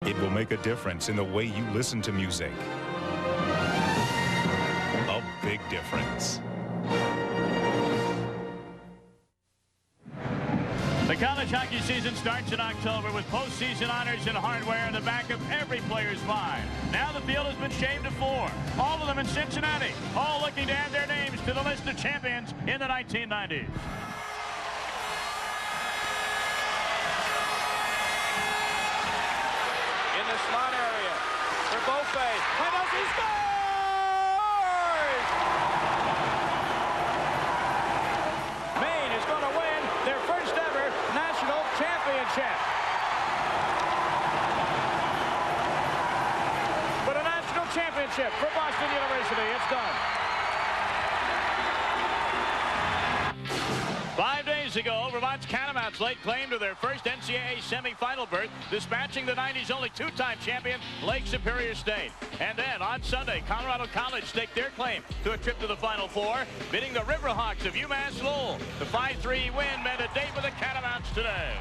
It will make a difference in the way you listen to music. A big difference. The college hockey season starts in October with postseason honors and hardware in the back of every player's mind. Now the field has been shaved to 4, all of them in Cincinnati, all looking to add their names to the list of champions in the 1990s. In the slot area for Beaufay. And as he scores! Maine is going to win their first ever national championship. But a national championship for Boston University. It's done. 5 days ago, Vermont's Catamounts laid claim to their first NCAA semifinal berth, dispatching the 90s' only two-time champion, Lake Superior State. And then, on Sunday, Colorado College staked their claim to a trip to the Final Four, beating the Riverhawks of UMass Lowell. The 5-3 win meant a date with the Catamounts today.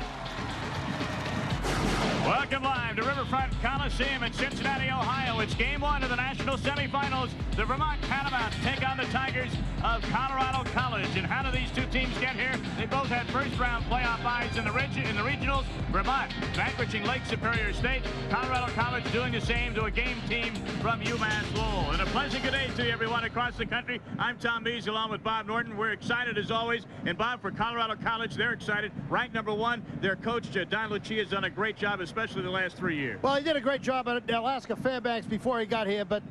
Welcome live to Riverfront Coliseum in Cincinnati, Ohio. It's game 1 of the national semifinals. The Vermont Catamounts take on the Tigers of Colorado College. And how do these two teams get here? They both had first-round playoff byes in the regionals. Vermont vanquishing Lake Superior State. Colorado College doing the same to a game team from UMass Lowell. And a pleasant good day to you, everyone across the country. I'm Tom Bees along with Bob Norton. We're excited as always. And Bob, for Colorado College, they're excited. Ranked #1. Their coach, Don Lucia, has done a great job, especially the last 3 years. Well, he did a great job at Alaska Fairbanks before he got here, but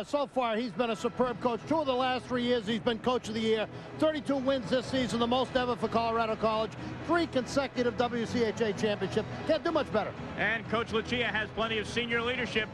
so far he's been a superb coach. 2 of the last 3 years he's been coach of the year. 32 wins this season, the most ever for Colorado College. 3 consecutive WCHA championships. Can't do much better. And Coach Lucia has plenty of senior leadership.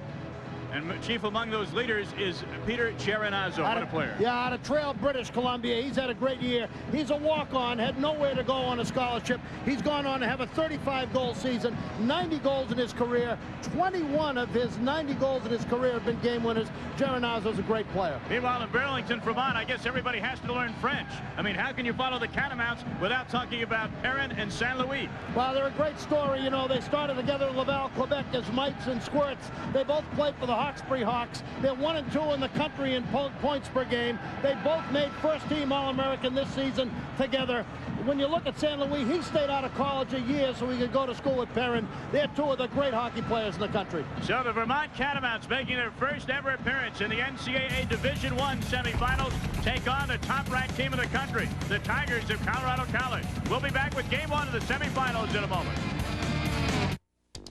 And chief among those leaders is Peter Geronazzo. What a player. Yeah, out of Trail, British Columbia. He's had a great year. He's a walk-on, had nowhere to go on a scholarship. He's gone on to have a 35-goal season, 90 goals in his career. 21 of his 90 goals in his career have been game winners. Geronazzo's a great player. Meanwhile, in Burlington, Vermont, I guess everybody has to learn French. I mean, how can you follow the Catamounts without talking about Perrin and Saint Louis? Well, they're a great story. You know, they started together in Laval, Quebec as mites and squirts. They both played for the Hawkesbury Hawks. They're 1 and 2 in the country in points per game. They both made first-team All-American this season together. When you look at Saint Louis, he stayed out of college a year so he could go to school with Perrin. They're 2 of the great hockey players in the country. So the Vermont Catamounts making their first ever appearance in the NCAA Division I semifinals take on the top-ranked team in the country, the Tigers of Colorado College. We'll be back with game 1 of the semifinals in a moment.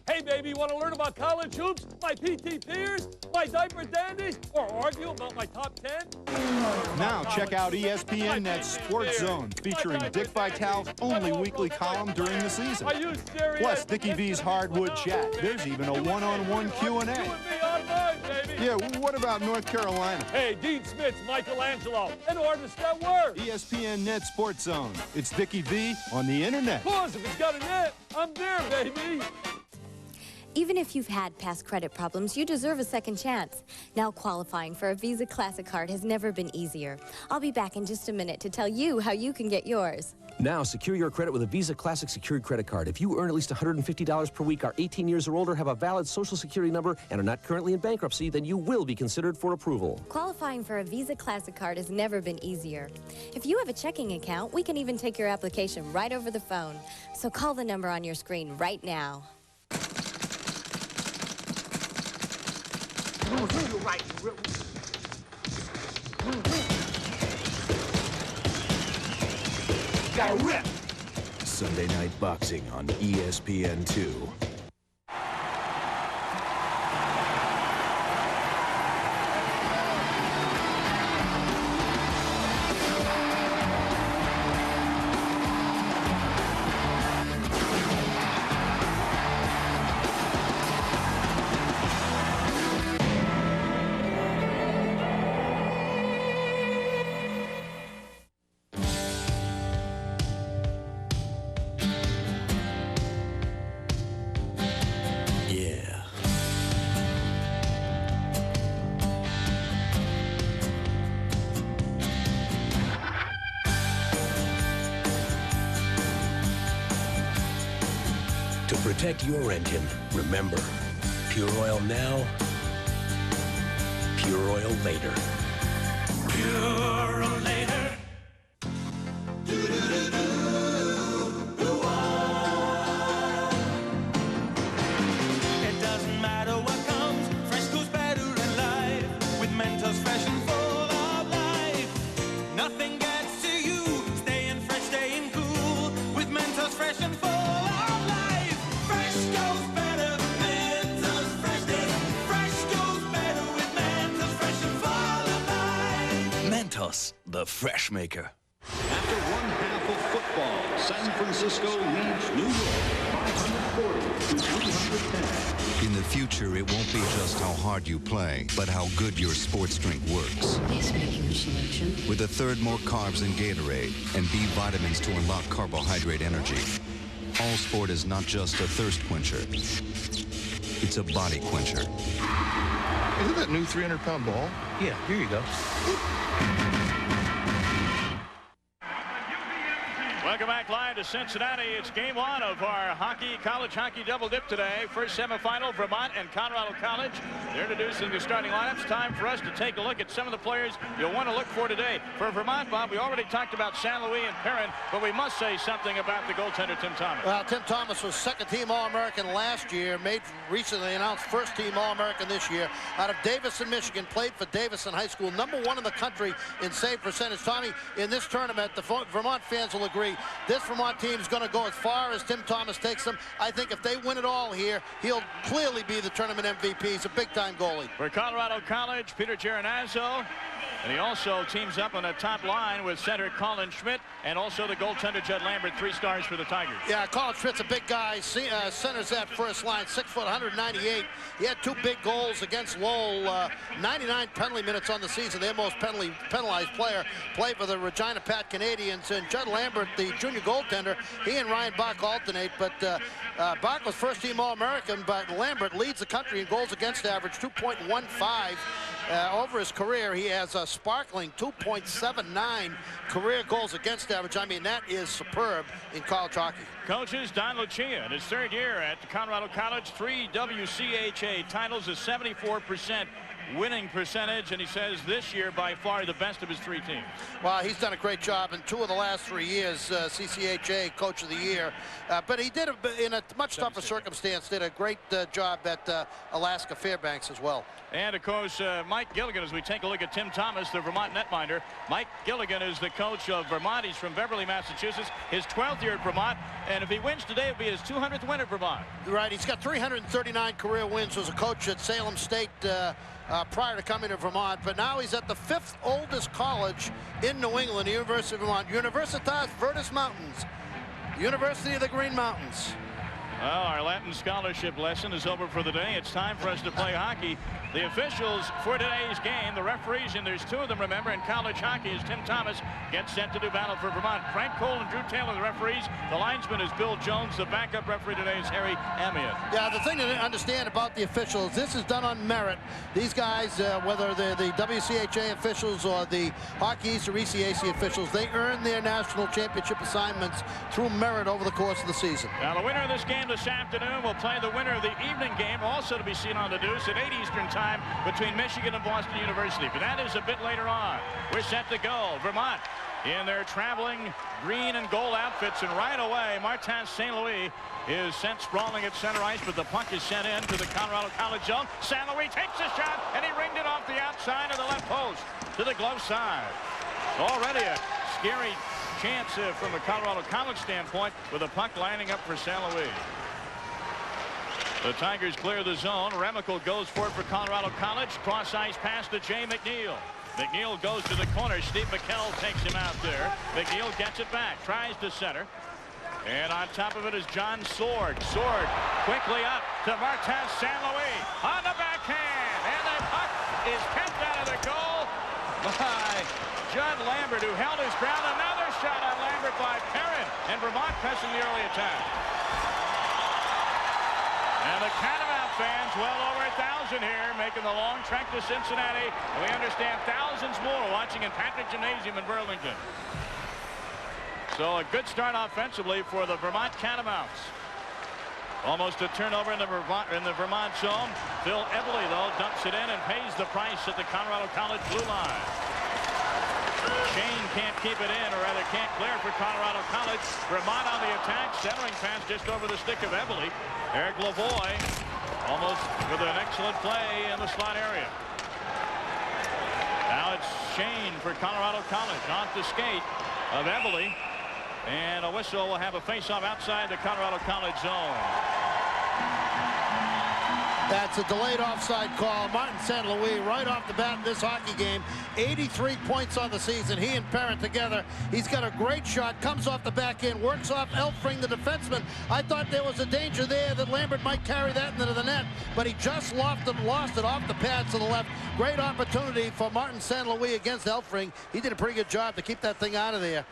Hey, baby, want to learn about college hoops, my PT peers, my diaper dandies, or argue about my top 10? Now check out ESPN Net's Sports Zone, featuring Dick Vitale's only weekly column during the season. Plus Dickie V's Hardwood Chat. There's even a one-on-one Q&A. Yeah, what about North Carolina? Hey, Dean Smith's Michelangelo, an artist at work. ESPN Net Sports Zone. It's Dickie V on the internet. Plus, if it's got a net, I'm there, baby. Even if you've had past credit problems, you deserve a second chance. Now qualifying for a Visa Classic card has never been easier. I'll be back in just a minute to tell you how you can get yours. Now, secure your credit with a Visa Classic secured credit card. If you earn at least $150 per week, are 18 years or older, have a valid Social Security number, and are not currently in bankruptcy, then you will be considered for approval. Qualifying for a Visa Classic card has never been easier. If you have a checking account, we can even take your application right over the phone. So call the number on your screen right now. Got rip. Sunday Night Boxing on ESPN2. To protect your engine, remember, Pure oil now, pure oil later. Pure later. It doesn't matter what comes, fresh goes better in life. With Mentos fresh and full of life. Nothing gets to you, staying fresh, staying cool. With Mentos fresh and full of life. Fresh goes better with Mentos fresh days. Fresh goes better with Mentos fresh and full of life. Mentos, the fresh maker. After one half of football, San Francisco leads New York 540 to 310. In the future, it won't be just how hard you play, but how good your sports drink works. Please make your selection. With a third more carbs than Gatorade and B vitamins to unlock carbohydrate energy. All Sport is not just a thirst quencher. It's a body quencher. Isn't that new 300-pound ball? Yeah, here you go. Welcome back live to Cincinnati. It's game one of our college hockey double dip today. First semifinal, Vermont and Colorado College. They're introducing the starting lineups. Time for us to take a look at some of the players you'll want to look for today. For Vermont, Bob, we already talked about San Luis and Perrin, but we must say something about the goaltender, Tim Thomas. Well, Tim Thomas was second-team All-American last year, made recently announced first-team All-American this year. Out of Davison, Michigan, played for Davison High School, #1 in the country in save percentage. Tommy, in this tournament, the Vermont fans will agree, this Vermont team is going to go as far as Tim Thomas takes them. I think if they win it all here, he'll clearly be the tournament MVP. He's a big-time goalie. For Colorado College, Peter Geronazzo, and he also teams up on the top line with center Colin Schmidt and also the goaltender Judd Lambert, 3 stars for the Tigers. Yeah, Colin Schmidt's a big guy. Centers that first line, 6 foot, 198. He had 2 big goals against Lowell. 99 penalty minutes on the season. Their most penalized player. Played for the Regina Pat Canadians. And Judd Lambert, the junior goaltender, he and Ryan Bach alternate. But Bach was first-team All-American, but Lambert leads the country in goals against average, 2.15. Over his career, he has a sparkling 2.79 career goals against average. I mean, that is superb in college hockey. Coaches Don Lucia in his 3rd year at Colorado College, 3 WCHA titles, a 74% winning percentage, and he says this year by far the best of his 3 teams. Well, he's done a great job in 2 of the last 3 years, CCHA Coach of the Year. But he did, in a much tougher circumstance, did a great job at Alaska Fairbanks as well. And, of course, Mike Gilligan, as we take a look at Tim Thomas, the Vermont netminder. Mike Gilligan is the coach of Vermont. He's from Beverly, Massachusetts. His 12th year at Vermont. And if he wins today, it'll be his 200th win at Vermont. Right. He's got 339 career wins. Was a coach at Salem State prior to coming to Vermont. But now he's at the 5th oldest college in New England, the University of Vermont. Universitas Verdes Mountains. University of the Green Mountains. Well, our Latin scholarship lesson is over for the day. It's time for us to play hockey. The officials for today's game, the referees, and there's 2 of them, remember, in college hockey, as Tim Thomas gets set to do battle for Vermont. Frank Cole and Drew Taylor, the referees. The linesman is Bill Jones. The backup referee today is Harry Amiot. Yeah, the thing to understand about the officials, this is done on merit. These guys, whether they're the WCHA officials or the Hockey East or ECAC officials, they earn their national championship assignments through merit over the course of the season. Now, the winner of this game this afternoon will play the winner of the evening game, also to be seen on the Deuce at 8 Eastern time between Michigan and Boston University. But that is a bit later on. We're set to go. Vermont in their traveling green and gold outfits, and right away Martin St. Louis is sent sprawling at center ice, but the puck is sent in to the Colorado College zone. St. Louis takes a shot, and he ringed it off the outside of the left post to the glove side. Already a scary chance from the Colorado College standpoint with a puck lining up for St. Louis. The Tigers clear the zone. Remical goes for it for Colorado College. Cross ice pass to Jay McNeil. McNeil goes to the corner. Steve McKell takes him out there. McNeil gets it back. Tries to center. And on top of it is John Sword. Sword quickly up to Martin St. Louis on the backhand. And the puck is kept out of the goal by Judd Lambert, who held his ground. Another shot on Lambert by Perrin. And Vermont pressing the early attack. And the Catamount fans, well over 1,000 here, making the long trek to Cincinnati. And we understand thousands more watching in Patrick Gymnasium in Burlington. So a good start offensively for the Vermont Catamounts. Almost a turnover in the Vermont zone. Phil Eberle, though, dumps it in and pays the price at the Colorado College blue line. Shane can't keep it in, or rather can't clear for Colorado College. Vermont on the attack, centering pass just over the stick of Eberle. Eric Lavoie almost with an excellent play in the slot area. Now it's Shane for Colorado College off the skate of Eberle. And a whistle will have a face-off outside the Colorado College zone. That's a delayed offside call. Martin St. Louis right off the bat in this hockey game. 83 points on the season. He and Parent together. He's got a great shot. Comes off the back end. Works off Elfring, the defenseman. I thought there was a danger there that Lambert might carry that into the net. But he just lost it off the pads to the left. Great opportunity for Martin St. Louis against Elfring. He did a pretty good job to keep that thing out of there.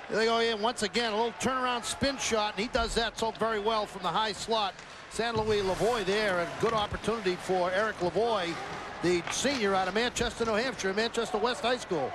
Here they go in once again. A little turnaround spin shot. And he does that so very well from the high slot. St. Louis Lavoie there, a good opportunity for Eric Lavoie, the senior out of Manchester, New Hampshire, Manchester West High School.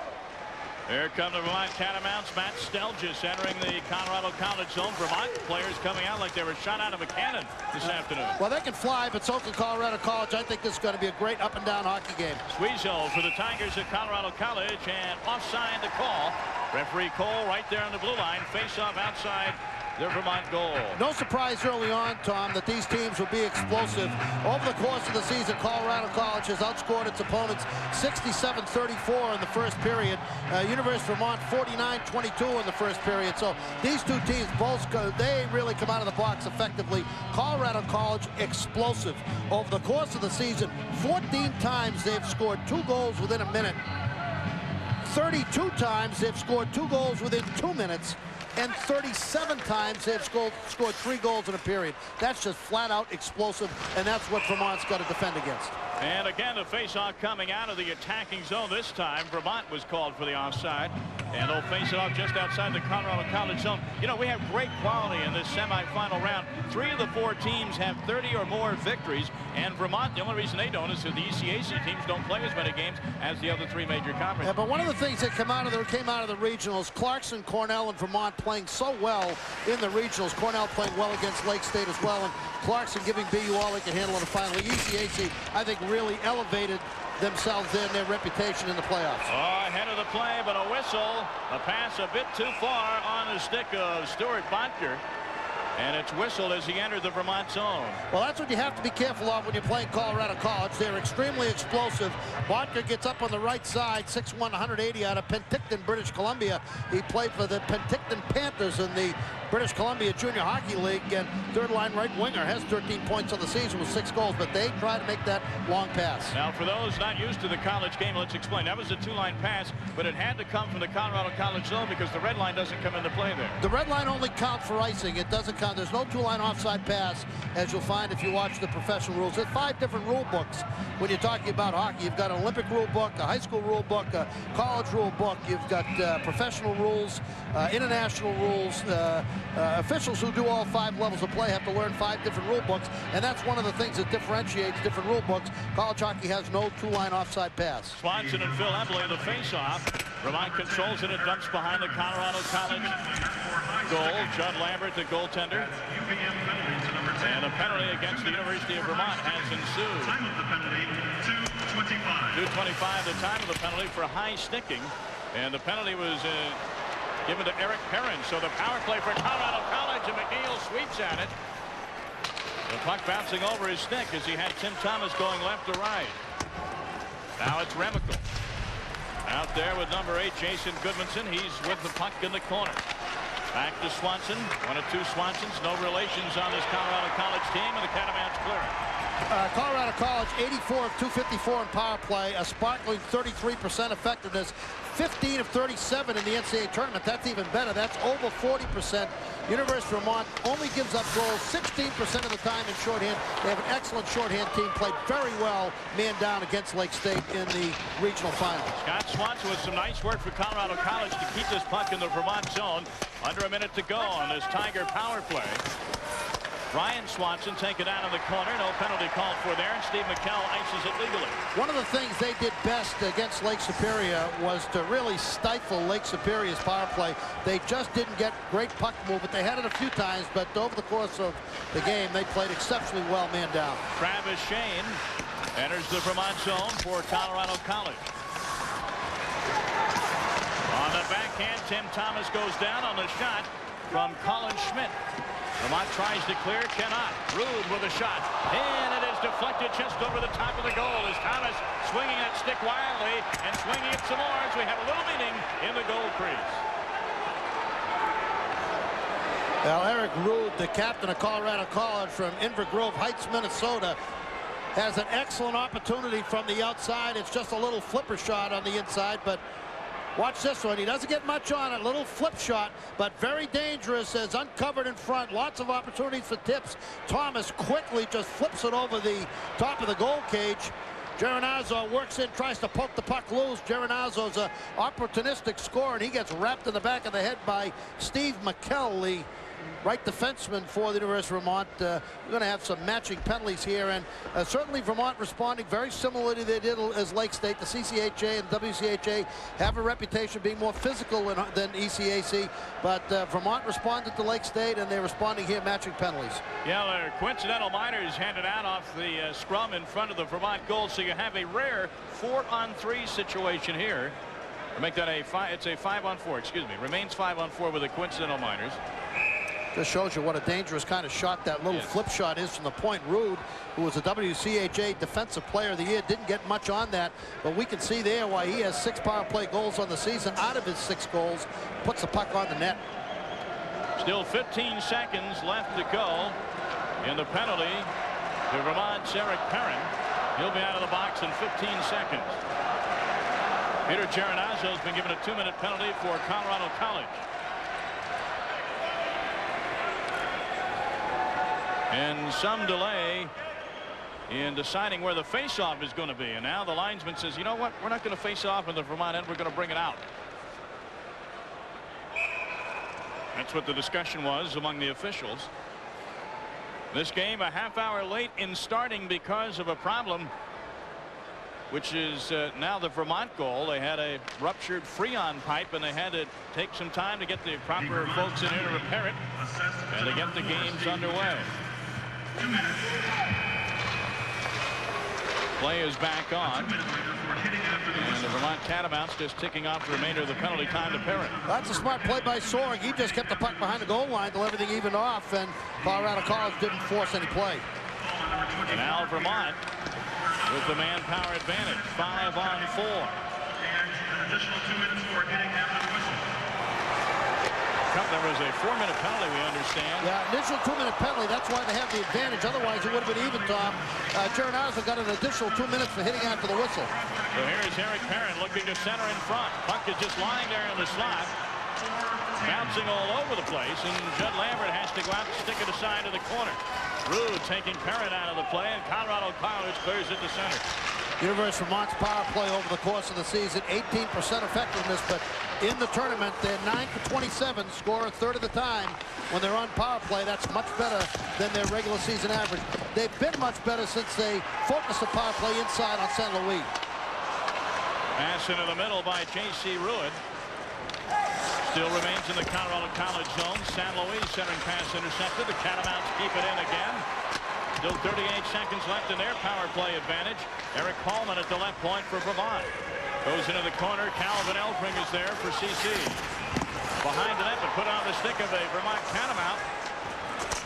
Here come the Vermont Catamounts. Matt Stelgis entering the Colorado College zone. Vermont players coming out like they were shot out of a cannon this afternoon. Well, they can fly, but so can Colorado College. I think this is going to be a great up-and-down hockey game. Squeezo for the Tigers at Colorado College, and offside the call. Referee Cole right there on the blue line. Face-off outside the Vermont goal. No surprise early on, Tom, that these teams will be explosive. Over the course of the season, Colorado College has outscored its opponents 67-34 in the first period. University of Vermont 49-22 in the first period. So these two teams, both, they really come out of the box effectively. Colorado College explosive. Over the course of the season, 14 times they've scored 2 goals within a minute. 32 times they've scored 2 goals within 2 minutes. And 37 times they've scored 3 goals in a period. That's just flat out explosive, and that's what Vermont's got to defend against. And again, the face-off coming out of the attacking zone. This time, Vermont was called for the offside. And they'll face it off just outside the Colorado College zone. You know, we have great quality in this semifinal round. 3 of the 4 teams have 30 or more victories. And Vermont, the only reason they don't is that the ECAC teams don't play as many games as the other 3 major conferences. Yeah, but one of the things that came out of the regionals, Clarkson, Cornell, and Vermont playing so well in the regionals. Cornell playing well against Lake State as well, and Clarkson giving BU all they can handle in the final. ECAC, I think, really elevated themselves in their reputation in the playoffs. Oh, ahead of the play, but a whistle. A pass a bit too far on the stick of Stuart Botker. And it's whistled as he entered the Vermont zone. Well, that's what you have to be careful of when you're playing Colorado College. They're extremely explosive. Botker gets up on the right side, 6'1", 180 out of Penticton, British Columbia. He played for the Penticton Panthers in the British Columbia Junior Hockey League, and third-line right winger, has 13 points on the season with 6 goals, but they try to make that long pass. Now, for those not used to the college game, let's explain. That was a 2-line pass, but it had to come from the Colorado College zone because the red line doesn't come into play there. The red line only counts for icing. It doesn't count. There's no 2-line offside pass, as you'll find if you watch the professional rules. There's 5 different rule books when you're talking about hockey. You've got an Olympic rule book, a high school rule book, a college rule book. You've got professional rules, international rules. Officials who do all 5 levels of play have to learn 5 different rule books, and that's one of the things that differentiates different rule books. College hockey has no 2-line offside pass. Swanson and Phil Eberle, the face-off. Vermont controls it and dumps behind the Colorado College goal. Judd Lambert, the goaltender. And a penalty against the University of Vermont has ensued. 2:25 the time of the penalty for high sticking. And the penalty was given to Eric Perrin. So the power play for Colorado College, and McNeil sweeps at it. The puck bouncing over his stick as he had Tim Thomas going left to right. Now it's Remical. Out there with number 8, Jason Goodmanson. He's with the puck in the corner. Back to Swanson. 1 of 2 Swansons. No relations on this Colorado College team, and the Catamounts clear it. Colorado College, 84 of 254 in power play, a sparkling 33% effectiveness, 15 of 37 in the NCAA tournament. That's even better. That's over 40%. University of Vermont only gives up goals 16% of the time in shorthand. They have an excellent shorthand team, played very well man down against Lake State in the regional final. Scott Swanson with some nice work for Colorado College to keep this puck in the Vermont zone. Under a minute to go on this Tiger power play. Bryan Swanson take it out of the corner. No penalty called for there, and Steve McKell ices it legally. One of the things they did best against Lake Superior was to really stifle Lake Superior's power play. They just didn't get great puck movement. They had it a few times, but over the course of the game, they played exceptionally well man down. Travis Shane enters the Vermont zone for Colorado College. On the backhand, Tim Thomas goes down on the shot from Colin Schmidt. Vermont tries to clear, cannot. Rude with a shot, and it is deflected just over the top of the goal as Thomas swinging that stick wildly and swinging it some more as we have a little meeting in the goal crease. Well, Eric Rude, the captain of Colorado College from Inver Grove Heights, Minnesota, has an excellent opportunity from the outside. It's just a little flipper shot on the inside, but watch this one. He doesn't get much on it. Little flip shot, but very dangerous as uncovered in front. Lots of opportunities for tips. Thomas quickly just flips it over the top of the goal cage. Geronazzo works in, tries to poke the puck loose. Geronazzo's an opportunistic scorer, and he gets wrapped in the back of the head by Steve McKell, the right defenseman for the University of Vermont. We're going to have some matching penalties here, and certainly Vermont responding very similarly they did as Lake State. The CCHA and WCHA have a reputation of being more physical than ECAC, but Vermont responded to Lake State, and they're responding here matching penalties. Yeah, there are coincidental minors handed out off the scrum in front of the Vermont goal, so you have a rare 4-on-3 situation here. I'll make that it's a 5-on-4, excuse me. Remains 5-on-4 with the coincidental minors. Just shows you what a dangerous kind of shot that little flip shot is from the point. Rude, who was a WCHA Defensive Player of the Year, didn't get much on that, but we can see there why he has 6 power play goals on the season. Out of his 6 goals, puts the puck on the net. Still 15 seconds left to go in the penalty to Vermont's Eric Perrin. He'll be out of the box in 15 seconds. Peter Geronazzo has been given a 2-minute penalty for Colorado College. And some delay in deciding where the face-off is going to be. And now the linesman says, you know what, we're not going to face off in the Vermont end, we're going to bring it out. That's what the discussion was among the officials. This game a half hour late in starting because of a problem, which is now the Vermont goal. They had a ruptured Freon pipe, and they had to take some time to get the proper folks in here to repair it and to get the games underway. Play is back on, and the Vermont Catamounts just ticking off the remainder of the penalty time to Perrin. That's a smart play by Sorg. He just kept the puck behind the goal line till everything evened off, and Colorado College didn't force any play. And now Vermont with the manpower advantage, 5-on-4. Additional 2 minutes for hitting after the whistle. There was a 4-minute penalty, we understand. Yeah, initial 2-minute penalty. That's why they have the advantage. Otherwise, it would have been even, Tom. Geronazzo got an additional 2 minutes for hitting after the whistle. So here is Eric Perrin looking to center in front. Puck is just lying there in the slot, bouncing all over the place, and Judd Lambert has to go out and stick it aside to the corner. Rude taking Perrin out of the play, and Colorado College clears it to center. University of Vermont's power play over the course of the season, 18% effectiveness, but in the tournament, they're 9 for 27, score a third of the time. When they're on power play, that's much better than their regular season average. They've been much better since they focused the power play inside on St. Louis. Pass into the middle by J.C. Ruud. Still remains in the Colorado College zone. San Luis centering pass intercepted. The Catamounts keep it in again. Still 38 seconds left in their power play advantage. Eric Paulman at the left point for Vermont. Goes into the corner. Calvin Elfring is there for CC. Behind the net, but put on the stick of a Vermont Catamount.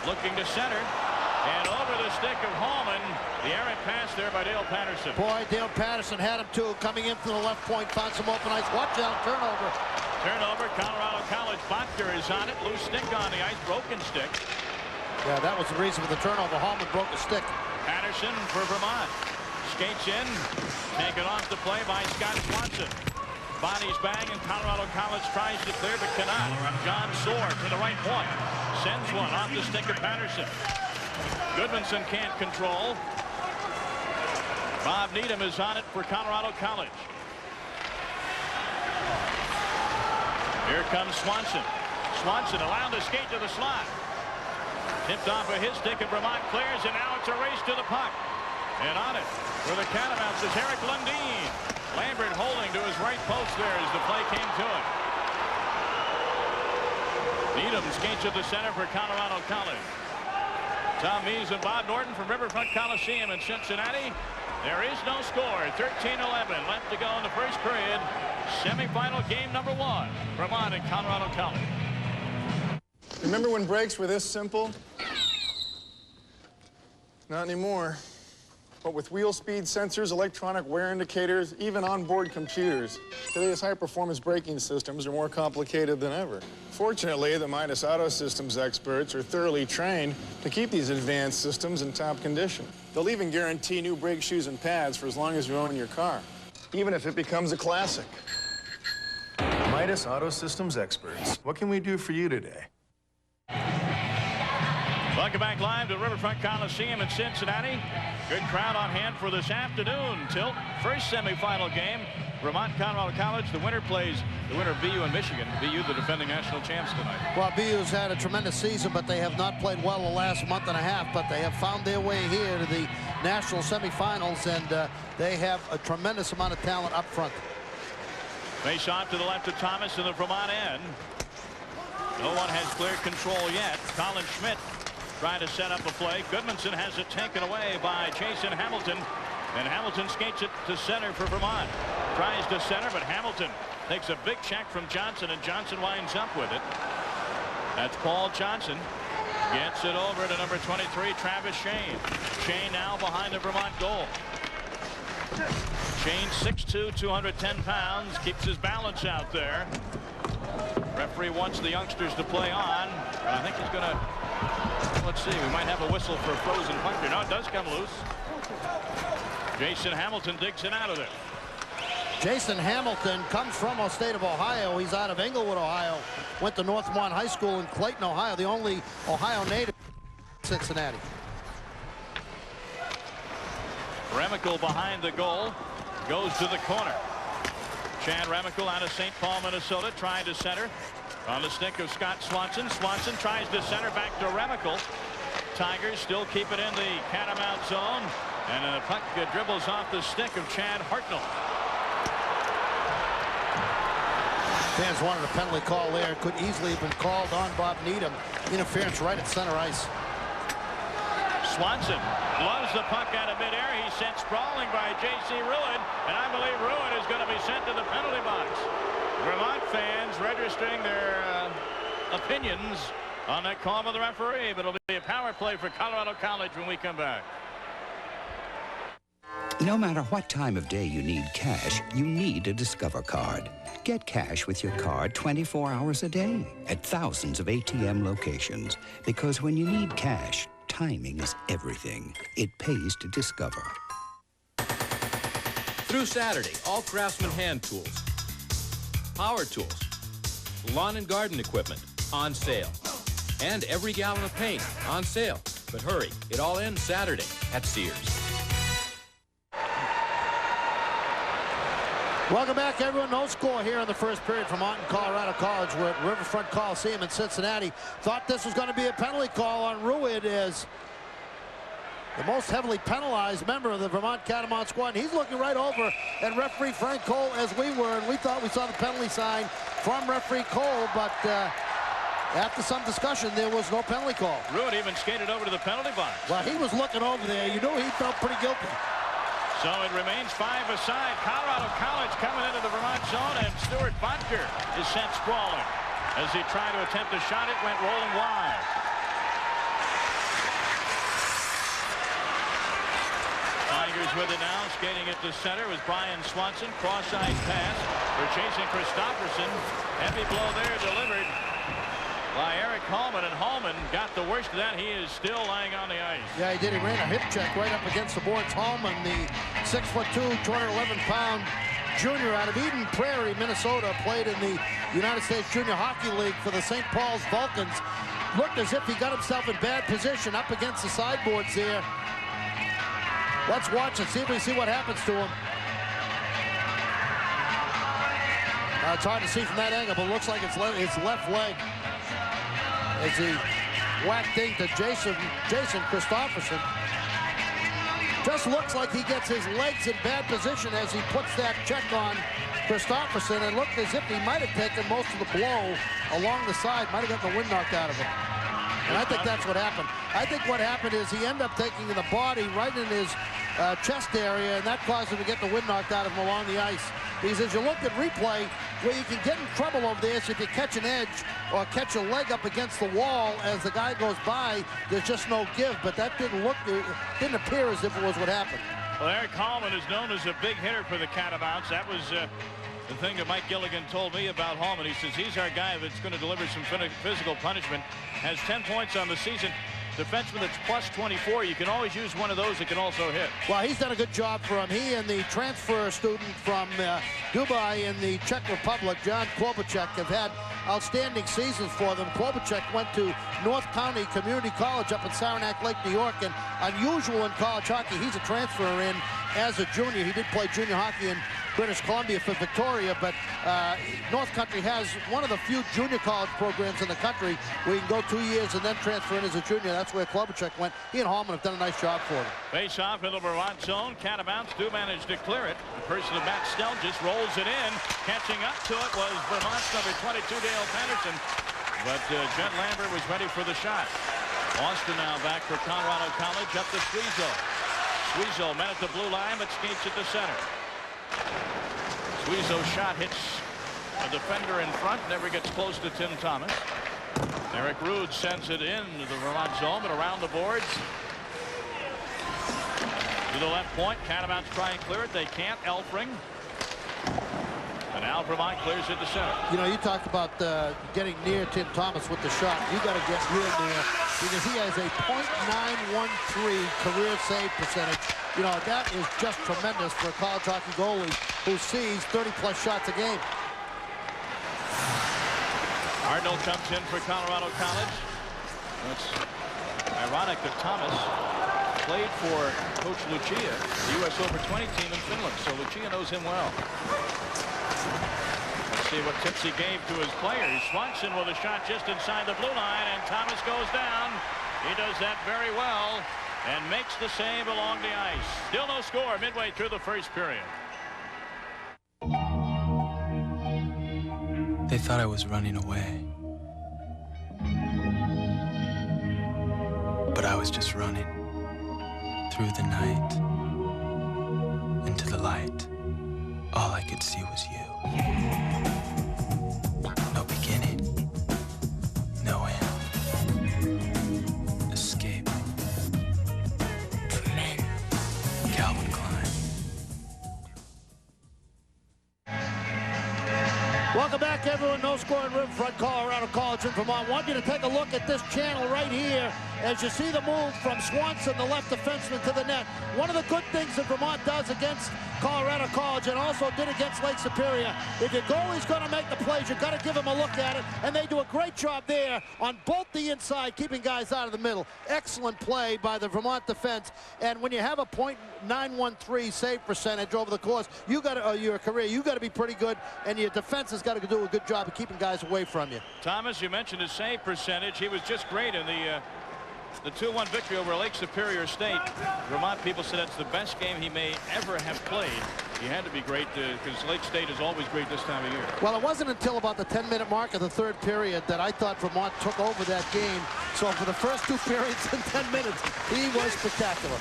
Looking to center. And over the stick of Hallman. The errant pass there by Dale Patterson. Boy, Dale Patterson had him too. Coming in from the left point, found some open ice. Watch out, turnover. Turnover, Colorado College. Botker is on it. Loose stick on the ice. Broken stick. Yeah, that was the reason for the turnover. Hallman broke a stick. Patterson for Vermont. Skates in. Taken off the play by Scott Swanson. Bodies bang, and Colorado College tries to clear, but cannot. John Sword to the right point. Sends one off the stick of Patterson. Goodmanson can't control. Bob Needham is on it for Colorado College. Here comes Swanson. Swanson allowed to skate to the slot. Tipped off of his stick, and Vermont clears, and now it's a race to the puck. And on it for the Catamounts is Eric Lundin. Lambert holding to his right post there as the play came to it. Needham skates at the center for Colorado College. Tom Mees and Bob Norton from Riverfront Coliseum in Cincinnati. There is no score. 13-11 left to go in the first period. Semifinal game number 1. Vermont and Colorado College. Remember when brakes were this simple? Not anymore. But with wheel speed sensors, electronic wear indicators, even onboard computers, today's high-performance braking systems are more complicated than ever. Fortunately, the Midas Auto Systems experts are thoroughly trained to keep these advanced systems in top condition. They'll even guarantee new brake shoes and pads for as long as you own your car, even if it becomes a classic. Midas Auto Systems experts, what can we do for you today? Welcome back live to Riverfront Coliseum in Cincinnati. Good crowd on hand for this afternoon tilt. First semifinal game. Vermont, Colorado College. The winner plays the winner of BU and Michigan. BU, the defending national champs tonight. Well, BU's had a tremendous season, but they have not played well the last month and a half. But they have found their way here to the national semifinals, and they have a tremendous amount of talent up front. Face off to the left of Thomas in the Vermont end. No one has clear control yet. Colin Schmidt trying to set up a play. Goodmanson has it taken away by Jason Hamilton. And Hamilton skates it to center for Vermont. Tries to center, but Hamilton takes a big check from Johnson, and Johnson winds up with it. That's Paul Johnson. Gets it over to number 23, Travis Shane. Shane now behind the Vermont goal. Shane 6'2", 210 pounds. Keeps his balance out there. Referee wants the youngsters to play on. I think he's going to... Let's see, we might have a whistle for a frozen puck here. No, it does come loose. Jason Hamilton digs it out of there. Jason Hamilton comes from the state of Ohio. He's out of Englewood, Ohio. Went to Northmont High School in Clayton, Ohio. The only Ohio native in Cincinnati. Remical behind the goal. Goes to the corner. Chad Remical out of St. Paul, Minnesota, trying to center. On the stick of Scott Swanson. Swanson tries to center back to Remical. Tigers still keep it in the Catamount zone. And the puck dribbles off the stick of Chad Hartnell. Fans wanted a penalty call there. Could easily have been called on Bob Needham. Interference right at center ice. Swanson loves the puck out of midair. He's sent sprawling by J.C. Ruin. And I believe Ruin is going to be sent to the penalty box. Vermont fans registering their opinions on that call by the referee. But it'll be a power play for Colorado College when we come back. No matter what time of day you need cash, you need a Discover card. Get cash with your card 24 hours a day at thousands of ATM locations. Because when you need cash, timing is everything. It pays to Discover. Through Saturday, all Craftsman hand tools, power tools, lawn and garden equipment on sale. And every gallon of paint on sale. But hurry, it all ends Saturday at Sears. Welcome back, everyone. No score here in the first period from Vermont and Colorado College. We're at Riverfront Coliseum in Cincinnati. Thought this was going to be a penalty call on Ruid as the most heavily penalized member of the Vermont Catamount squad. And he's looking right over at referee Frank Cole as we were, and we thought we saw the penalty sign from referee Cole, but after some discussion, there was no penalty call. Ruid even skated over to the penalty box. Well, he was looking over there. You knew he felt pretty guilty. So it remains 5 aside. Colorado College coming into the Vermont zone, and Stuart Bodker is sent sprawling. As he tried to attempt a shot, it went rolling wide. Tigers with it now, skating it to center was Bryan Swanson. Cross-eyed pass for Jason Christopherson. Heavy blow there delivered by Eric Holman, and Holman got the worst of that. He is still lying on the ice. Yeah, he did. He ran a hip check right up against the boards. Holman, the 6'2", 211-pound junior out of Eden Prairie, Minnesota, played in the United States Junior Hockey League for the St. Paul's Vulcans. Looked as if he got himself in bad position up against the sideboards there. Let's watch and see if we see what happens to him. It's hard to see from that angle, but it looks like it's his left leg as he whack thing to Jason Christopherson. Just looks like he gets his legs in bad position as he puts that check on Christopherson, and looked as if he might have taken most of the blow along the side, might have gotten the wind knocked out of him. And I think that's what happened. I think what happened is he ended up taking the body right in his chest area, and that caused him to get the wind knocked out of him along the ice. Because as you look at replay, where you can get in trouble over this, if you catch an edge or catch a leg up against the wall as the guy goes by, there's just no give. But that didn't appear as if it was what happened. Well, Eric Hallman is known as a big hitter for the Catamounts. That was the thing that Mike Gilligan told me about Hallman. He says he's our guy that's going to deliver some physical punishment. Has 10 points on the season. Defenseman that's plus 24. You can always use one of those that can also hit. Well, he's done a good job for him. He and the transfer student from Dubai in the Czech Republic, John Klobuchar, have had outstanding seasons for them. Klobuchar went to North County Community College up in Saranac Lake, New York, and unusual in college hockey. He's a transfer in as a junior. He did play junior hockey in British Columbia for Victoria, but North Country has one of the few junior college programs in the country where you can go 2 years and then transfer in as a junior. That's where Klobuchar went. He and Hallman have done a nice job for him. Face off in the Vermont zone. Catamounts do manage to clear it. The person of Matt Snell just rolls it in. Catching up to it was Vermont's number 22, Dale Patterson. But Judd Lambert was ready for the shot. Austin now back for Colorado College up to Sweezo. Sweezo met at the blue line but skates at the center. Sweezo's shot hits a defender in front, never gets close to Tim Thomas. Eric Rude sends it in to the Vermont zone, but around the boards. To the left point, Catamounts try and clear it. They can't. Elfring. And now Vermont clears it to center. You know, you talked about getting near Tim Thomas with the shot. You got to get real near because he has a .913 career save percentage. You know, that is just tremendous for a college hockey goalie who sees 30-plus shots a game. Arnold comes in for Colorado College. It's ironic that Thomas played for Coach Lucia, the U.S. Over-20 team in Finland, so Lucia knows him well. Let's see what tips he gave to his players. Swanson with a shot just inside the blue line, and Thomas goes down. He does that very well and makes the save along the ice. Still no score midway through the first period. They thought I was running away. But I was just running through the night into the light. All I could see was you. No beginning, no end. Escape. For men. Calvin Klein. Welcome back, everyone. No score in Riverfront, Colorado College in Vermont. I want you to take a look at this channel right here as you see the move from Swanson, the left defenseman, to the net. One of the good things that Vermont does against Colorado College and also did against Lake Superior, if your goalie's going to make the plays, you've got to give him a look at it, and they do a great job there on both the inside, keeping guys out of the middle. Excellent play by the Vermont defense, and when you have a .913 save percentage over the course, you got to, your career, you got to be pretty good, and your defense has got to do a good job of keeping guys away from you. Thomas, you mentioned his save percentage. He was just great in the 2-1 victory over Lake Superior State. Vermont people said that's the best game he may ever have played. He had to be great because Lake State is always great this time of year. Well, it wasn't until about the 10-minute mark of the third period that I thought Vermont took over that game. So for the first 2 periods in 10 minutes, he was spectacular.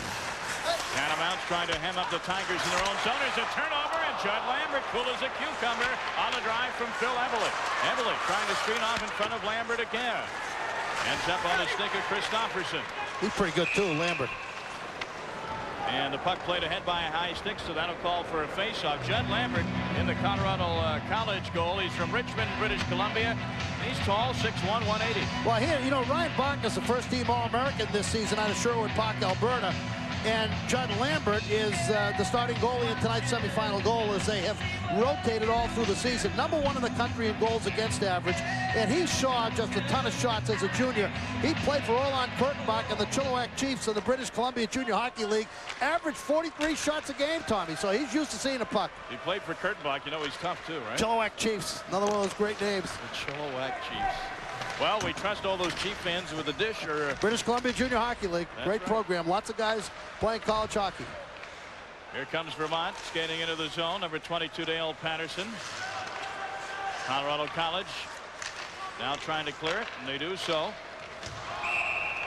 Catamounts trying to hem up the Tigers in their own zone. There's a turnover, and Judd Lambert, cool as a cucumber, on the drive from Phil Eberle. Eberle trying to screen off in front of Lambert again. Ends up on the stick of Christopherson. He's pretty good too, Lambert. And the puck played ahead by a high stick, so that'll call for a face-off. Judd Lambert in the Colorado College goal. He's from Richmond, British Columbia. He's tall, 6'1", 180. Well, here, you know, Ryan Bachner's the first-team All-American this season out of Sherwood Park, Alberta. And Judd Lambert is the starting goalie in tonight's semifinal goal as they have rotated all through the season. #1 in the country in goals against average. And he saw just a ton of shots as a junior. He played for Orland Kurtenbach and the Chilliwack Chiefs in the British Columbia Junior Hockey League. Averaged 43 shots a game, Tommy. So he's used to seeing a puck. He played for Kurtenbach. You know he's tough too, right? Chilliwack Chiefs. Another one of those great names. The Chilliwack Chiefs. Well, we trust all those Chief fans with the dish. Or British Columbia Junior Hockey League. Great program. Lots of guys playing college hockey. Here comes Vermont skating into the zone. Number 22, Dale Patterson. Colorado College now trying to clear it, and they do so.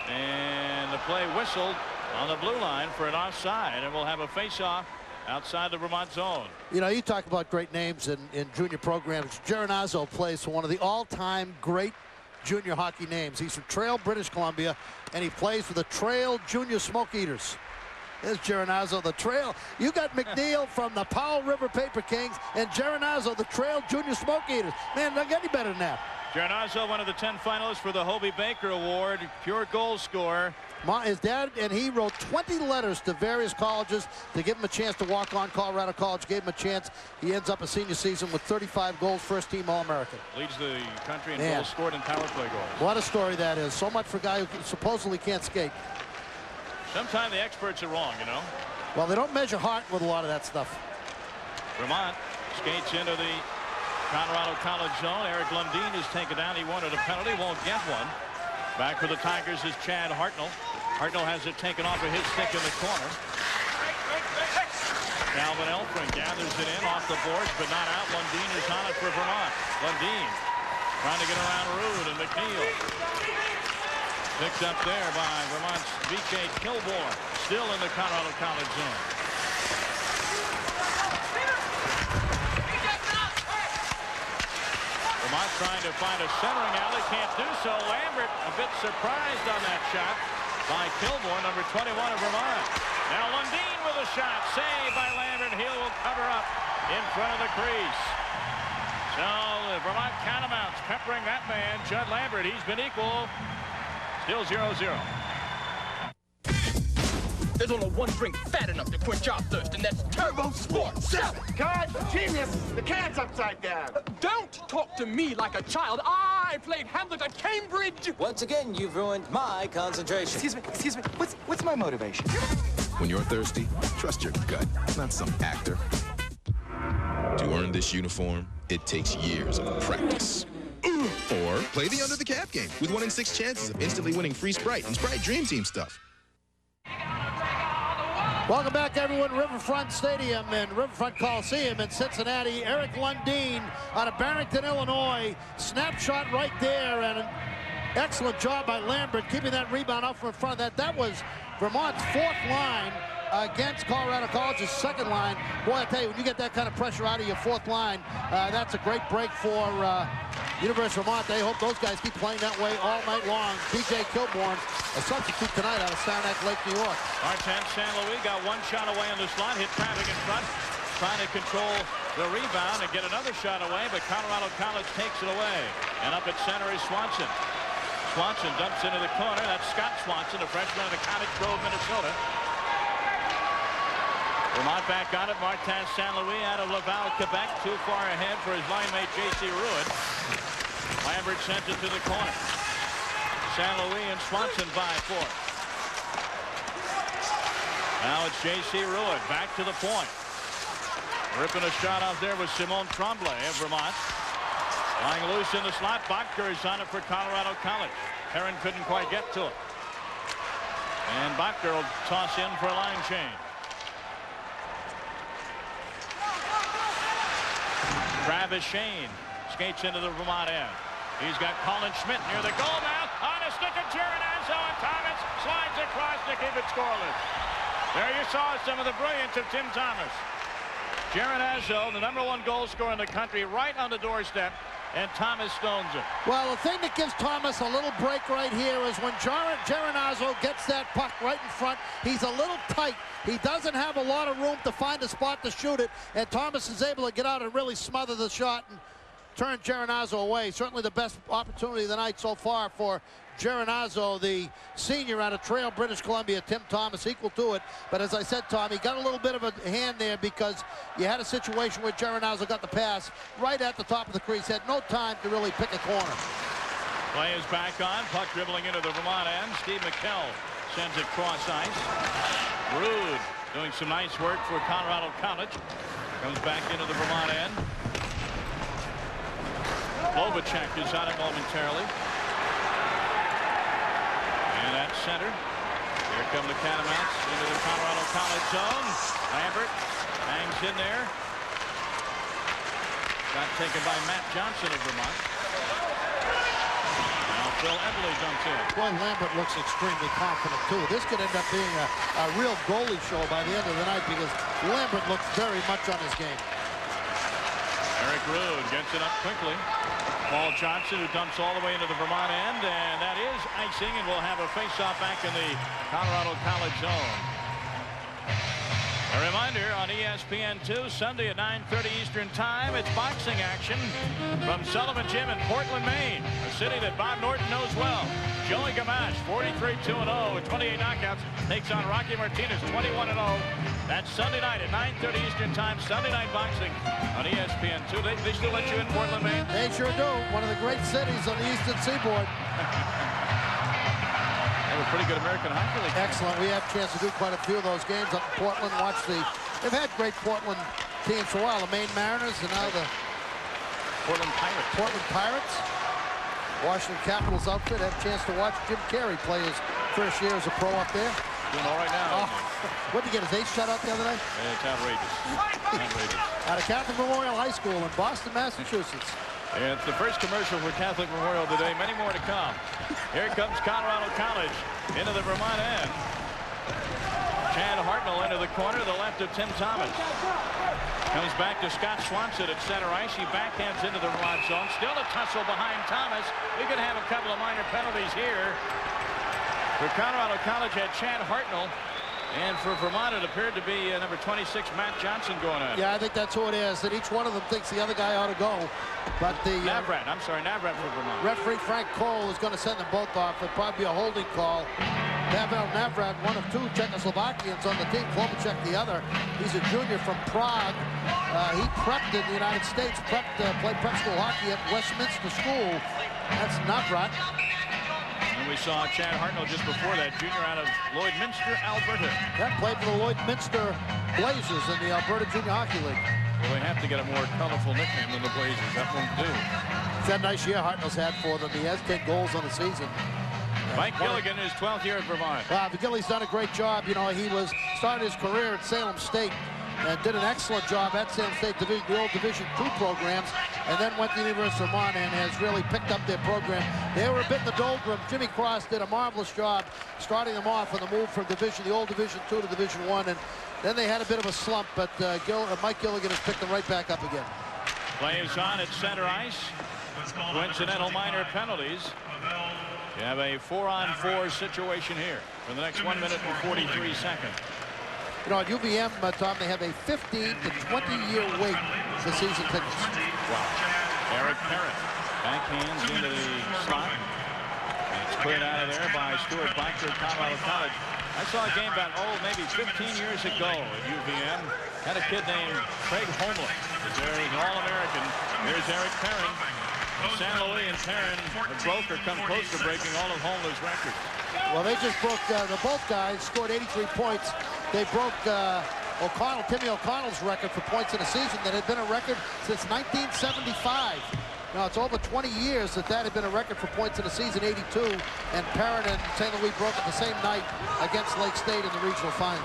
And the play whistled on the blue line for an offside, and we'll have a face-off outside the Vermont zone. You know, you talk about great names in junior programs. Geronazzo plays for one of the all-time great junior hockey names. He's from Trail, British Columbia, and he plays for the Trail Junior Smoke Eaters. There's Geronazzo, the Trail. You got McNeil from the Powell River Paper Kings, and Geronazzo, the Trail Junior Smoke Eaters. Man, don't get any better than that. Geronazzo, one of the 10 finalists for the Hobie Baker Award, pure goal scorer. His dad and he wrote 20 letters to various colleges to give him a chance to walk on. Colorado College gave him a chance. He ends up a senior season with 35 goals, first-team All-American. Leads the country in goals scored and power play goals. What a story that is. So much for a guy who supposedly can't skate. Sometimes the experts are wrong, you know. Well, they don't measure heart with a lot of that stuff. Vermont skates into the Colorado College zone. Eric Lundin is taken down. He wanted a penalty, won't get one. Back for the Tigers is Chad Hartnell. Hartnell has it taken off of his stick in the corner. Calvin Elfring gathers it in off the boards, but not out. Lundin is on it for Vermont. Lundin trying to get around Rude and McNeil. Picked up there by Vermont's V.K. Kilborn, still in the Colorado College zone. Vermont trying to find a centering alley, can't do so. Lambert a bit surprised on that shot by Kilborn, number 21 of Vermont. Now Lundin with a shot, saved by Lambert. He will cover up in front of the crease. So the Vermont Catamounts peppering that man, Judd Lambert. He's been equal. Still 0-0. There's only one drink fat enough to quench our thirst, and that's Turbo Sports. God, genius! The can's upside down. Don't talk to me like a child. I played Hamlet at Cambridge. Once again, you've ruined my concentration. Excuse me. What's my motivation? When you're thirsty, trust your gut, not some actor. To earn this uniform, it takes years of practice. Or play the Under the Cap game with 1 in 6 chances of instantly winning free Sprite and Sprite Dream Team stuff. Welcome back, everyone. Riverfront Stadium and Riverfront Coliseum in Cincinnati. Eric Lundin out of Barrington, Illinois. Snapshot right there, and an excellent job by Lambert keeping that rebound out from in front of that. That was Vermont's fourth line against Colorado College's second line. Boy, I tell you, when you get that kind of pressure out of your fourth line, that's a great break for University of Vermont. They hope those guys keep playing that way all night long. B.J. Kilborn, a substitute tonight out of Saranac Lake, New York. Martin St. Louis got one shot away on the slot, hit traffic in front, trying to control the rebound and get another shot away, but Colorado College takes it away. And up at center is Swanson. Swanson dumps into the corner. That's Scott Swanson, a freshman out of Cottage Grove, Minnesota. Vermont back on it. Martin St. Louis out of Laval, Quebec, too far ahead for his line mate J.C. Ruud. Lambert sends it to the corner. St. Louis and Swanson by 4. Now it's J.C. Ruud back to the point. Ripping a shot out there with Simon Tremblay of Vermont. Lying loose in the slot. Botker is on it for Colorado College. Perrin couldn't quite get to it. And Botker will toss in for a line change. Travis Shane skates into the Vermont end. He's got Colin Schmidt near the goal now. On a stick of Geronazzo, and Thomas slides across to keep it scoreless. There you saw some of the brilliance of Tim Thomas. Geronazzo, the #1 goal scorer in the country, right on the doorstep, and Thomas stones it. Well, the thing that gives Thomas a little break right here is when Geronazzo gets that puck right in front, he's a little tight. He doesn't have a lot of room to find a spot to shoot it, and Thomas is able to get out and really smother the shot and turn Geronazzo away. Certainly the best opportunity of the night so far for Geronazzo, the senior out of Trail, British Columbia. Tim Thomas equal to it. But as I said, Tom, he got a little bit of a hand there because you had a situation where Geronazzo got the pass right at the top of the crease. Had no time to really pick a corner. Play is back on. Puck dribbling into the Vermont end. Steve McKell sends it cross ice. Ruud doing some nice work for Colorado College. Comes back into the Vermont end. Lovacek is on it momentarily. And at center, here come the Catamounts into the Colorado College zone. Lambert hangs in there. Got taken by Matt Johnson of Vermont. Now Phil Everly dumps in. Boy, Lambert looks extremely confident, too. This could end up being a real goalie show by the end of the night because Lambert looks very much on his game. Eric Rude gets it up quickly. Paul Johnson, who dumps all the way into the Vermont end, and that is icing, and we'll have a face-off back in the Colorado College zone. A reminder on ESPN2, Sunday at 9:30 Eastern Time, it's boxing action from Sullivan Gym in Portland, Maine, a city that Bob Norton knows well. Joey Gamache, 43-2-0 with 28 knockouts, takes on Rocky Martinez, 21-0. That's Sunday night at 9:30 Eastern Time, Sunday night boxing on ESPN2. They still let you in Portland, Maine? They sure do. One of the great cities on the Eastern Seaboard. They have a pretty good American Hockey League. Excellent. We had a chance to do quite a few of those games up in Portland. They've had great Portland teams for a while. The Maine Mariners and now the Portland Pirates. Washington Capitals outfit. Had a chance to watch Jim Carey play his first year as a pro up there. Doing all right now. What did he get, his 8th shutout the other night? Yeah, it's outrageous. Outrageous. Out of Catholic Memorial High School in Boston, Massachusetts. Yeah, it's the first commercial for Catholic Memorial today. Many more to come. Here comes Colorado College into the Vermont end. Chad Hartnell into the corner to the left of Tim Thomas. Comes back to Scott Swanson at center ice. He backhands into the Vermont zone. Still a tussle behind Thomas. We could have a couple of minor penalties here. For Colorado College had Chad Hartnell. And for Vermont, it appeared to be number 26, Matt Johnson, going on. Yeah, I think that's who it is. That each one of them thinks the other guy ought to go. But the Navrat, I'm sorry, Navrat for Vermont. Referee Frank Cole is going to send them both off. It'll probably be a holding call. Pavel Navrat, one of 2 Czechoslovakians on the team. Klobuchar, the other. He's a junior from Prague. He prepped in the United States, played prep school hockey at Westminster School. That's Navrat. And we saw Chad Hartnell just before that, junior out of Lloydminster, Alberta. That played for the Lloydminster Blazers in the Alberta Junior Hockey League. Well, they have to get a more colorful nickname than the Blazers. That won't do. It's that nice year Hartnell's had for them. He has 10 goals on the season. Mike Gilligan, his 12th year at Vermont. Gilly's done a great job. You know, he started his career at Salem State and did an excellent job at Salem State, the old Division II programs, and then went to the University of Vermont and has really picked up their program. They were a bit in the doldrum. Jimmy Cross did a marvelous job starting them off on the move from the old Division II to Division I, and then they had a bit of a slump, but Mike Gilligan has picked them right back up again. Plays on at center ice. Coincidental minor penalties. You have a 4-on-4 situation here for the next 1 minute and 43 seconds. You know, at UVM, Tom, they have a 15 to 20-year wait for season tickets. Wow. Eric Perrin backhands into the slot. And it's cleared out of there by Stuart Blackford, Colorado College. I saw a game about, maybe 15 years ago at UVM. Had a kid named Craig Holland. There's an All-American. There's Eric Perrin. San Luis and Perrin broke or come close to breaking all of Holland's records. Well, they just broke, both guys scored 83 points. They broke Timmy O'Connell's record for points in a season that had been a record since 1975. Now, it's over 20 years that had been a record for points in a season, 82. And Perrin and St. Louis broke it the same night against Lake State in the regional final.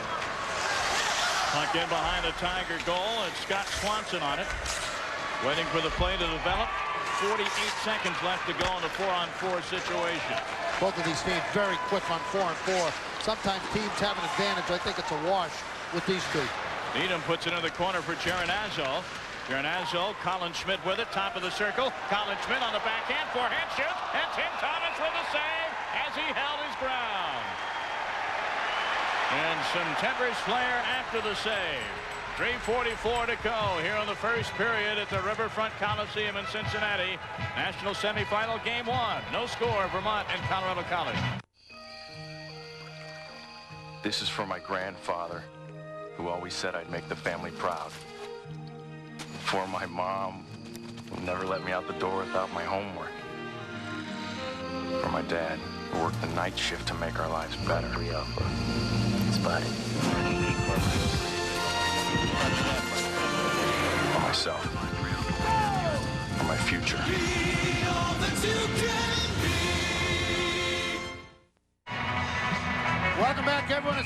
Puck in behind the Tiger goal, and Scott Swanson on it. Waiting for the play to develop. 48 seconds left to go in the 4-on-4 situation. Both of these teams very quick on 4-on-4. Sometimes teams have an advantage. I think it's a wash with these two. Needham puts it in the corner for Geronazzo. Geronazzo, Colin Schmidt with it, top of the circle. Colin Schmidt on the backhand, forehand shoots, and Tim Thomas with the save as he held his ground. And some tempers flare after the save. 3:44 to go here in the first period at the Riverfront Coliseum in Cincinnati. National semifinal game 1. No score, Vermont and Colorado College. This is for my grandfather, who always said I'd make the family proud. For my mom, who never let me out the door without my homework. For my dad, who worked the night shift to make our lives better. For myself. For my future.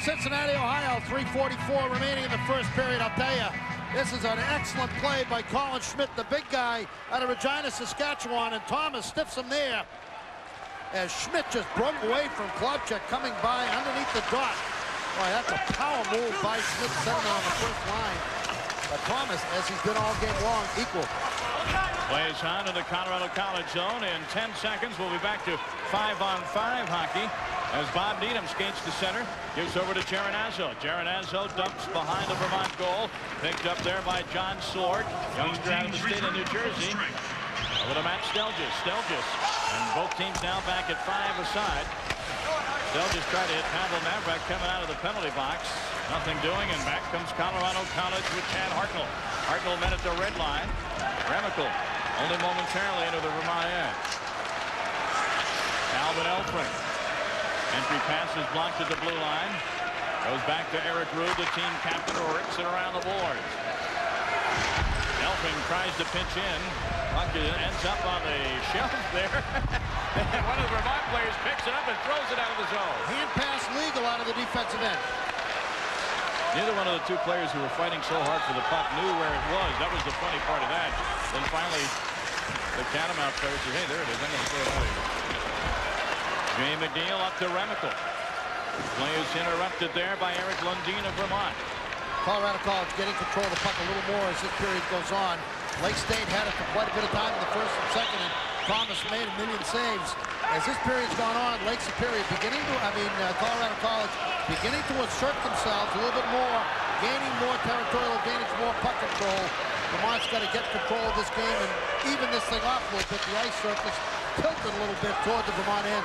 Cincinnati, Ohio. 3:44 remaining in the first period. I'll tell you, this is an excellent play by Colin Schmidt, the big guy out of Regina, Saskatchewan, and Thomas stiffs him there as Schmidt just broke away from Klobchek coming by underneath the dot. Boy, that's a power move by Schmidt, center on the first line. But Thomas, as he's been all game long, equal. Plays on in the Colorado College zone. In 10 seconds, we'll be back to 5-on-5 hockey as Bob Needham skates to center. Gives over to Geronazzo. Geronazzo dumps behind the Vermont goal. Picked up there by John Sword, youngster out of the state of New Jersey. Over to Matt Stelgis. Stelgis. And both teams now back at 5 aside. Stelgis tried to hit Pavel Navrak coming out of the penalty box. Nothing doing, and back comes Colorado College with Chad Hartnell. Hartnell met at the red line. Remical only momentarily into the Vermont end. Alvin Elfring. Entry pass is blocked at the blue line. Goes back to Eric Rude, the team captain, who rips it around the boards. Elfring tries to pitch in. Puck ends up on the shelf there. And one of the Vermont players picks it up and throws it out of the zone. Hand pass legal out of the defensive end. Neither one of the two players who were fighting so hard for the puck knew where it was. That was the funny part of that. Then finally, the Catamount player said, hey, there it is. I'm going to throw it out of here. Jay McNeil up to Remical. Play is interrupted there by Eric Lundin of Vermont. Colorado College getting control of the puck a little more as this period goes on. Lake State had it for quite a bit of time in the first and second, and Thomas made a million saves. As this period's gone on, Lake Superior Colorado College beginning to assert themselves a little bit more, gaining more territorial advantage, more puck control. Vermont's got to get control of this game and even this thing off a little bit. The ice surface tilted a little bit toward the Vermont end.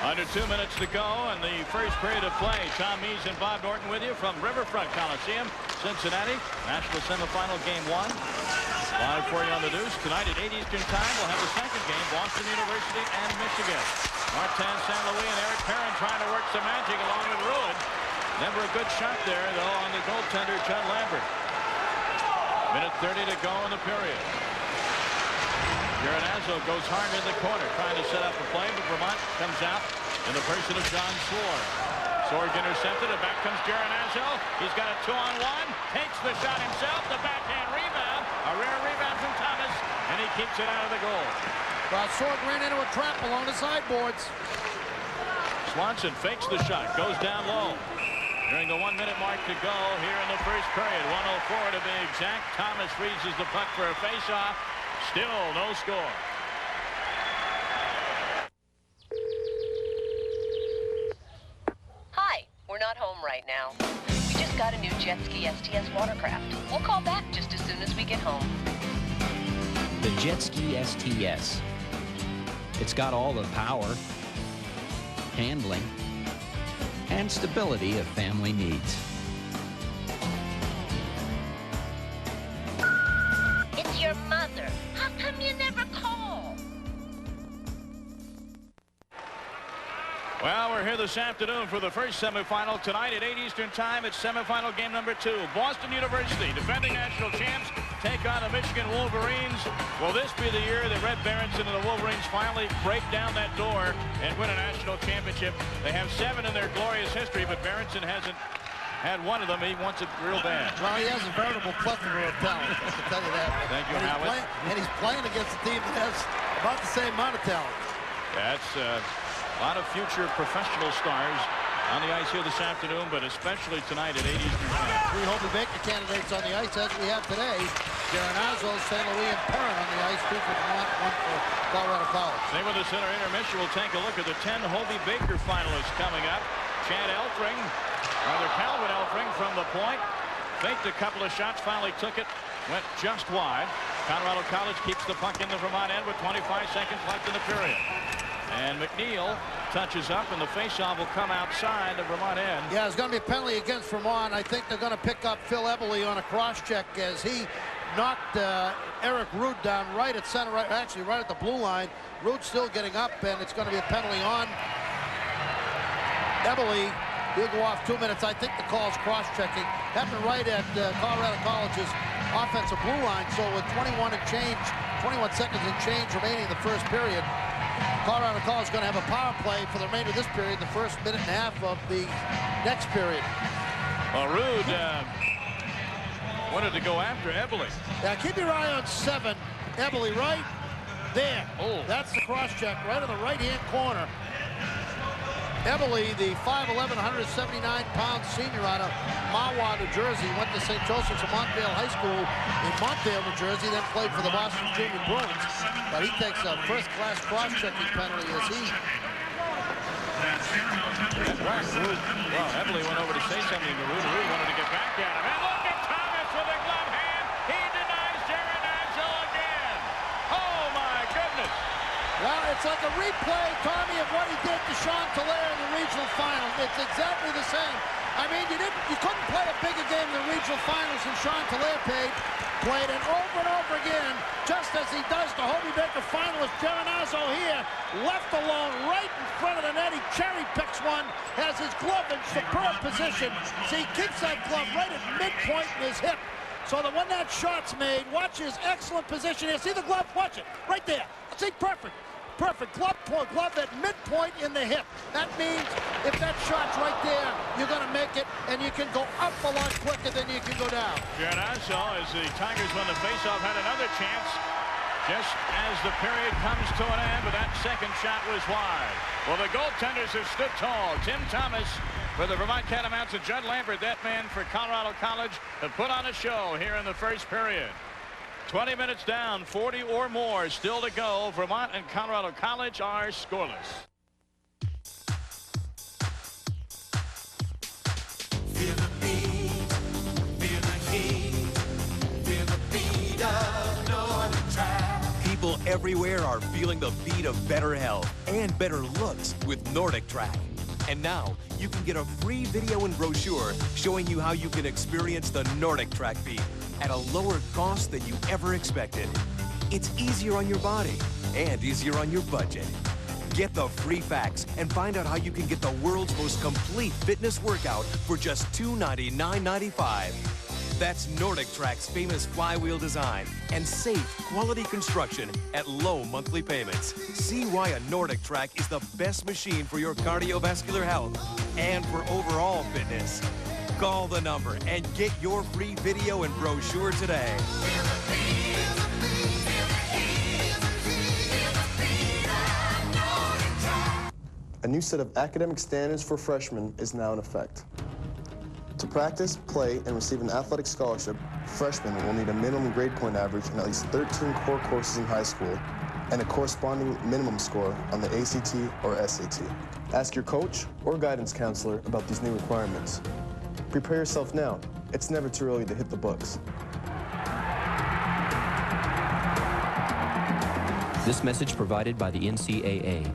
Under 2 minutes to go in the first period of play. Tom Mees and Bob Norton with you from Riverfront Coliseum, Cincinnati. National Semifinal Game 1. Live for you on the Deuce. Tonight at 8 Eastern Time, we'll have the second game, Boston University and Michigan. Martin St. Louis and Eric Perrin trying to work some magic along with Ruud. Never a good shot there, though, on the goaltender, Judd Lambert. Minute 30 to go in the period. Geronazzo goes hard in the corner, trying to set up a play, but Vermont comes out in the person of John Sword. Sword intercepted, and back comes Geronazzo. He's got a 2-on-1, takes the shot himself, the backhand rebound, a rare rebound from Thomas, and he keeps it out of the goal. Well, Sword ran into a trap along the sideboards. Swanson fakes the shot, goes down low. During the 1 minute mark to go here in the first period, 1:04 to be exact. Thomas freezes the puck for a face-off. Still no score. Hi, we're not home right now. We just got a new jet ski STS watercraft. We'll call back just as soon as we get home. The Jet Ski STS. It's got all the power, handling, and stability a family needs. It's your mother. How come you never call? Well, we're here this afternoon for the first semifinal. Tonight at 8 Eastern Time, it's semifinal game number 2. Boston University, defending national champs, take on the Michigan Wolverines. Will this be the year that Red Berenson and the Wolverines finally break down that door and win a national championship? They have 7 in their glorious history, but Berenson hasn't had one of them. He wants it real bad. Well, he has a veritable plethora of talent, I can tell you that. Thank you, Howard. And he's playing against a team that has about the same amount of talent. That's a lot of future professional stars on the ice here this afternoon, but especially tonight at 8 Eastern Time. 3 Hobey Baker candidates on the ice as we have today. Geronazzo, St. Louis, and Perrin on the ice. 2 for Vermont, 1 for Colorado College. Stay with us in our intermission. We'll take a look at the 10 Hobey Baker finalists coming up. Chad Elfring, rather Calvin Elfring from the point. Faked a couple of shots, finally took it, went just wide. Colorado College keeps the puck in the Vermont end with 25 seconds left in the period. And McNeil touches up, and the faceoff will come outside the Vermont end. Yeah, it's going to be a penalty against Vermont. I think they're going to pick up Phil Eberle on a cross-check as he knocked Eric Rude down right at center, actually right at the blue line. Rude's still getting up, and it's going to be a penalty on Eberle. He'll go off 2 minutes. I think the call's cross-checking. Happened right at Colorado College's offensive blue line, so with 21 seconds and change remaining in the first period, Colorado College is going to have a power play for the remainder of this period, the first minute and a half of the next period. Well, Rude wanted to go after Eberle. Now keep your eye on 7. Eberle right there. Oh. That's the cross check right in the right-hand corner. Eberle, the 5'11", 179-pound senior out of Mahwah, New Jersey, went to St. Joseph's of Montvale High School in Montvale, New Jersey, then played for the Boston Junior Bruins. But he takes a first-class cross-checking penalty as he... Well, Eberle went over to say something to Rude. Rude wanted to get back at him. And look at Thomas with a glove hand. He denies Germinazzo again. Oh, my goodness. Well, it's like a replay, Tommy, of what he did to Sean Tolaire in the regional finals. It's exactly the same. I mean, you couldn't play a bigger game in the regional finals than Sean Tolaire played, and over again, just as he does the Hobie Baker finalist Germinazzo here, left alone right in front of the net. He cherry picks one, has his glove in superb position. See, he keeps that glove right at midpoint in his hip. So that when that shot's made, watch his excellent position here. See the glove? Watch it. Right there. See, perfect. Perfect glove at midpoint in the hip. That means if that shot's right there, you're going to make it, and you can go up a lot quicker than you can go down. Germinazzo, as the Tigers won the faceoff, had another chance just as the period comes to an end, but that second shot was wide. Well, the goaltenders have stood tall. Tim Thomas for the Vermont Catamounts and Judd Lambert, that man for Colorado College, have put on a show here in the first period. 20 minutes down, 40 or more still to go. Vermont and Colorado College are scoreless. Feel the beat, feel the heat, feel the beat of Nordic Track. People everywhere are feeling the beat of better health and better looks with Nordic Track. And now, you can get a free video and brochure showing you how you can experience the Nordic Track beat at a lower cost than you ever expected. It's easier on your body and easier on your budget. Get the free facts and find out how you can get the world's most complete fitness workout for just $299.95. That's Nordic Track's famous flywheel design and safe, quality construction at low monthly payments. See why a Nordic Track is the best machine for your cardiovascular health and for overall fitness. Call the number and get your free video and brochure today. A new set of academic standards for freshmen is now in effect. To practice, play, and receive an athletic scholarship, freshmen will need a minimum grade point average in at least 13 core courses in high school and a corresponding minimum score on the ACT or SAT. Ask your coach or guidance counselor about these new requirements. Prepare yourself now. It's never too early to hit the books. This message provided by the NCAA.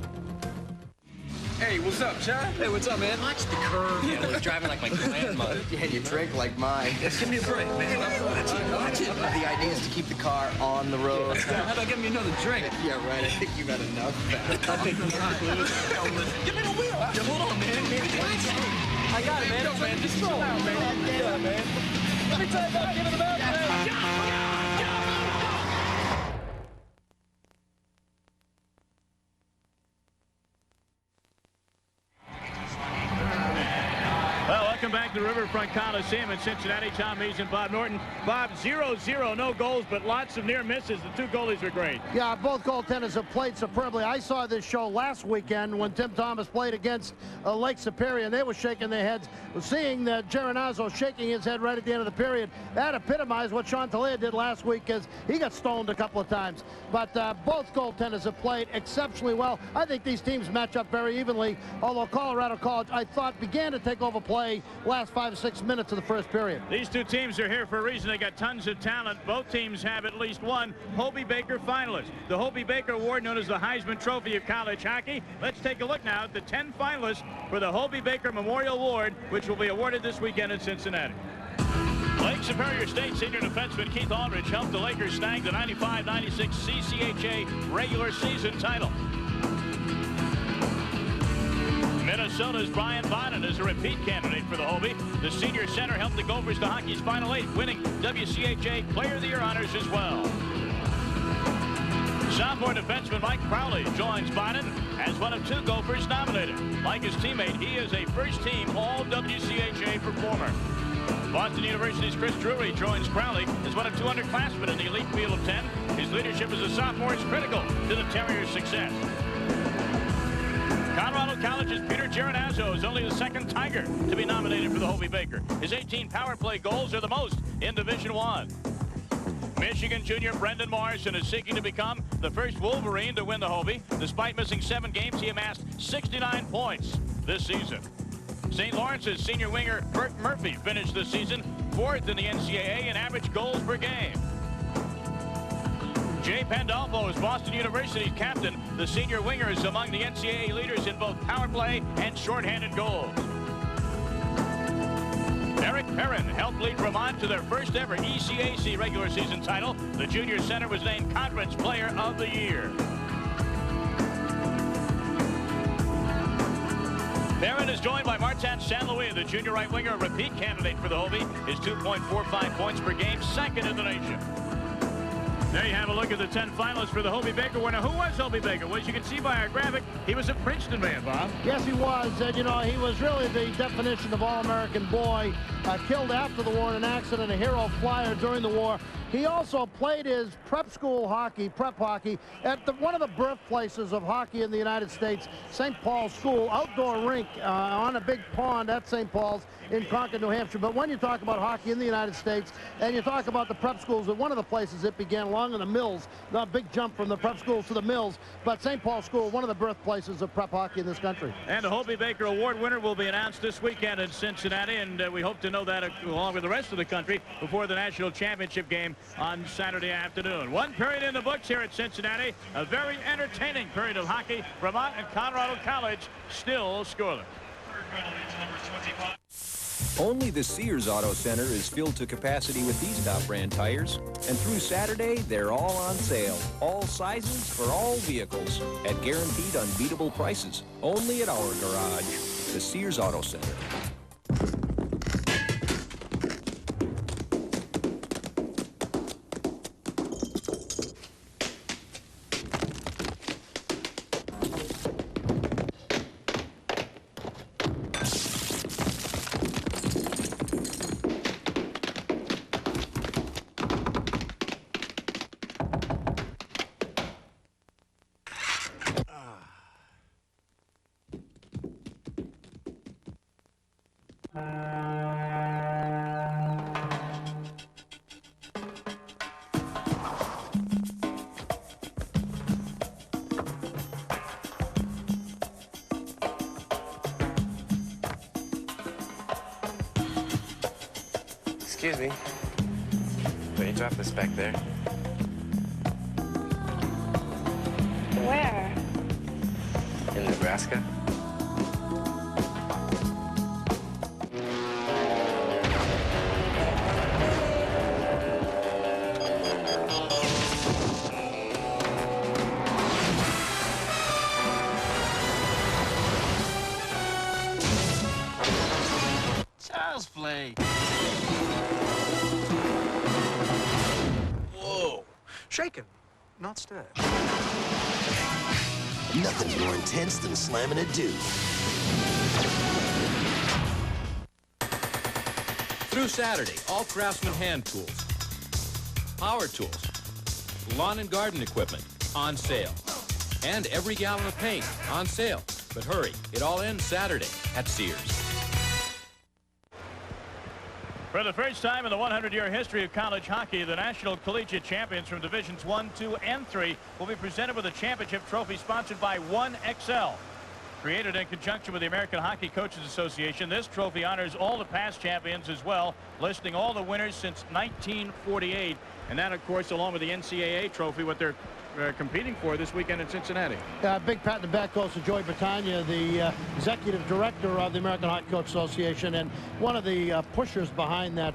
Hey, what's up, Chad? Hey, what's up, man? Watch the curve. Yeah, I was driving like my grandmother. Yeah, you drink like mine. Just give me a break, man. Watch it. The idea is to keep the car on the road. Yeah, how about give me another drink? Yeah, right. I think you've had enough. I think you got it. Give me the wheel. Yeah, hold on, man. I got it, man. Yo, man, just chill out, man. Yeah, man. Let me tell you about giving them out, man. Welcome back to Riverfront Coliseum in Cincinnati. Tom Mees and Bob Norton. Bob, 0-0, no goals, but lots of near misses. The two goalies were great. Yeah, both goaltenders have played superbly. I saw this show last weekend when Tim Thomas played against Lake Superior, and they were shaking their heads. Seeing that Germinazzo shaking his head right at the end of the period, that epitomized what Sean Tolaire did last week, because he got stoned a couple of times. But both goaltenders have played exceptionally well. I think these teams match up very evenly, although Colorado College, I thought, began to take over play last 5 or 6 minutes of the first period. These two teams are here for a reason. They got tons of talent. Both teams have at least one Hobie Baker finalist. The Hobie Baker Award, known as the Heisman Trophy of college hockey. Let's take a look now at the 10 finalists for the Hobie Baker Memorial Award, which will be awarded this weekend in Cincinnati. Lake Superior State senior defenseman Keith Aldridge helped the Lakers snag the 95-96 CCHA regular season title. Minnesota's Bryan Swanson is a repeat candidate for the Hobie. The senior center helped the Gophers to hockey's Final 8, winning WCHA Player of the Year honors as well. Sophomore defenseman Mike Crowley joins Biden as one of 2 Gophers nominated. Like his teammate, he is a first-team All-WCHA performer. Boston University's Chris Drury joins Crowley as one of 2 underclassmen in the elite field of 10. His leadership as a sophomore is critical to the Terriers' success. Colorado College's Peter Geronazzo is only the 2nd Tiger to be nominated for the Hobey Baker. His 18 power play goals are the most in Division I. Michigan junior Brendan Morrison is seeking to become the first Wolverine to win the Hobey. Despite missing 7 games, he amassed 69 points this season. St. Lawrence's senior winger Bert Murphy finished this season 4th in the NCAA in average goals per game. Jay Pandolfo is Boston University's captain. The senior winger is among the NCAA leaders in both power play and shorthanded goals. Eric Perrin helped lead Vermont to their first ever ECAC regular season title. The junior center was named Conference Player of the Year. Perrin is joined by Martin St. Louis, the junior right winger, a repeat candidate for the Hobey. His 2.45 points per game, 2nd in the nation. There you have a look at the 10 finalists for the Hobey Baker winner. Who was Hobey Baker? Well, as you can see by our graphic, he was a Princeton man, Bob. Yes, he was. And, you know, he was really the definition of all-American boy. Killed after the war in an accident, a hero flyer during the war. He also played his prep school hockey, prep hockey, at one of the birthplaces of hockey in the United States, St. Paul's School, outdoor rink on a big pond at St. Paul's in Concord, New Hampshire. But when you talk about hockey in the United States and you talk about the prep schools, at one of the places it began along in the Mills, a big jump from the prep schools to the Mills, but St. Paul's School, one of the birthplaces of prep hockey in this country. And the Hobey Baker Award winner will be announced this weekend in Cincinnati, and we hope to know that along with the rest of the country before the national championship game on Saturday afternoon. 1 period in the books here at Cincinnati. A very entertaining period of hockey. Vermont and Colorado College still scoreless. Only the Sears Auto Center is filled to capacity with these top brand tires. And through Saturday, they're all on sale. All sizes for all vehicles at guaranteed unbeatable prices. Only at our garage, the Sears Auto Center. Excuse me. Where you drop this back there? Where? In Nebraska. Child's play. Whoa. Shaken, not stirred. Nothing's more intense than slamming a dude. Through Saturday, all Craftsman hand tools, power tools, lawn and garden equipment on sale. And every gallon of paint on sale. But hurry, it all ends Saturday at Sears. For the first time in the 100-year history of college hockey, the national collegiate champions from Divisions 1, 2, and 3 will be presented with a championship trophy sponsored by 1XL. Created in conjunction with the American Hockey Coaches Association, this trophy honors all the past champions as well, listing all the winners since 1948. And that, of course, along with the NCAA trophy, what they're competing for this weekend in Cincinnati. Big pat in the back goes to Joey Battaglia, the executive director of the American Hockey Coach Association and one of the pushers behind that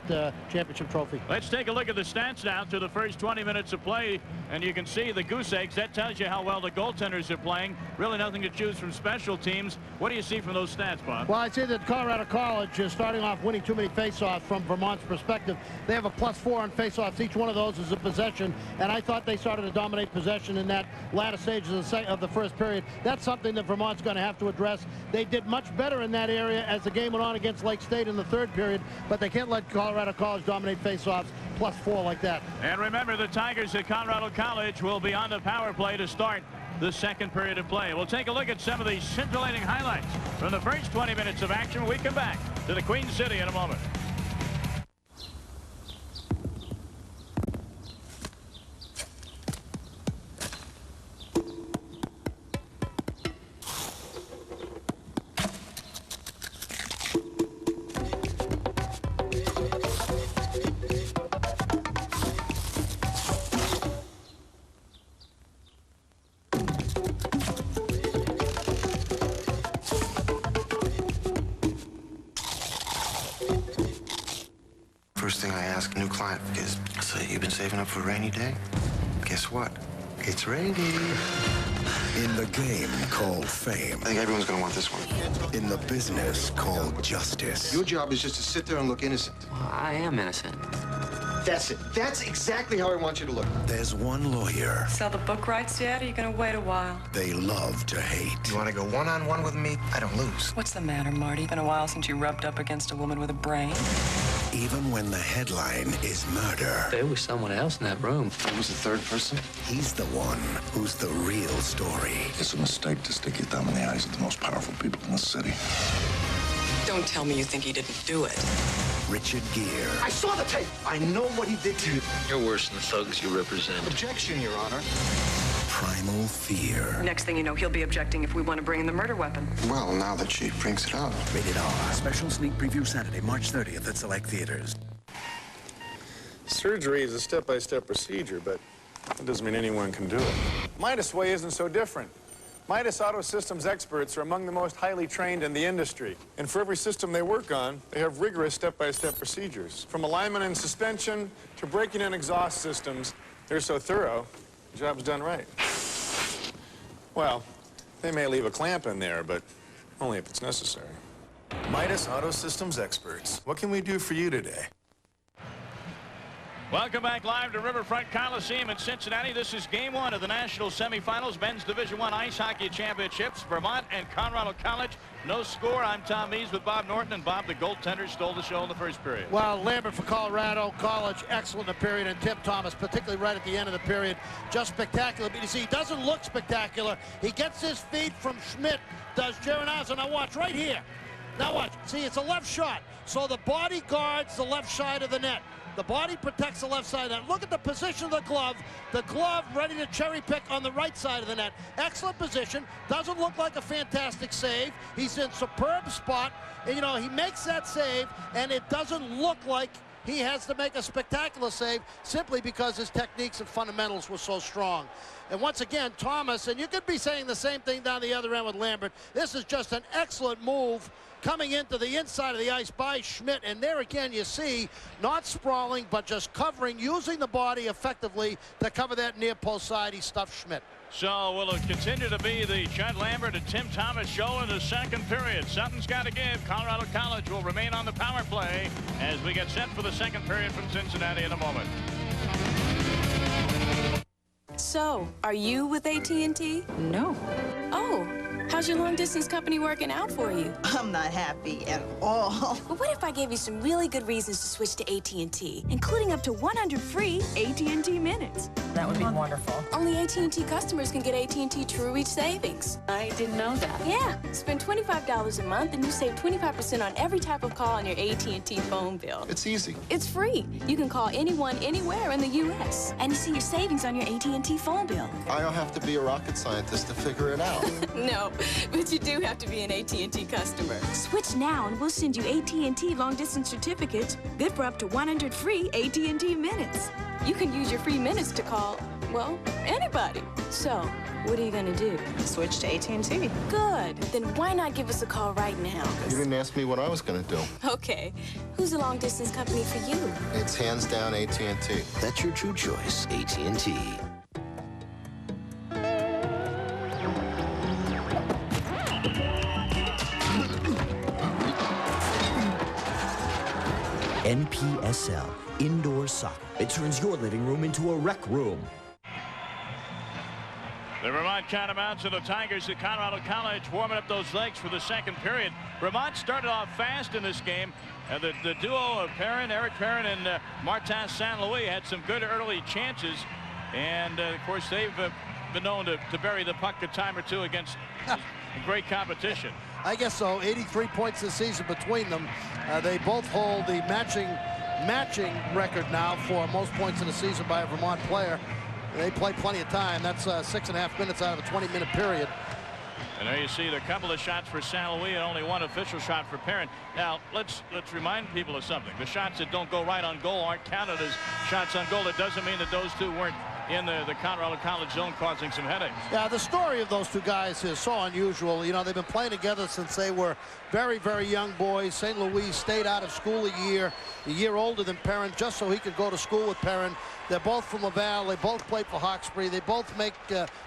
championship trophy. Let's take a look at the stats now through the first 20 minutes of play, and you can see the goose eggs. That tells you how well the goaltenders are playing. Really nothing to choose from special teams. What do you see from those stats, Bob? Well, I'd say that Colorado College is starting off winning too many faceoffs from Vermont's perspective. They have a +4 on faceoffs. Each one of those is a possession, and I thought they started to dominate possession possession in that latter stages of the first period. That's something that Vermont's going to have to address. They did much better in that area as the game went on against Lake State in the third period, but they can't let Colorado College dominate faceoffs +4 like that. And remember, the Tigers at Colorado College will be on the power play to start the second period of play. We'll take a look at some of these scintillating highlights from the first 20 minutes of action when we come back to the Queen City in a moment. First thing I ask a new client is, so you've been saving up for a rainy day? Guess what? It's raining. In the game called fame. I think everyone's gonna want this one. In the business called justice. Your job is just to sit there and look innocent. Well, I am innocent. That's it. That's exactly how I want you to look. There's one lawyer Sell the book rights yet, or are you gonna wait a while? they love to hate. You want to go one-on-one with me? I don't lose. What's the matter, Marty? Been a while since you rubbed up against a woman with a brain. Even when the headline is murder. There was someone else in that room. Who's the third person? He's the one who's the real story. It's a mistake to stick your thumb in the eyes of the most powerful people in the city. Don't tell me you think he didn't do it. Richard Gere. I saw the tape. I know what he did to you. You're worse than the thugs you represent. Objection, Your Honor. Primal Fear. Next thing you know, he'll be objecting if we want to bring in the murder weapon. Well, now that she brings it up. Rated R. Special sneak preview Saturday, March 30th at select theaters. Surgery is a step-by-step procedure, but that doesn't mean anyone can do it. Midas Way isn't so different. Midas Auto Systems experts are among the most highly trained in the industry. And for every system they work on, they have rigorous step-by-step procedures. From alignment and suspension to braking and exhaust systems, they're so thorough, the job's done right. Well, they may leave a clamp in there, but only if it's necessary. Midas Auto Systems experts, what can we do for you today? Welcome back live to Riverfront Coliseum in Cincinnati. This is game one of the national semifinals, men's Division I Ice Hockey Championships, Vermont and Colorado College. No score. I'm Tom Mees with Bob Norton, and Bob, the goaltender, stole the show in the first period. Well, Lambert for Colorado College, excellent in the period, and Tim Thomas, particularly right at the end of the period, just spectacular. But you see, he doesn't look spectacular. He gets his feed from Schmidt, does Geronazo. Now watch, right here. Now watch. See, it's a left shot. So the body guards the left side of the net. The body protects the left side of the net. Look at the position of the glove. The glove ready to cherry pick on the right side of the net. Excellent position. Doesn't look like a fantastic save. He's in superb spot. And, you know, he makes that save, and it doesn't look like he has to make a spectacular save simply because his techniques and fundamentals were so strong. And once again, Thomas, and you could be saying the same thing down the other end with Lambert, this is just an excellent move coming into the inside of the ice by Schmidt. And there again, you see, not sprawling, but just covering, using the body effectively to cover that near post side. He stuffed Schmidt. So will it continue to be the Judd Lambert and Tim Thomas show in the second period? Something's got to give. Colorado College will remain on the power play as we get set for the second period from Cincinnati in a moment. So, are you with AT&T? No. Oh, how's your long-distance company working out for you? I'm not happy at all. But what if I gave you some really good reasons to switch to AT&T, including up to 100 free AT&T minutes? That would be wonderful. Only AT&T customers can get AT&T True Reach savings. I didn't know that. Yeah, spend $25 a month and you save 25% on every type of call on your AT&T phone bill. It's easy. It's free. You can call anyone, anywhere in the U.S. And you see your savings on your AT&T phone bill. I don't have to be a rocket scientist to figure it out. No, but you do have to be an AT&T customer. Switch now and we'll send you AT&T long-distance certificates, good for up to 100 free AT&T minutes. You can use your free minutes to call, well, anybody. So, what are you going to do? Switch to AT&T. Good. Then why not give us a call right now? You didn't ask me what I was going to do. Okay. Who's the long-distance company for you? It's hands down AT&T. That's your true choice, AT&T. NPSL, indoor soccer. It turns your living room into a rec room. The Vermont Catamounts and the Tigers at Colorado College warming up those legs for the second period. Vermont started off fast in this game. The duo of Eric Perrin and Martin St. Louis had some good early chances. And, of course, they've been known to bury the puck a time or two against great competition. I guess so. 83 points this season between them. They both hold the matching record now for most points in a season by a Vermont player. They play plenty of time. That's 6.5 minutes out of a 20-minute period. And there you see the couple of shots for St. Louis and only one official shot for Perrin. Now let's remind people of something. The shots that don't go right on goal aren't counted as shots on goal. It doesn't mean that those two weren't in the Colorado College zone causing some headaches. Yeah, the story of those two guys is so unusual. You know, they've been playing together since they were very, very young boys. St. Louis stayed out of school a year older than Perrin, just so he could go to school with Perrin. They're both from Laval. They both played for Hawkesbury. They both make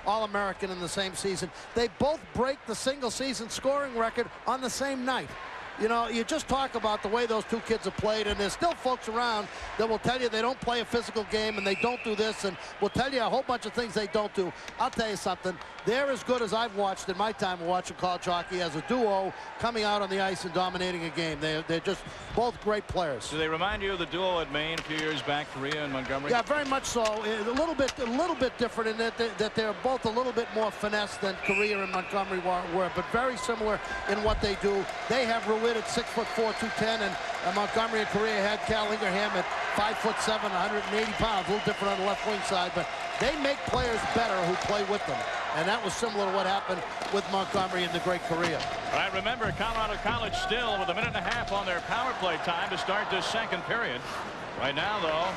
All-American in the same season. They both break the single-season scoring record on the same night. You know, you just talk about the way those two kids have played, and there's still folks around that will tell you they don't play a physical game and they don't do this, and will tell you a whole bunch of things they don't do. I'll tell you something. They're as good as I've watched in my time watching college hockey as a duo coming out on the ice and dominating a game. They're just both great players. Do they remind you of the duo at Maine a few years back, Korea and Montgomery? Yeah, very much so. A little bit different in that they're both a little bit more finesse than Korea and Montgomery were, but very similar in what they do. They have Ruiz at 6'4", 210, and Montgomery and Korea had Cal Ingraham at 5'7", 180 pounds. A little different on the left wing side, but they make players better who play with them. And that was similar to what happened with Montgomery and the great Korea. All right, remember, Colorado College still with a minute and a half on their power play time to start this second period. Right now, though,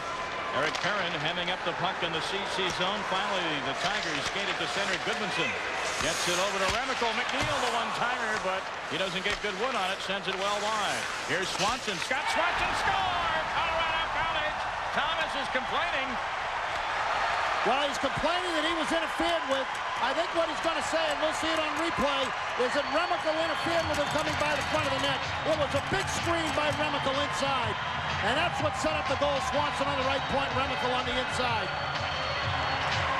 Eric Perrin hemming up the puck in the CC zone. Finally, the Tigers skated to center. Goodmanson gets it over to Remical. McNeil, the one-timer, but he doesn't get good wood on it. Sends it well wide. Here's Swanson. Scott Swanson score! Colorado College. Thomas is complaining. Well, he's complaining that he was interfered with. I think what he's going to say, and we'll see it on replay, is that Remical interfered with him coming by the front of the net. It was a big screen by Remical inside, and that's what set up the goal. Swanson on the right point, Remical on the inside.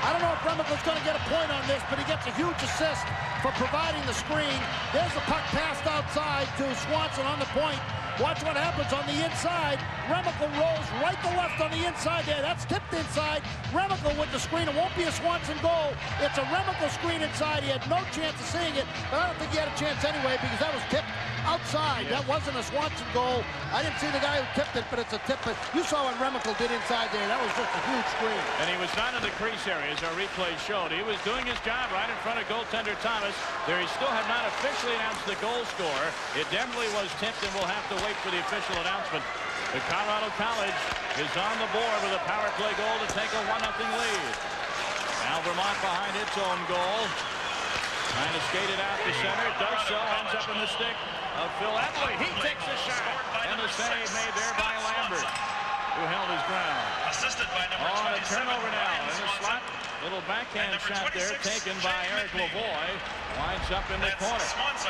I don't know if Remical's going to get a point on this, but he gets a huge assist for providing the screen. There's the puck passed outside to Swanson on the point. Watch what happens on the inside. Remical rolls right to left on the inside there. That's tipped inside. Remical with the screen. It won't be a Swanson goal. It's a Remical screen inside. He had no chance of seeing it, but I don't think he had a chance anyway because that was tipped outside. That wasn't a Swanson goal. I didn't see the guy who tipped it, but it's a tip. But you saw what Remical did inside there. That was just a huge screen. And he was not in the crease area, as our replay showed. He was doing his job right in front of goaltender Thomas. There, he still have not officially announced the goal scorer. It definitely was tipped, and we'll have to wait for the official announcement. The Colorado College is on the board with a power play goal to take a 1-0 lead. Now Vermont behind its own goal. Trying to skate it out to center. Does so. Ends up in the stick of Phil Emily. He takes a shot. And the save made there by Lambert, who held his ground. Assisted by number on a turnover now in the slot. Little backhand shot there taken by Eric Lavoie. Winds up in the corner.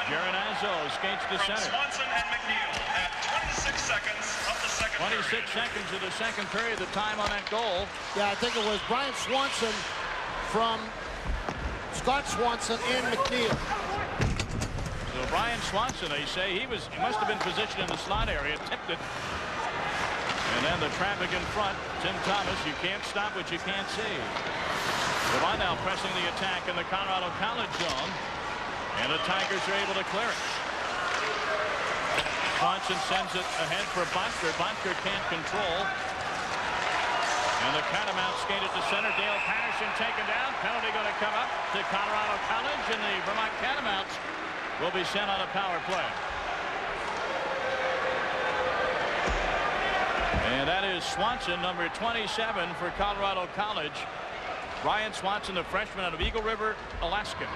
Geronazzo skates to center. Swanson and McNeil at 26 seconds of the second 26 seconds of the second period, the time on that goal. Yeah, I think it was Bryan Swanson from Scott Swanson and McNeil. So Bryan Swanson, they say, he must have been positioned in the slot area, tipped it. And then the traffic in front, Tim Thomas, you can't stop what you can't see. Vermont now pressing the attack in the Colorado College zone. And the Tigers are able to clear it. Swanson sends it ahead for Bontker. Bontker can't control. And the Catamounts skated to center. Dale Patterson taken down. Penalty going to come up to Colorado College. And the Vermont Catamounts will be sent on a power play. And that is Swanson, number 27 for Colorado College. Bryan Swanson, the freshman out of Eagle River, Alaska.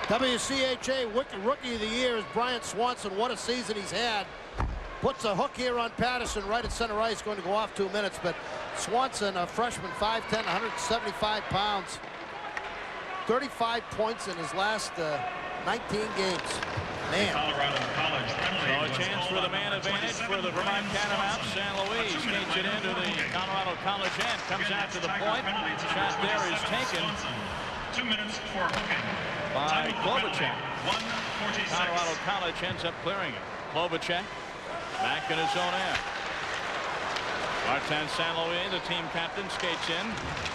WCHA Rookie of the Year is Bryan Swanson. What a season he's had. Puts a hook here on Patterson right at center ice, going to go off 2 minutes. But Swanson, a freshman, 5'10", 175 pounds. 35 points in his last 19 games. Man. So a chance for the man advantage for the Vermont Catamounts. St. Louis skates it into the Colorado College end. Comes out to the point. Shot there is taken. 2 minutes for hooking. By Klobuchar. 1:46. Colorado College ends up clearing it. Klobuchar back in his own end. Martin St. Louis, the team captain, skates in.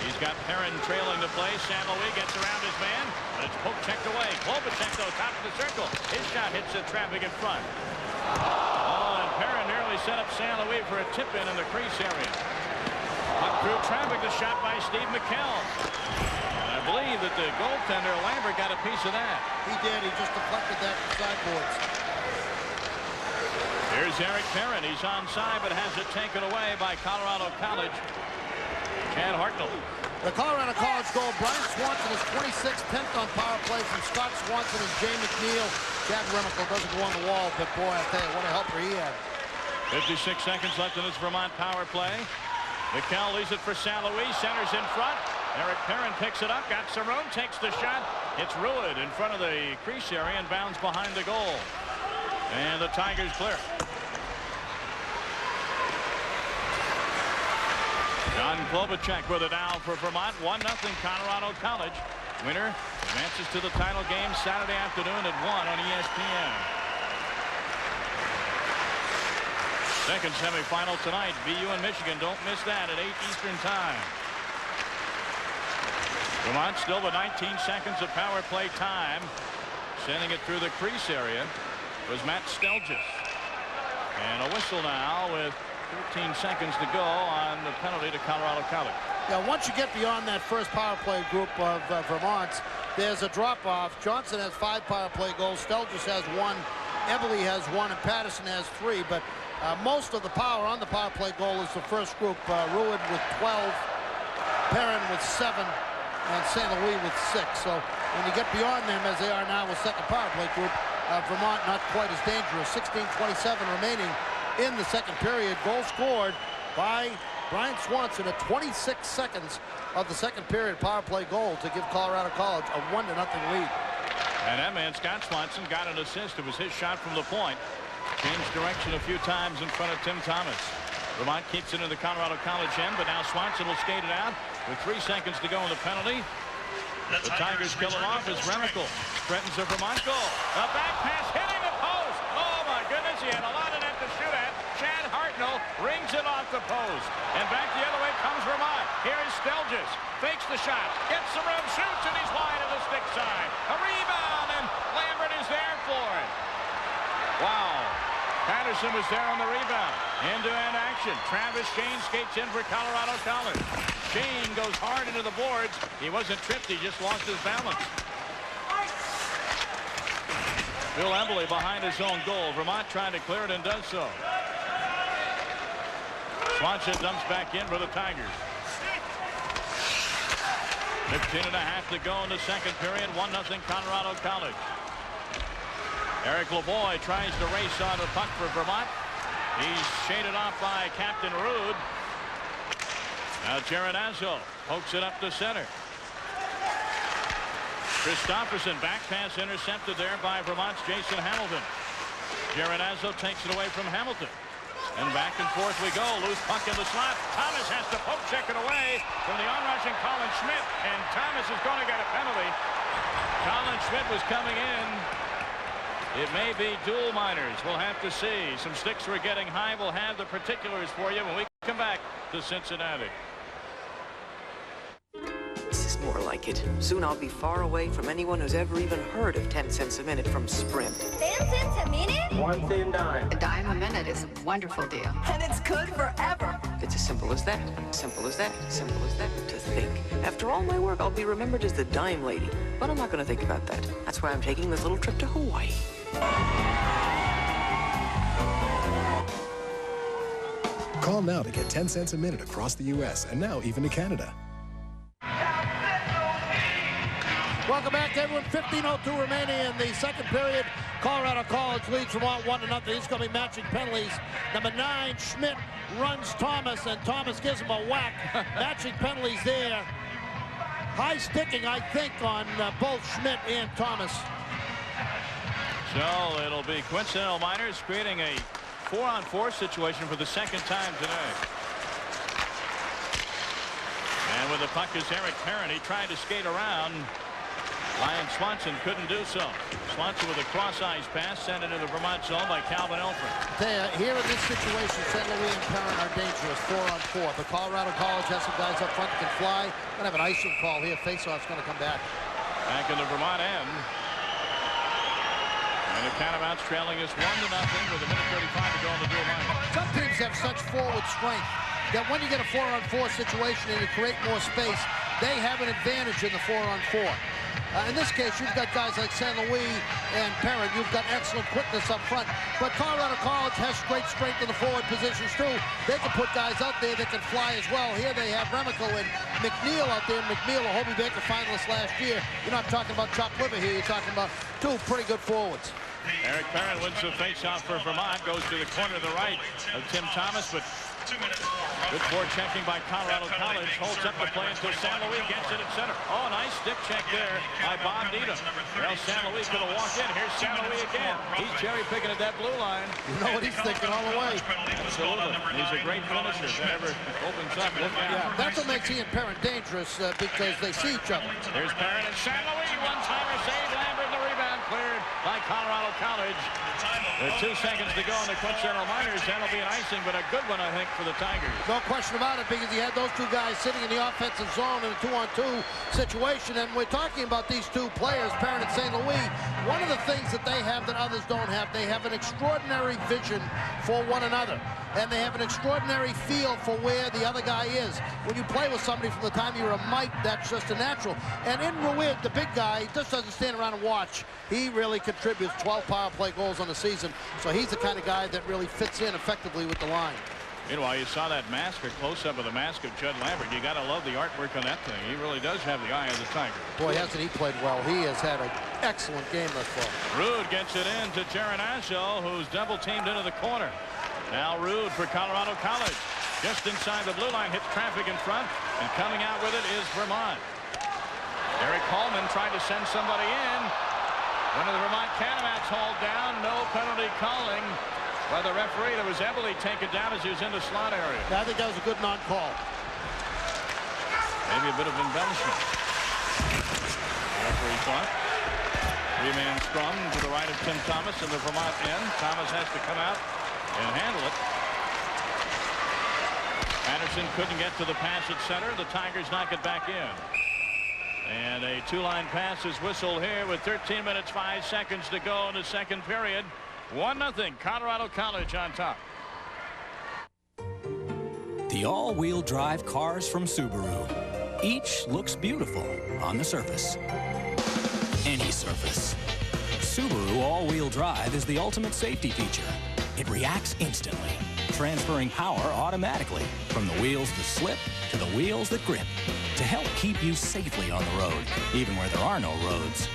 He's got Perrin trailing the play. St. Louis gets around his man, but it's poke checked away. Klobuchar, though, top of the circle. His shot hits the traffic in front. Oh, and Perrin nearly set up St. Louis for a tip-in the crease area. Puck through traffic, the shot by Steve McKell. And I believe that the goaltender, Lambert, got a piece of that. He did. He just deflected that from sideboards. Here's Eric Perrin. He's onside, but has it taken away by Colorado College. Chad Hartnell. The Colorado College goal. Bryan Swanson is 26th, 10th on power play from Scott Swanson and Jay McNeil. Chad Remickle doesn't go on the wall, but boy, I tell you, what a helper he had. 56 seconds left in this Vermont power play. McKell leaves it for St. Louis. Centers in front. Eric Perrin picks it up, got some room, takes the shot. It's Ruud in front of the crease area and bounds behind the goal. And the Tigers clear. John Klobuchar with it now for Vermont. 1-0 Colorado College. Winner advances to the title game Saturday afternoon at 1 on ESPN. Second semifinal tonight. BU and Michigan. Don't miss that at 8 Eastern time. Vermont still with 19 seconds of power play time. Sending it through the crease area was Matt Stelgis. And a whistle now with 13 seconds to go on the penalty to Colorado College. Yeah, once you get beyond that first power play group of Vermont's, there's a drop-off. Johnson has 5 power play goals. Stelgis has 1. Everly has 1, and Patterson has 3. But most of the power on the power play goal is the first group. Ruud with 12, Perrin with 7, and St. Louis with 6. So when you get beyond them, as they are now with second power play group, Vermont not quite as dangerous. 16:27 remaining in the second period. Goal scored by Bryan Swanson at 26 seconds of the second period power play goal to give Colorado College a 1-0 lead. And that man, Scott Swanson, got an assist. It was his shot from the point. Changed direction a few times in front of Tim Thomas. Vermont keeps it in the Colorado College end, but now Swanson will skate it out with 3 seconds to go in the penalty. The Tigers kill it off as Remickle threatens a Vermont goal. A back pass hitting the post. Oh my goodness, he had a lot of net to shoot at. Chad Hartnell rings it off the post. And back the other way comes Vermont. Here is Stelgis. Fakes the shot. Gets some room, shoots, and he's wide of the stick side. A rebound, and Lambert is there for it. Wow. Patterson was there on the rebound. End-to-end action. Travis Shane skates in for Colorado College. Shane goes hard into the boards. He wasn't tripped. He just lost his balance. Bill Embley behind his own goal. Vermont trying to clear it and does so. Swanson dumps back in for the Tigers. 15.5 to go in the second period. 1-0 Colorado College. Eric Lavoie tries to race on the puck for Vermont. He's shaded off by Captain Ruud. Now Geronazzo pokes it up to center. Christopherson back pass intercepted there by Vermont's Jason Hamilton. Geronazzo takes it away from Hamilton. And back and forth we go. Loose puck in the slot. Thomas has to poke check it away from the onrushing Colin Schmidt. And Thomas is going to get a penalty. Colin Schmidt was coming in. It may be dual minors. We'll have to see. Some sticks were getting high. We'll have the particulars for you when we come back to Cincinnati. This is more like it. Soon I'll be far away from anyone who's ever even heard of 10 cents a minute from Sprint. 10 cents a minute? 1 thin dime. A dime a minute is a wonderful deal. And it's good forever. It's as simple as that. Simple as that. Simple as that. To think. After all my work, I'll be remembered as the dime lady. But I'm not going to think about that. That's why I'm taking this little trip to Hawaii. Call now to get 10 cents a minute across the U.S. and now even to Canada. Welcome back, everyone. 15:02 remaining in the second period. Colorado College leads Vermont 1-0. He's going to be matching penalties. Number 9, Schmidt runs Thomas, and Thomas gives him a whack. Matching penalties there. High sticking, I think, on both Schmidt and Thomas. So it'll be coincidental minors creating a 4-on-4 situation for the second time today. And with the puck is Eric Perrin. He tried to skate around. Bryan Swanson couldn't do so. Swanson with a cross-ice pass sent into the Vermont zone by Calvin Elford. Here in this situation, St. Louis and Perrin are dangerous 4-on-4. But Colorado College has some guys up front that can fly. Gonna have an icing call here. Faceoff's gonna come back. Back in the Vermont end. And the Catamounts trailing us 1-0 with 1:35 to go on the dual line. Some teams have such forward strength that when you get a 4-on-4 situation and you create more space, they have an advantage in the 4-on-4. In this case, you've got guys like St. Louis and Perrin. You've got excellent quickness up front. But Colorado College has great strength in the forward positions, too. They can put guys out there that can fly as well. Here they have Remico and McNeil out there. McNeil, a Hobie Baker finalist last year. You're not talking about chopped liver here. You're talking about two pretty good forwards. Eric Perrin wins the faceoff for Vermont. Goes to the corner to the right of Tim Thomas, but good forechecking by Colorado College. Holds up the play until St. Louis gets it at center. Oh, nice stick check there by Bob Needham. Well, St. Louis could have walked in. Here's St. Louis again. He's cherry picking at that blue line. You know what he's thinking all the way. Absolutely. He's a great finisher. Whenever opens up, look out. Yeah, that's what makes he and Perrin dangerous because they see each other. There's Perrin and St. Louis. One-timer save. Lambert, the rebound cleared by Colorado College. There's 2 seconds to go in the Quick Center Miners. That'll be an icing, but a good one, I think, for the Tigers. No question about it, because he had those two guys sitting in the offensive zone in a 2-on-2 situation. And we're talking about these two players, Perrin and St. Louis. One of the things that they have that others don't have, they have an extraordinary vision for one another. And they have an extraordinary feel for where the other guy is. When you play with somebody from the time you're a mite, that's just a natural. And in Ruid, the big guy, just doesn't stand around and watch. He really contributes 12 power play goals on the season. So he's the kind of guy that really fits in effectively with the line. Meanwhile, you saw that mask, a close-up of the mask of Judd Lambert. You got to love the artwork on that thing. He really does have the eye of the Tiger. Boy, hasn't he played well. He has had an excellent game thus far. Rude gets it in to Geronasio, who's double-teamed into the corner. Now Rude for Colorado College. Just inside the blue line, hits traffic in front, and coming out with it is Vermont. Eric Coleman tried to send somebody in. One of the Vermont Catamounts hauled down. No penalty calling by the referee. That was Eberle taken down as he was in the slot area. Yeah, I think that was a good non-call. Maybe a bit of embellishment. The referee thought. 3-man scrum to the right of Tim Thomas in the Vermont end. Thomas has to come out and handle it. Anderson couldn't get to the pass at center. The Tigers knock it back in. And a 2-line pass is whistled here with 13 minutes 5 seconds to go in the second period. 1-0 Colorado College on top. The all-wheel drive cars from Subaru. Each looks beautiful on the surface. Any surface. Subaru all-wheel drive is the ultimate safety feature. It reacts instantly, transferring power automatically from the wheels that slip to the wheels that grip to help keep you safely on the road, even where there are no roads.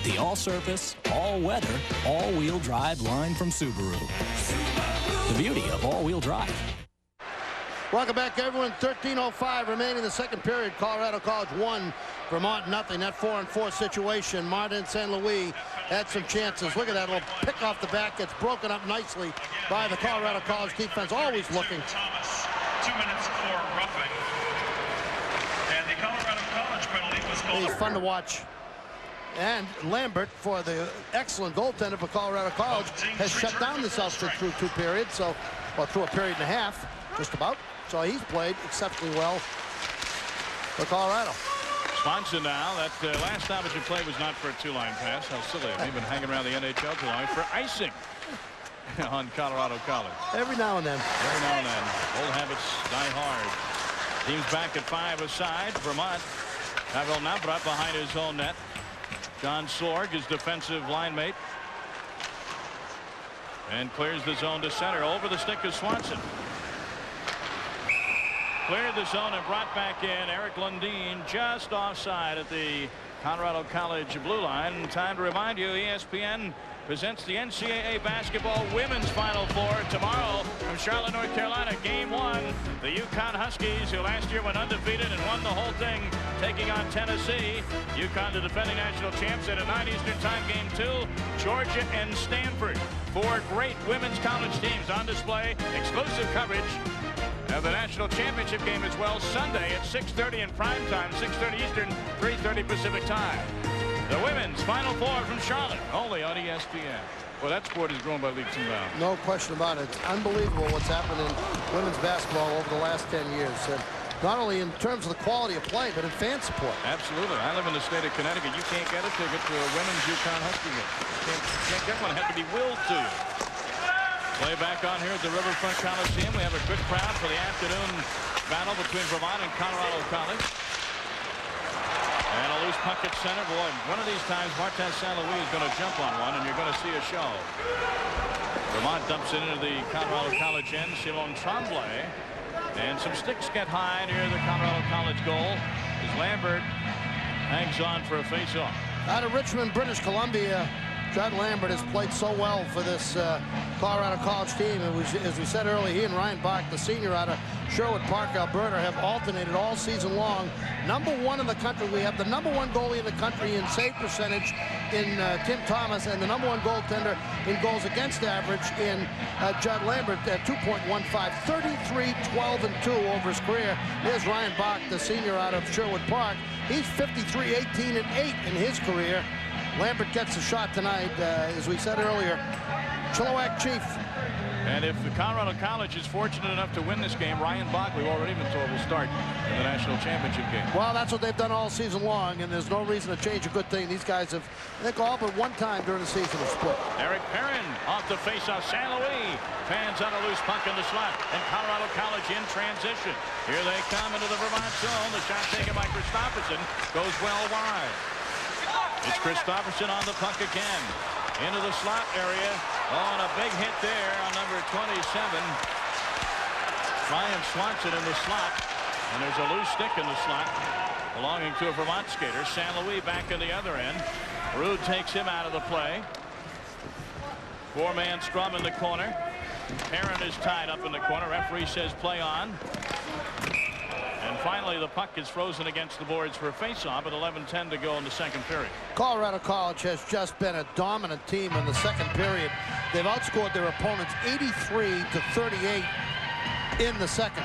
The all-surface, all-weather, all-wheel drive line from Subaru. The beauty of all-wheel drive. Welcome back, everyone. 13:05 remaining in the second period. Colorado College 1, Vermont nothing. That 4-on-4 situation. Martin St. Louis had some chances. Look at that little pick off the back. Gets broken up nicely by the Colorado College defense. Always looking. Thomas, 2 minutes for roughing. And the Colorado College penalty was called. He's fun to watch. And Lambert, for the excellent goaltender for Colorado College, has shut down this outfit through 2 periods. So, well, through a period and a half, just about. So he's played exceptionally well for Colorado. Swanson now. That last stoppage of play was not for a 2-line pass. How silly. They've been hanging around the NHL 2-line for icing on Colorado College. Every now and then. Every now and then. Old habits die hard. Team's back at 5 aside. Vermont. Pavel Navrat behind his own net. John Sorg, his defensive line mate. And clears the zone to center. Over the stick of Swanson. Cleared the zone and brought back in. Eric Lundin just offside at the Colorado College blue line. Time to remind you, ESPN presents the NCAA Basketball Women's Final Four tomorrow from Charlotte, North Carolina. Game 1, the UConn Huskies, who last year went undefeated and won the whole thing, taking on Tennessee. UConn, the defending national champs, at a 9 Eastern time. Game 2, Georgia and Stanford. 4 great women's college teams on display. Exclusive coverage of the national championship game as well, Sunday at 6:30 in prime time, 6:30 Eastern, 3:30 Pacific time. The women's Final Four from Charlotte, only on ESPN. Well, that sport has grown by leaps and bounds. No question about it. It's unbelievable what's happened in women's basketball over the last 10 years. And not only in terms of the quality of play, but in fan support. Absolutely. I live in the state of Connecticut. You can't get a ticket to a women's UConn Husky game. Can't get one. It has to be willed to you. Play back on here at the Riverfront Coliseum. We have a good crowd for the afternoon battle between Vermont and Colorado College. And a loose puck at center. Boy, one of these times Martin St. Louis is going to jump on one, and you're going to see a show. Vermont dumps it into the Colorado College end. Simone Tremblay. And some sticks get high near the Colorado College goal as Lambert hangs on for a face-off. Out of Richmond, British Columbia, Judd Lambert has played so well for this Colorado College team. It was, as we said earlier, he and Ryan Bach, the senior out of Sherwood Park, Alberta, have alternated all season long. #1 in the country. We have the #1 goalie in the country in save percentage in Tim Thomas, and the #1 goaltender in goals against average in Judd Lambert at 2.15, 33, 12, and 2 over his career. Here's Ryan Bach, the senior out of Sherwood Park. He's 53, 18, and 8 in his career. Lambert gets a shot tonight, as we said earlier. Chilliwack Chief. And if the Colorado College is fortunate enough to win this game, Ryan Bach, we've already been told, will start in the national championship game. Well, that's what they've done all season long, and there's no reason to change a good thing. These guys have, I think, all but one time during the season have split. Eric Perrin off the face-off. St. Louis fans on a loose puck in the slot, and Colorado College in transition. Here they come into the Vermont zone. The shot taken by Christopherson goes well wide. It's Christopherson on the puck again. Into the slot area. Oh, and a big hit there on number 27. Bryan Swanson in the slot. And there's a loose stick in the slot belonging to a Vermont skater. St. Louis back in the other end. Rude takes him out of the play. Four-man scrum in the corner. Perrin is tied up in the corner. Referee says play on. And finally, the puck is frozen against the boards for a face-off with 11:10 to go in the second period. Colorado College has just been a dominant team in the second period. They've outscored their opponents 83-38 in the second.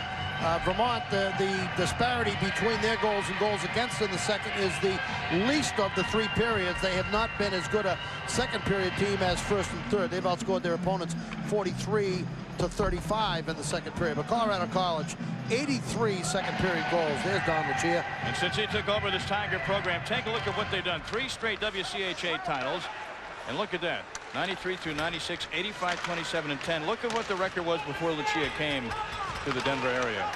Vermont, the disparity between their goals and goals against in the second is the least of the three periods. They have not been as good a second period team as first and third. They've outscored their opponents 43-35 in the second period. But Colorado College, 83 second period goals. There's Don Lucia. And since he took over this Tiger program, take a look at what they've done. 3 straight WCHA titles. And look at that. 93 through 96, 85, 27, and 10. Look at what the record was before Lucia came to the Denver area.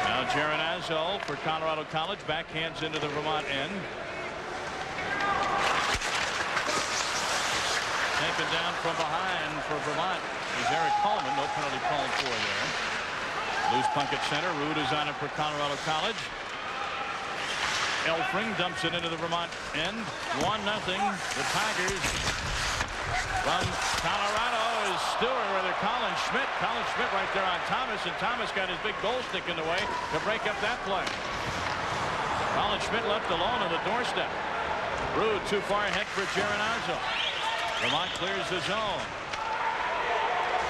Now Geronazzo for Colorado College backhands into the Vermont end. Taken down from behind for Vermont is Eric Coleman. No penalty called for there. Loose puck at center. Rude is on it for Colorado College. Elfring dumps it into the Vermont end. 1-0. The Tigers from Colorado is Stewart, rather Colin Schmidt. Colin Schmidt right there on Thomas, and Thomas got his big goal stick in the way to break up that play. Colin Schmidt left alone on the doorstep. Rude too far ahead for Geronazzo. Vermont clears the zone.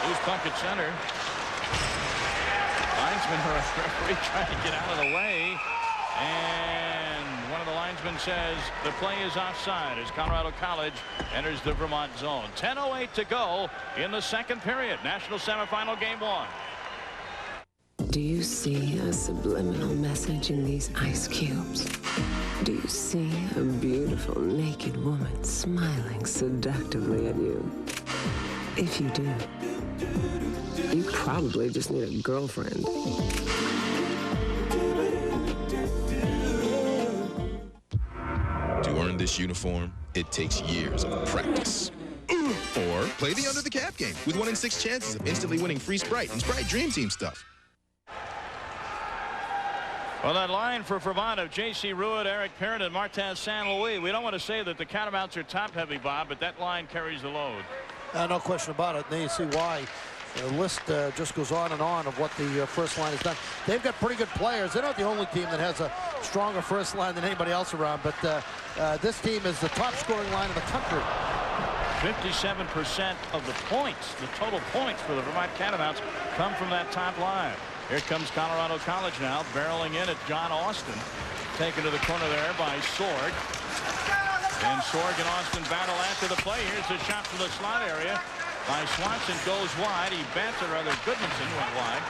Loose puck at center. Linesman or referee trying to get out of the way. And one of the linesmen says the play is offside as Colorado College enters the Vermont zone. 10:08 to go in the second period. National semifinal game 1. Do you see a subliminal message in these ice cubes? Do you see a beautiful naked woman smiling seductively at you? If you do, you probably just need a girlfriend. To earn this uniform, it takes years of practice. Or play the under the cap game with 1 in 6 chances of instantly winning free Sprite and Sprite Dream Team stuff. Well, that line for Vermont of J.C. Ruud, Eric Perrin, and Martin St. Louis. We don't want to say that the Catamounts are top-heavy, Bob, but that line carries the load. No question about it. And you see why. The list just goes on and on of what the first line has done. They've got pretty good players. They're not the only team that has a stronger first line than anybody else around, but this team is the top-scoring line in the country. 57% of the points, the total points for the Vermont Catamounts, come from that top line. Here comes Colorado College now, barreling in at John Austin. Taken to the corner there by Sorg. And Sorg and Austin battle after the play. Here's the shot from the slot area by Swanson. Goes wide. He bats it, rather. Goodmanson went wide.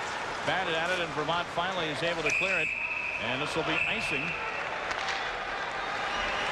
Batted at it, and Vermont finally is able to clear it. And this will be icing.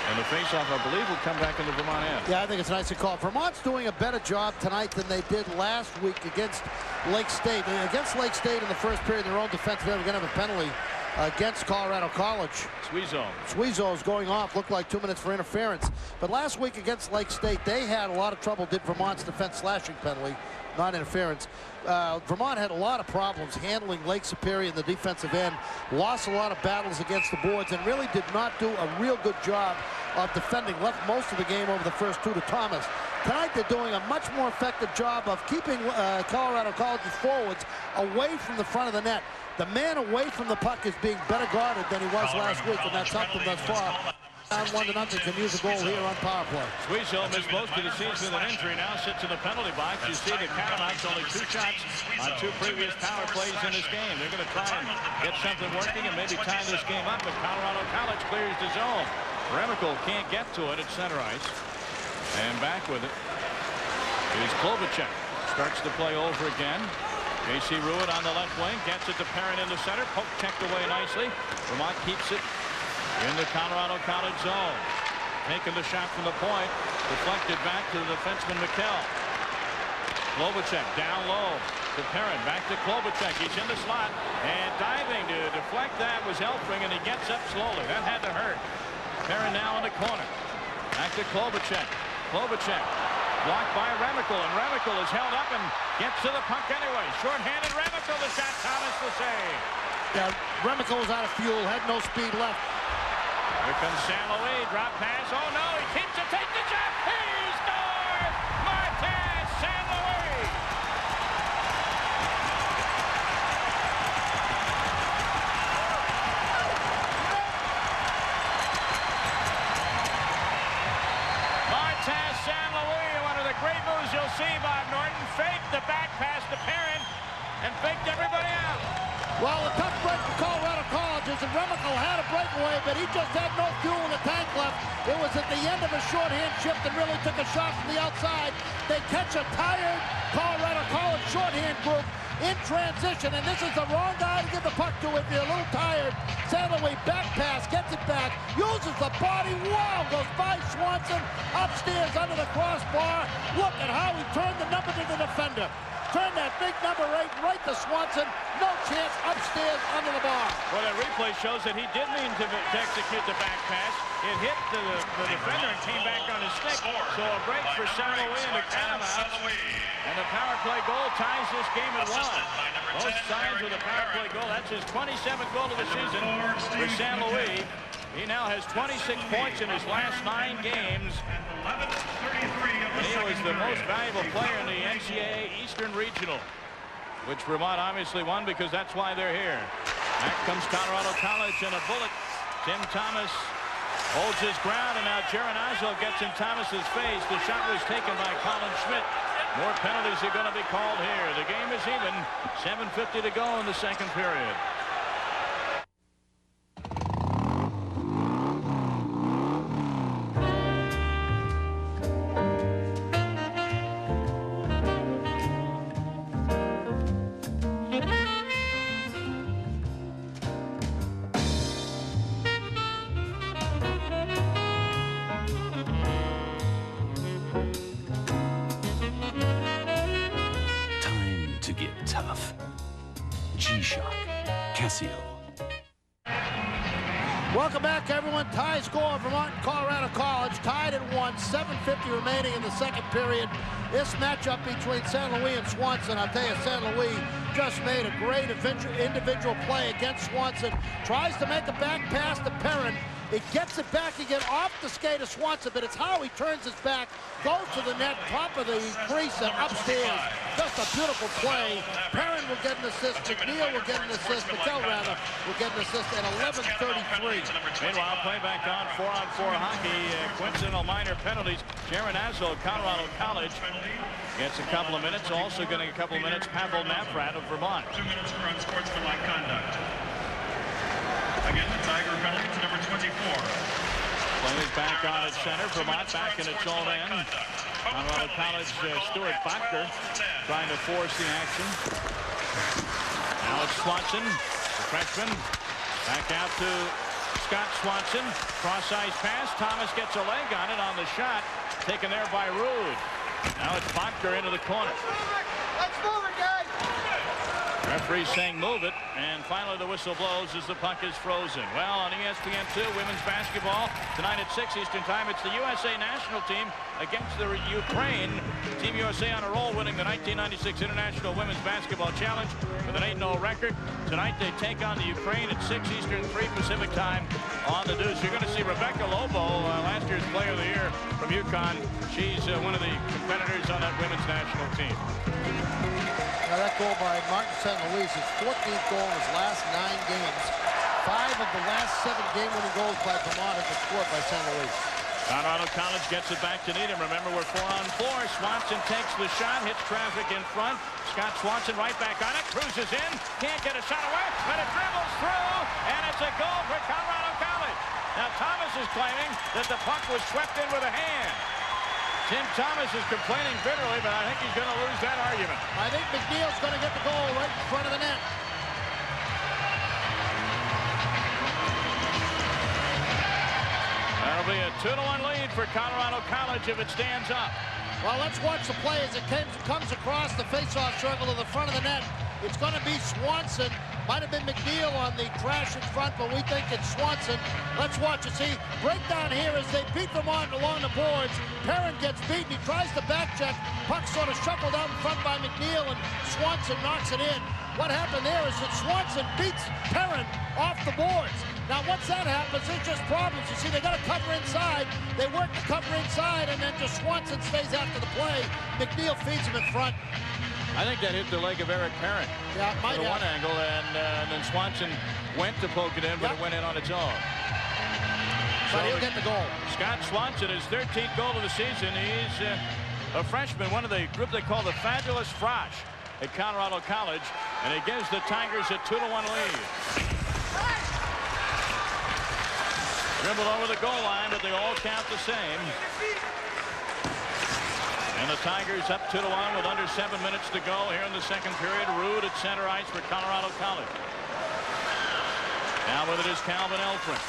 And the faceoff, I believe, will come back in the Vermont end. Yeah, I think it's a nice call. Vermont's doing a better job tonight than they did last week against Lake State. Against Lake State in the first period, their own defense, they were going to have a penalty against Colorado College. Suizo's going off. Looked like 2 minutes for interference. But last week against Lake State, they had a lot of trouble. Did Vermont's defense slashing penalty, not interference. Vermont had a lot of problems handling Lake Superior in the defensive end. Lost a lot of battles against the boards and really did not do a real good job of defending. Left most of the game over the first two to Thomas. Tonight they're doing a much more effective job of keeping Colorado College's forwards away from the front of the net. The man away from the puck is being better guarded than he was last week, and that's helped them thus far. Down 1-0, can use a goal here on power play. Suizo missed most of the season with an injury. Now sits in the penalty box. You see the Catamounts only 2 shots on 2 previous power plays in this game. They're going to try and get something working and maybe tie this game up, but Colorado College clears the zone. Remical can't get to it at center ice. And back with it is Klobuchar. Starts the play over again. J.C. Ruitt on the left wing. Gets it to Perrin in the center. Poke checked away nicely. Vermont keeps it in the Colorado College zone. Taking the shot from the point. Deflected back to the defenseman McKell. Klobuchar down low to Perrin. Back to Klobuchar. He's in the slot. And diving to deflect that was Elfring, and he gets up slowly. That had to hurt. Perrin now in the corner. Back to Klobuchar. Klobuchar blocked by Remical, and Remical is held up and gets to the puck anyway. Short-handed Remical, the shot. Thomas the save. Yeah, Remical was out of fuel, had no speed left. Here comes San Luis, drop pass. Oh no, he keeps it, take the shot. He scores! Martin San Luis. Martin San Luis, one of the great moves you'll see, Bob Norton. Faked the back pass to Perrin and faked everybody out. Well, a tough break for Colorado College is that Remical had a breakaway, but he just had no fuel in the tank left. It was at the end of a shorthand shift and really took a shot from the outside. They catch a tired Colorado College shorthand group in transition, and this is the wrong guy to give the puck to if you're a little tired. San Luis back pass, gets it back, uses the body, wow, goes by Swanson, upstairs under the crossbar. Look at how he turned the number to the defender. Turn that big number 8 right to Swanson. No chance upstairs under the bar. Well, that replay shows that he did mean to execute the back pass. It hit the defender and came back on his stick. So a break for San Luis and the Catamounts. And the power play goal ties this game at 1. Both sides with a power play goal. That's his 27th goal of the season for San Luis. He now has 26 points in his last 9 games. He was the most valuable player in the NCAA Eastern Regional, which Vermont obviously won because that's why they're here. Back comes Colorado College and a bullet. Tim Thomas holds his ground, and now Geronazzo gets in Thomas's face. The shot was taken by Colin Schmidt. More penalties are going to be called here. The game is even. 7:50 to go in the second period. Welcome back, everyone. Tie score, Vermont and Colorado College tied at 1. 7:50 remaining in the second period. This matchup between San Luis and Swanson, I'll tell you, San Luis just made a great individual play against Swanson. Tries to make a back pass to Perrin. It gets it back again off the skate of Swanson, but it's how he turns his back, goes to the net, top of the crease and upstairs. Just a beautiful play. Perrin will get an assist. McNeil will get an assist. McDowell, rather, will get an assist at 11:33. Meanwhile, play back on 4-on-4 hockey. Coincidental minor penalties. Geronazzo, Colorado College, gets a couple of minutes. Also getting a couple of minutes, Pavel Navrat of Vermont. 2 minutes for unsportsmanlike conduct. Again, the Tiger penalty to number 24. Play is back on at center. Vermont back in its own end. Colorado College Stuart Bachker trying to force the action. Now it's Swanson, the freshman. Back out to Scott Swanson. Cross-ice pass. Thomas gets a leg on it on the shot. Taken there by Rude. Now it's Bachker into the corner. Let's move it, guys. Referee saying move it, and finally the whistle blows as the puck is frozen. Well, on ESPN2, women's basketball tonight at 6 Eastern time. It's the USA national team against the Ukraine. Team USA on a roll, winning the 1996 International Women's Basketball Challenge with an 8-0 record. Tonight they take on the Ukraine at 6 Eastern, 3 Pacific time on the Deuce. You're going to see Rebecca Lobo, last year's Player of the Year from UConn. She's one of the competitors on that women's national team. Now that goal by Martin St. Louis, his 14th goal in his last 9 games. 5 of the last 7 game-winning goals by Vermont have been scored by St. Louis. Colorado College gets it back to Needham. Remember, we're 4-on-4. Swanson takes the shot, hits traffic in front. Scott Swanson right back on it, cruises in, can't get a shot away, but it dribbles through, and it's a goal for Colorado College. Now Thomas is claiming that the puck was swept in with a hand. Tim Thomas is complaining bitterly, but I think he's going to lose that argument. I think McNeil's going to get the goal right in front of the net. That'll be a 2-1 lead for Colorado College if it stands up. Well, let's watch the play as it comes across the face-off circle to the front of the net. It's going to be Swanson. Might have been McNeil on the crash in front, but we think it's Swanson. Let's watch it. See, breakdown here as they beat Vermont along the boards. Perrin gets beaten. He tries to back check. Puck sort of shuffled out in front by McNeil, and Swanson knocks it in. What happened there is that Swanson beats Perrin off the boards. Now, once that happens, there's just problems. You see, they got to cover inside. They work to cover inside, and then just Swanson stays after the play. McNeil feeds him in front. I think that hit the leg of Eric Perrin. Yeah, it might have. One angle, and then Swanson went to poke it in, but it went in on its own. But he'll get the goal. Scott Swanson, his 13th goal of the season. He's a freshman, one of the group they call the Fabulous Frosh at Colorado College, and it gives the Tigers a 2-1 lead. Dribbled over the goal line, but they all count the same. And the Tigers up 2-1 with under 7 minutes to go here in the second period. Rude at center ice for Colorado College. Now with it is Calvin Elfring.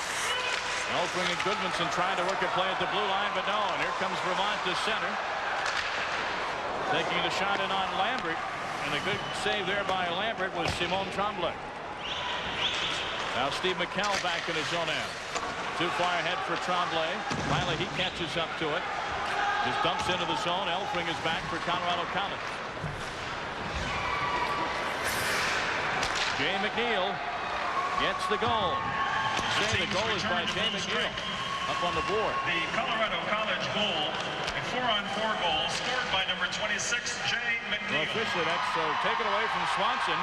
Elfring and Goodmanson trying to work a play at the blue line, but no. And here comes Vermont to center. Taking the shot in on Lambert. And a good save there by Lambert was Simone Tremblay. Now Steve McKell back in his own end. Too far ahead for Tremblay. Finally he catches up to it. Just dumps into the zone. Elfring is back for Colorado College. Jay McNeil gets the goal. The goal is by Jay McNeil up on the board. The Colorado College goal, a 4-on-4 goal scored by number 26, Jay McNeil. Well, officially, that's taken away from Swanson.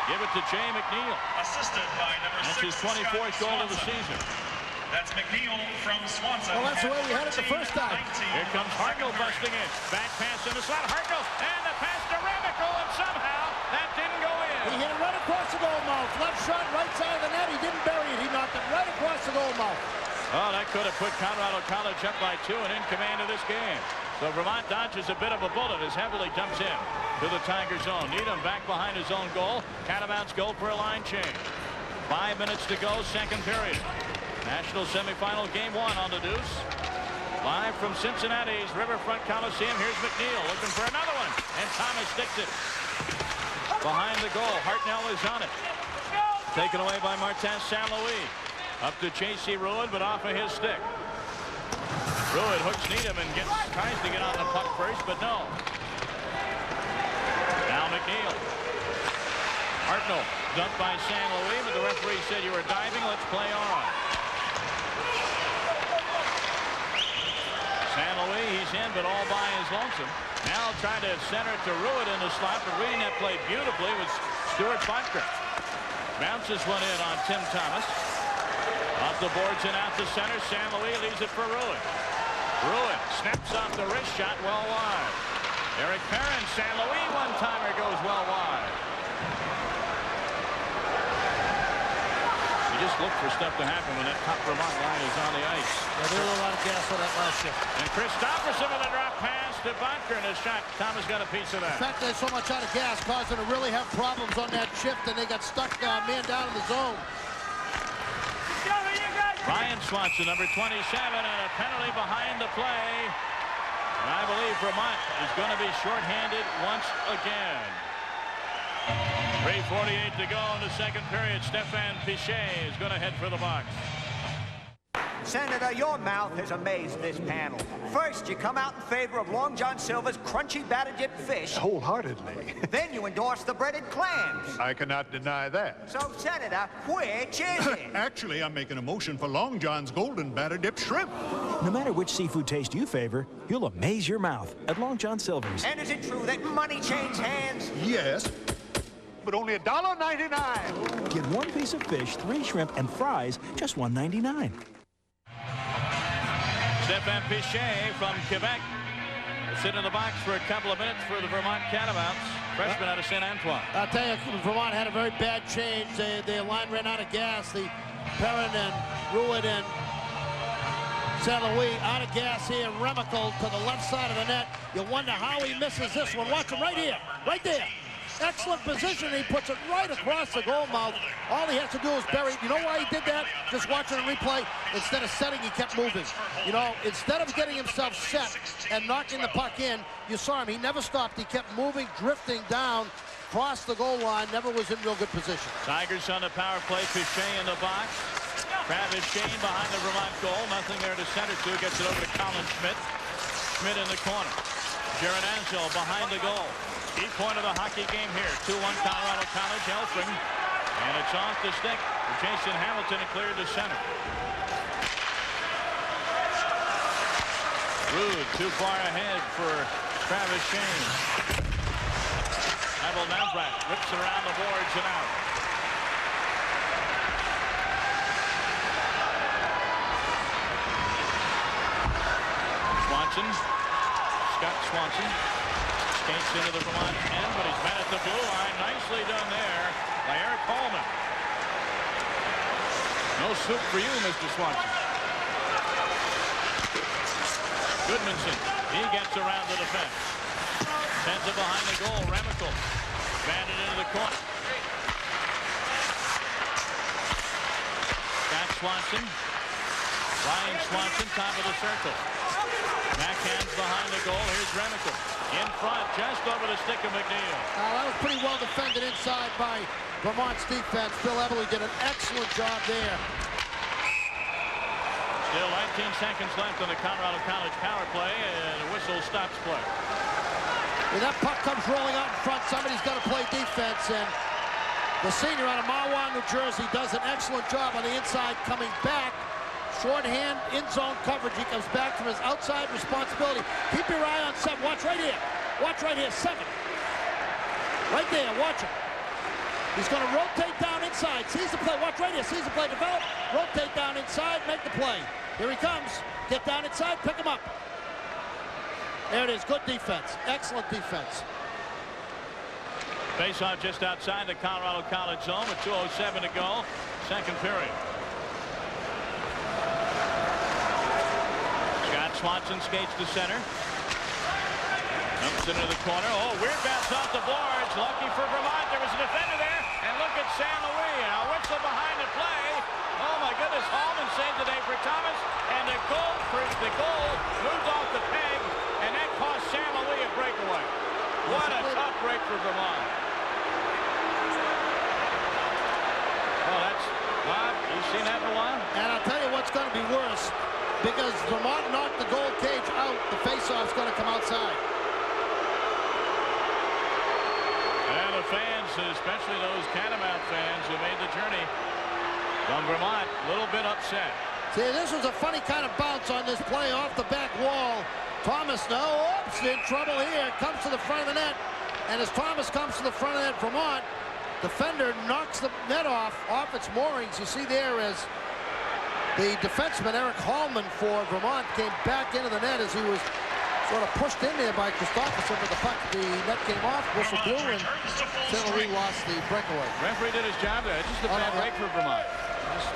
Give it to Jay McNeil. Assisted by number 6, That's his 24th goal of the season. That's McNeil from Swanson. Well, that's the way we had it the first time. Here comes Hartnell busting in. Back pass in the slot. Hartnell, and the pass to Remical, and somehow that didn't go in. He hit it right across the goal mouth. Left shot, right side of the net. He didn't bury it. He knocked it right across the goal mouth. Oh, that could have put Colorado College up by 2 and in command of this game. So Vermont dodges a bit of a bullet as Heavily dumps in to the Tiger zone. Needham back behind his own goal. Catamounts go for a line change. 5 minutes to go, second period. National semifinal game 1 on the Deuce. Live from Cincinnati's Riverfront Coliseum. Here's McNeil looking for another one. And Thomas sticks it behind the goal. Hartnell is on it. Taken away by Martin St. Louis. Up to J.C. Ruud, but off of his stick. Ruud hooks Needham and tries to get on the puck first, but no. Now McNeil. Hartnell dumped by St. Louis, but the referee said you were diving. Let's play on. St. Louis, he's in, but all by his lonesome. Now trying to center it to Ruud in the slot, but reading that play beautifully was Stuart Bunker bounces one in on Tim Thomas. Off the boards and out to center. San Luis leaves it for Ruin. Ruin snaps off the wrist shot well wide. Eric Perrin, San Luis one-timer goes well wide. You just look for stuff to happen when that top Vermont line is on the ice. Yeah, there was a lot of gas on that last shift. And Christopherson with a drop pass to Bunker, and his shot. Thomas got a piece of that. In fact, there's so much out of gas caused them to really have problems on that shift, and they got stuck man down in the zone. Bryan Swanson, number 27, and a penalty behind the play. And I believe Vermont is going to be shorthanded once again. 3:48 to go in the second period. Stefan Pichet is going to head for the box. Senator, your mouth has amazed this panel. First, you come out in favor of Long John Silver's crunchy batter-dipped fish. Wholeheartedly. Then you endorse the breaded clams. I cannot deny that. So, Senator, which is it? Actually, I'm making a motion for Long John's golden batter-dipped shrimp. No matter which seafood taste you favor, you'll amaze your mouth at Long John Silver's. And is it true that money changed hands? Yes, but only $1.99. Get one piece of fish, 3 shrimp, and fries, just $1.99. Stefan Pichet from Quebec will sit in the box for a couple of minutes for the Vermont Catamounts. Freshman out of St. Antoine. I'll tell you, Vermont had a very bad change. Their line ran out of gas. The Perrin and Ruin and San Luis out of gas here. Remical to the left side of the net. You wonder how he misses this one. Watch him right here, right there. Excellent position. He puts it right across the goal mouth. All he has to do is bury it. You know why he did that? Just watching the replay. Instead of setting, he kept moving. You know, instead of getting himself set and knocking the puck in, you saw him. He never stopped. He kept moving, drifting down, crossed the goal line, never was in real good position. Tigers on the power play. Pichet in the box. Travis Shane behind the Vermont goal. Nothing there to center to. Gets it over to Colin Schmidt. Schmidt in the corner. Geronanzo behind the goal. Key point of the hockey game here. 2-1 Colorado College. Elfring. And it's off the stick for Jason Hamilton and cleared to center. Rude too far ahead for Travis Shane. Neville Navrat whips it around the boards and out. Swanson. Scott Swanson. Skates into the Vermont end, but he's met at the blue line. Nicely done there by Eric Coleman. No soup for you, Mr. Swanson. Goodmanson, he gets around the defense. Sends it behind the goal. Remical banded into the corner. Scott Swanson. Bryan Swanson, top of the circle. Backhands behind the goal. Here's Remical. In front, just over the stick of McNeil. That was pretty well defended inside by Vermont's defense. Phil Everly did an excellent job there. Still 19 seconds left on the Colorado College power play, and the whistle stops play. When that puck comes rolling out in front, somebody's got to play defense, and the senior out of Mahwah, New Jersey, does an excellent job on the inside, coming back. Shorthand, in-zone coverage. He comes back from his outside responsibility. Keep your eye on 7. Watch right here. Watch right here. 7. Right there. Watch him. He's going to rotate down inside. Sees the play. Watch right here. Sees the play develop. Rotate down inside. Make the play. Here he comes. Get down inside. Pick him up. There it is. Good defense. Excellent defense. Face-off just outside the Colorado College zone with 2:07 to go. Second period. Swanson skates to center. Comes into the corner. Oh, weird bounce off the boards. Lucky for Vermont. There was a defender there. And look at San Luis. And a whistle behind the play. Oh, my goodness. Holland saved today for Thomas. And the goal moved off the peg. And that cost San Luis a breakaway. What a tough break for Vermont. Oh, that's... Bob, you've seen that in a while? And I'll tell you what's going to be worse. Because Vermont knocked the goal cage out, the faceoff's going to come outside. And the fans, especially those Catamount fans who made the journey from Vermont, a little bit upset. See, this was a funny kind of bounce on this play off the back wall. Thomas, oops, in trouble here. Comes to the front of the net. And as Thomas comes to the front of the net, Vermont defender knocks the net off its moorings. You see there as the defenseman, Eric Holland for Vermont, came back into the net as he was sort of pushed in there by Christopherson, but the net came off, whistle blew, and St. Louis lost the breakaway. Referee did his job there. Just a bad break for Vermont. Just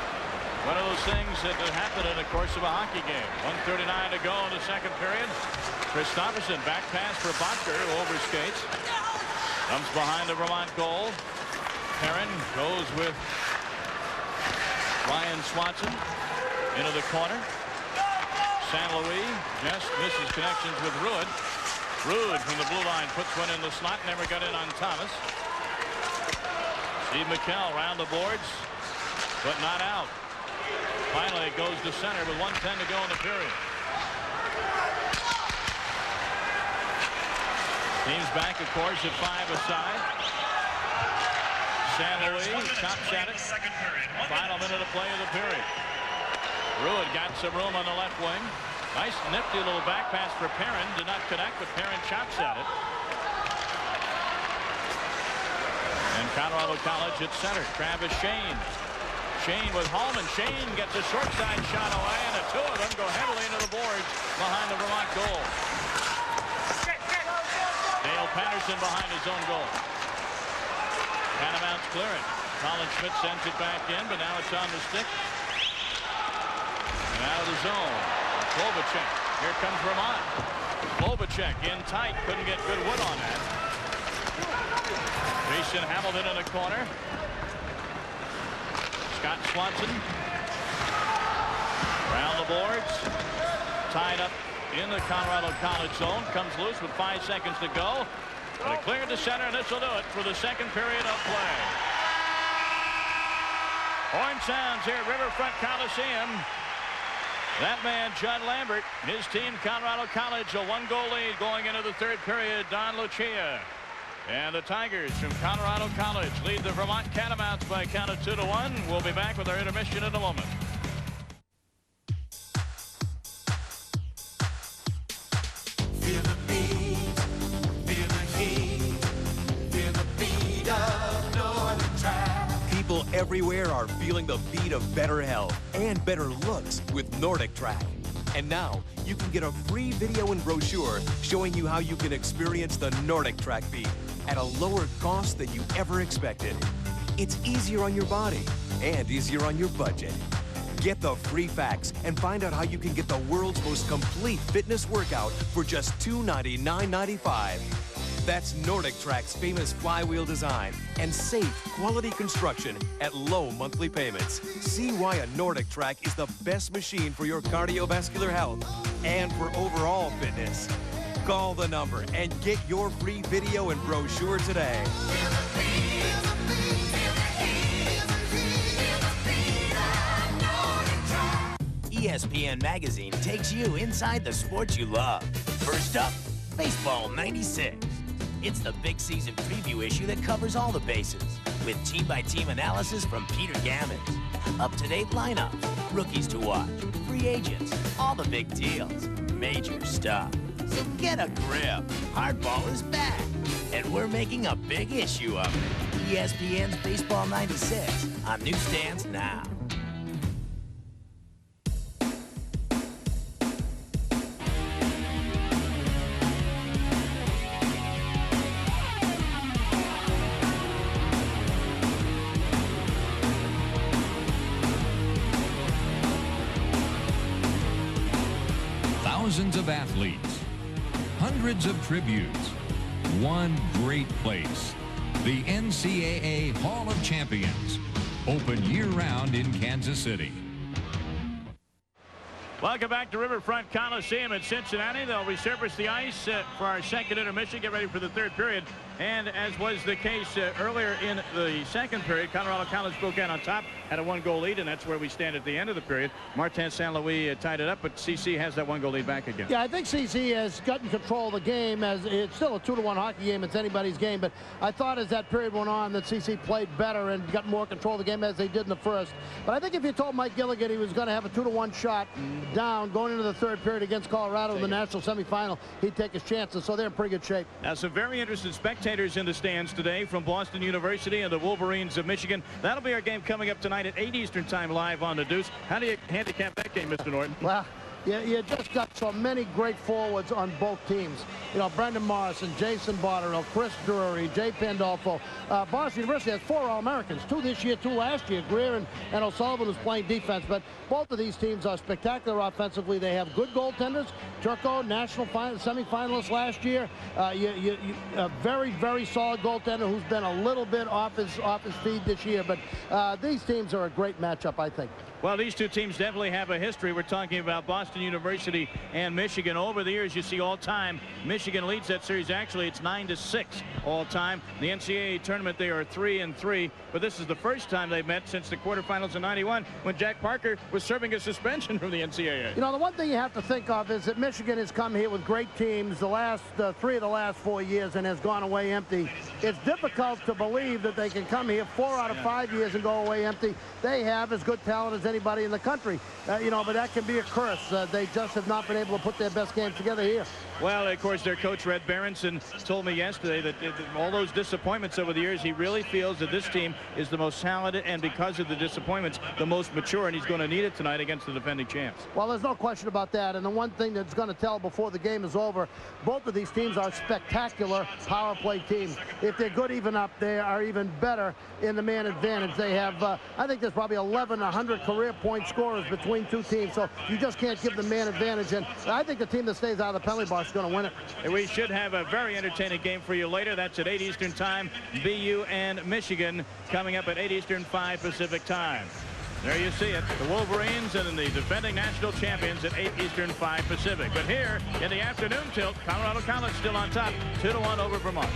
one of those things that happen in the course of a hockey game. 1:39 to go in the second period. Christopherson, back pass for Botker, over skates. Comes behind the Vermont goal. Perrin goes with Bryan Swanson into the corner. St. Louis just misses connections with Ruud. Ruud from the blue line puts one in the slot, never got in on Thomas. Steve McKell around the boards, but not out. Finally, it goes to center with 1:10 to go in the period. Teams back, of course, at 5 aside. St. Louis chops at it. Final minute of play of the period. Ruud got some room on the left wing. Nice nifty little back pass for Perrin. Did not connect, but Perrin chops at it. And Colorado College at center. Travis Shane. Shane with Holman. Shane gets a short side shot away, and the two of them go heavily into the boards behind the Vermont goal. Dale Patterson behind his own goal. Catamounts clear it. Colin Schmidt sends it back in, but now it's on the stick. And out of the zone. Klobuchar. Here comes Vermont. Klobuchar in tight. Couldn't get good wood on that. Jason Hamilton in the corner. Scott Swanson. Around the boards. Tied up in the Colorado College zone. Comes loose with 5 seconds to go. But it cleared to center, and this will do it for the second period of play. Horn sounds here at Riverfront Coliseum. That man, Judd Lambert, his team, Colorado College, a 1-goal lead going into the third period. Don Lucia. And the Tigers from Colorado College lead the Vermont Catamounts by a count of 2-1. We'll be back with our intermission in a moment. Feel the beat, feel the heat, feel the beat of Nordic Track. People everywhere are feeling the beat of better health and better looks with Nordic Track. And now, you can get a free video and brochure showing you how you can experience the Nordic Track beat at a lower cost than you ever expected. It's easier on your body and easier on your budget. Get the free facts and find out how you can get the world's most complete fitness workout for just $299.95. That's Nordic Track's famous flywheel design and safe, quality construction at low monthly payments. See why a Nordic Track is the best machine for your cardiovascular health and for overall fitness. Call the number and get your free video and brochure today. ESPN Magazine takes you inside the sports you love. First up, Baseball 96. It's the big season preview issue that covers all the bases, with team-by-team analysis from Peter Gammons, up-to-date lineups, rookies to watch, free agents, all the big deals, major stuff. So get a grip. Hardball is back, and we're making a big issue of it. ESPN's Baseball 96 on newsstands now. Thousands of athletes, hundreds of tributes, one great place, the NCAA Hall of Champions, open year-round in Kansas City. Welcome back to Riverfront Coliseum in Cincinnati. They'll resurface the ice for our second intermission. Get ready for the third period. And as was the case earlier in the second period, Colorado College broke out on top, had a 1-goal lead, and that's where we stand at the end of the period. Martin St. Louis tied it up, but CC has that 1-goal lead back again. Yeah, I think CC has gotten control of the game. As it's still a 2-1 hockey game. It's anybody's game, but I thought as that period went on that CC played better and got more control of the game as they did in the first. But I think if you told Mike Gilligan he was going to have a 2-1 shot down going into the third period against Colorado in the national semifinal, he'd take his chances. So they're in pretty good shape. Now, some very interested spectators in the stands today from Boston University and the Wolverines of Michigan. That'll be our game coming up tonight at 8 Eastern time live on the Deuce. How do you handicap that game, Mr. Norton? Well, you just got so many great forwards on both teams. You know, Brendan Morrison, Jason Botterill, Chris Drury, Jay Pandolfo. Boston University has 4 All-Americans, 2 this year, 2 last year. Greer and O'Sullivan was playing defense, but both of these teams are spectacular offensively. They have good goaltenders. Turco, national semifinalist last year. A very, very solid goaltender who's been a little bit off his feed this year, but these teams are a great matchup, I think. Well, these two teams definitely have a history. We're talking about Boston University and Michigan. Over the years, you see all-time, Michigan leads that series. Actually, it's 9-6 all-time. The NCAA tournament, they are 3-3. But this is the first time they've met since the quarterfinals in '91 when Jack Parker was serving a suspension from the NCAA. You know, the one thing you have to think of is that Michigan has come here with great teams the last 3 of the last 4 years and has gone away empty. It's difficult to believe that they can come here 4 out of 5 years and go away empty. They have as good talent as anybody in the country, you know, but that can be a curse. They just have not been able to put their best game together here. Well, of course, their coach, Red Berenson, told me yesterday that all those disappointments over the years, he really feels that this team is the most talented and, because of the disappointments, the most mature, and he's going to need it tonight against the defending champs. Well, there's no question about that, and the one thing that's going to tell before the game is over, both of these teams are spectacular power play teams. If they're good even up, they are even better in the man advantage. They have, I think there's probably 1,100 career point scorers between two teams, so you just can't give the man advantage, and I think the team that stays out of the penalty box is going to win it. And we should have a very entertaining game for you later. That's at 8 Eastern time. BU and Michigan coming up at 8 Eastern, 5 Pacific time. There you see it. The Wolverines and the defending national champions at 8 Eastern, 5 Pacific. But here in the afternoon tilt, Colorado College still on top, 2-1 over Vermont.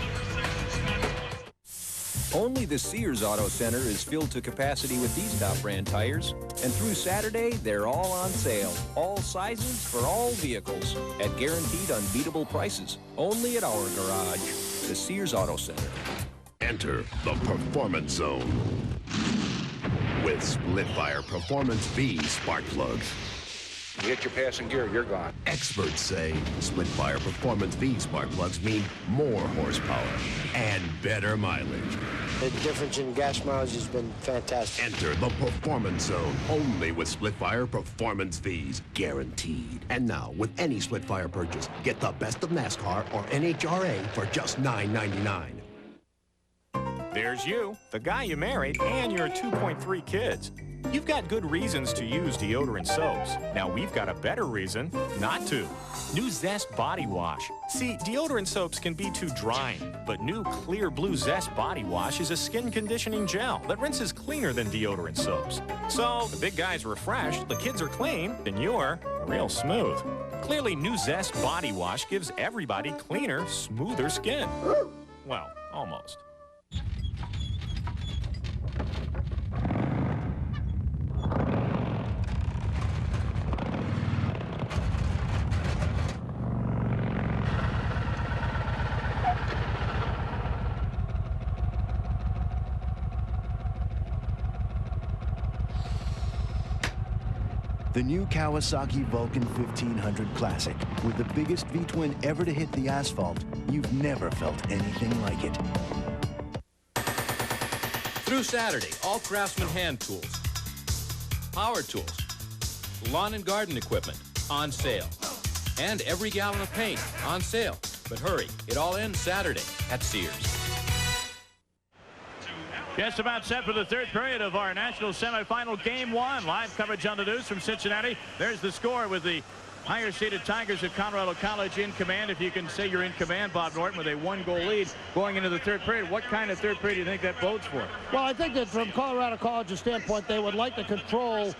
Only the Sears Auto Center is filled to capacity with these top brand tires. And through Saturday, they're all on sale. All sizes for all vehicles at guaranteed unbeatable prices. Only at our garage, the Sears Auto Center. Enter the Performance Zone with Splitfire Performance V spark plugs. You hit your passing gear, you're gone. Experts say Splitfire Performance V spark plugs mean more horsepower and better mileage. The difference in gas mileage has been fantastic. Enter the Performance Zone only with Splitfire Performance Vs, guaranteed. And now, with any Splitfire purchase, get the best of NASCAR or NHRA for just $9.99. There's you, the guy you married, and your 2.3 kids. You've got good reasons to use deodorant soaps. Now we've got a better reason not to. New Zest Body Wash. See, deodorant soaps can be too drying, but new Clear Blue Zest Body Wash is a skin conditioning gel that rinses cleaner than deodorant soaps. So, the big guy's refreshed, the kids are clean, and you're real smooth. Clearly, new Zest Body Wash gives everybody cleaner, smoother skin. Well, almost. The new Kawasaki Vulcan 1500 Classic, with the biggest V-twin ever to hit the asphalt. You've never felt anything like it. Through Saturday, all Craftsman hand tools, power tools, lawn and garden equipment on sale. And every gallon of paint on sale. But hurry, it all ends Saturday at Sears. Just about set for the third period of our national semifinal game one. Live coverage on the Deuce from Cincinnati. There's the score with the higher-seeded Tigers of Colorado College in command. If you can say you're in command, Bob Norton, with a 1-goal lead going into the third period. What kind of third period do you think that bodes for? Well, I think that from Colorado College's standpoint, they would like to control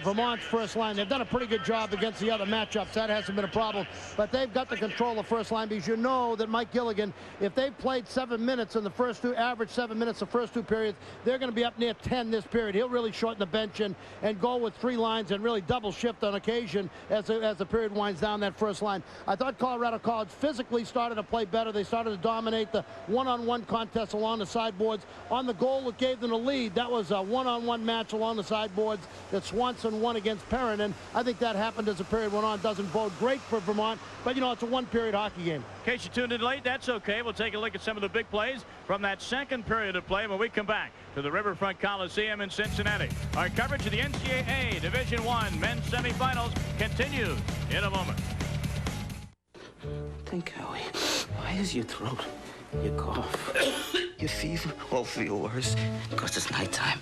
Vermont's first line. They've done a pretty good job against the other matchups. That hasn't been a problem. But they've got to control the first line because you know that Mike Gilligan, if they've played 7 minutes in the first two, average 7 minutes the first two periods, they're going to be up near 10 this period. He'll really shorten the bench and go with 3 lines and really double shift on occasion as the period winds down that first line. I thought Colorado College physically started to play better. They started to dominate the one-on-one contest along the sideboards. On the goal that gave them the lead, that was a one-on-one match along the sideboards that Swanson won against Perrin, and I think that happened as the period went on. Doesn't bode great for Vermont, but you know, it's a one-period hockey game. In case you tuned in late, that's okay. We'll take a look at some of the big plays from that second period of play when we come back to the Riverfront Coliseum in Cincinnati. Our coverage of the NCAA Division I men's semifinals continues in a moment. Think, Howie, why is your throat, your cough, your fever all feel worse? Because it's nighttime,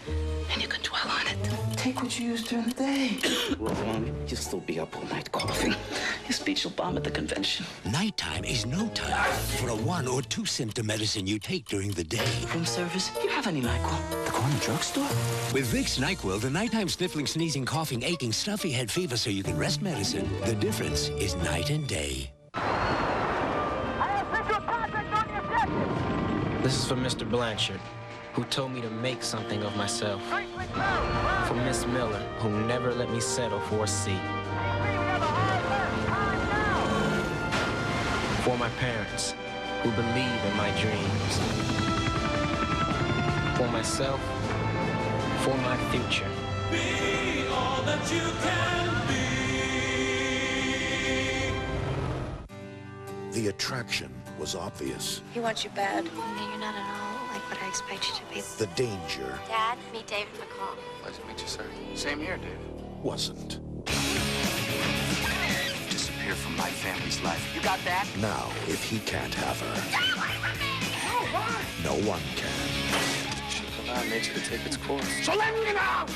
and you can dwell on it. Take what you used during the day. Wrong. You'll still be up all night coughing. Your speech will bomb at the convention. Nighttime is no time for a 1 or 2 symptom medicine you take during the day. Room service, do you have any NyQuil? The corner drugstore? With Vicks NyQuil, the nighttime sniffling, sneezing, coughing, aching, stuffy head fever so you can rest medicine. The difference is night and day. This is for Mr. Blanchard, who told me to make something of myself. For Miss Miller, who never let me settle for a C. For my parents, who believe in my dreams. For myself, for my future. Be all that you can be. The attraction was obvious. He wants you bad. No, you're not at all like what I expect you to be. The danger Dad, meet David McCall. Pleasure to meet you, sir. Same here, David. wasn't. Disappear from my family's life. You got that? Now, if he can't have her, no one can. Should allow nature to take its course. So let me know!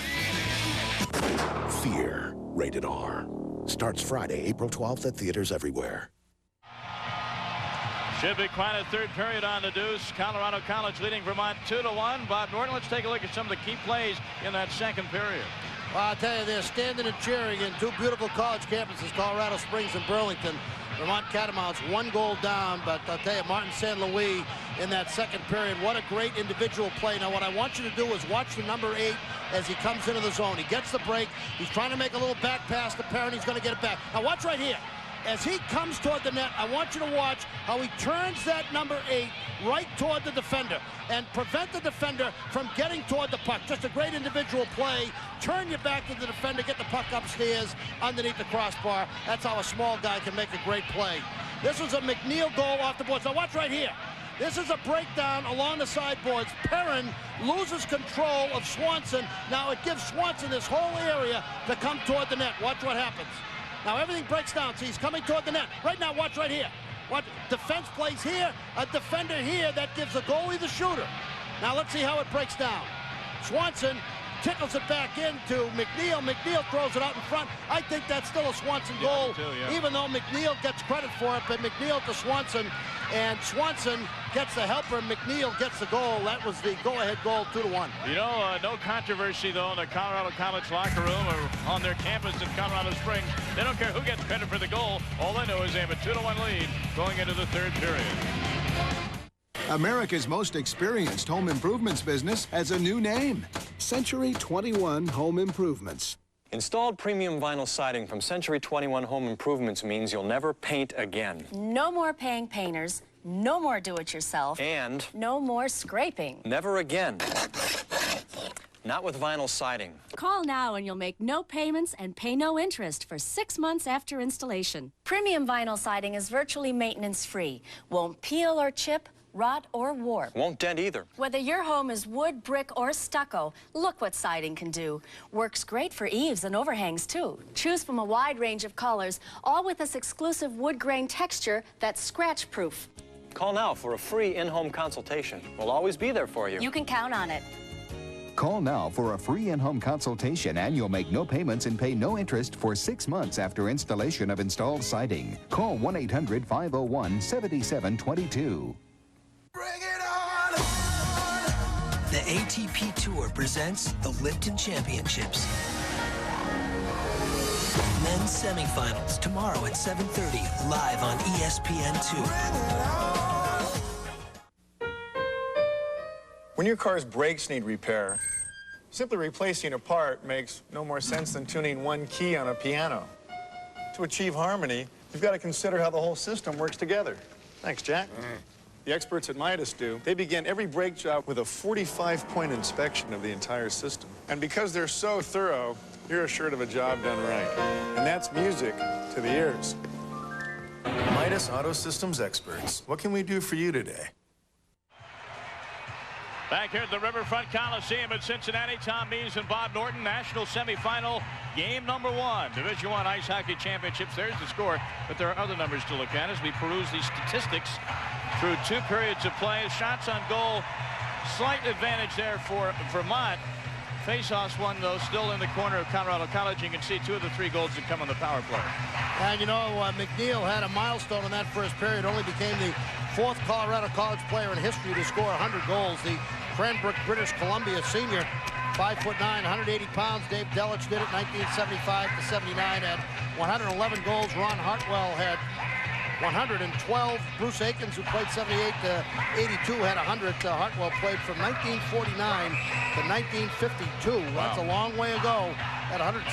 Fear, rated R. Starts Friday, April 12th at theaters everywhere. Should be quite a third period on the deuce. Colorado College leading Vermont 2-1. Bob Norton, let's take a look at some of the key plays in that second period. Well, I'll tell you, they're standing and cheering in two beautiful college campuses, Colorado Springs and Burlington. Vermont Catamounts 1 goal down, but I'll tell you, Martin St. Louis in that second period, what a great individual play. Now, what I want you to do is watch the number 8 as he comes into the zone. He gets the break. He's trying to make a little back pass to Perrin. He's going to get it back. Now, watch right here. As he comes toward the net, I want you to watch how he turns that number 8 right toward the defender and prevent the defender from getting toward the puck. Just a great individual play. Turn your back to the defender, get the puck upstairs underneath the crossbar. That's how a small guy can make a great play. This was a McNeil goal off the boards. Now watch right here. This is a breakdown along the sideboards. Perrin loses control of Swanson. Now it gives Swanson this whole area to come toward the net. Watch what happens. Now everything breaks down, so he's coming toward the net. Right now, watch right here. Watch, defense plays here, a defender here, that gives the goalie the shooter. Now let's see how it breaks down. Swanson tickles it back into McNeil. McNeil throws it out in front. I think that's still a Swanson goal, even though McNeil gets credit for it, but McNeil to Swanson, and Swanson gets the helper, McNeil gets the goal. That was the go-ahead goal, 2-1. You know, no controversy, though, in the Colorado College locker room or on their campus in Colorado Springs. They don't care who gets credit for the goal. All they know is they have a 2-1 lead going into the third period. America's most experienced home improvements business has a new name. Century 21 Home Improvements. Installed premium vinyl siding from Century 21 Home Improvements means you'll never paint again. No more paying painters, no more do-it-yourself, and no more scraping. never again. Not with vinyl siding. Call now and you'll make no payments and pay no interest for 6 months after installation. Premium vinyl siding is virtually maintenance-free. Won't peel or chip, rot or warp. Won't dent either. Whether your home is wood, brick, or stucco, look what siding can do. Works great for eaves and overhangs, too. Choose from a wide range of colors, all with this exclusive wood grain texture that's scratch-proof. Call now for a free in-home consultation. We'll always be there for you. You can count on it. Call now for a free in-home consultation, and you'll make no payments and pay no interest for 6 months after installation of installed siding. Call 1-800-501-7722. The ATP Tour presents the Lipton Championships. Men's semifinals tomorrow at 7:30, live on ESPN2. When your car's brakes need repair, simply replacing a part makes no more sense than tuning one key on a piano. To to achieve harmony, you've got to consider how the whole system works together. Thanks, Jack. The experts at Midas do. They begin every brake job with a 45-point inspection of the entire system. And because they're so thorough, you're assured of a job done right. And that's music to the ears. Midas Auto Systems experts, what can we do for you today? Back here at the Riverfront Coliseum in Cincinnati, Tom Mees and Bob Norton, national semifinal, game number 1, Division I Ice Hockey Championships. There's the score, but there are other numbers to look at as we peruse these statistics through 2 periods of play. Shots on goal, slight advantage there for Vermont. Faceoffs one, though, still in the corner of Colorado College. You can see 2 of the 3 goals that come on the power play. And, you know, McNeil had a milestone in that first period, only became the 4th Colorado College player in history to score 100 goals. The Cranbrook, British Columbia senior, 5'9", 180 pounds. Dave Delich did it 1975 to 79, had 111 goals. Ron Hartwell had 112. Bruce Akins, who played 78 to 82, had 100. Hartwell played from 1949 to 1952. Wow. That's a long way ago at 170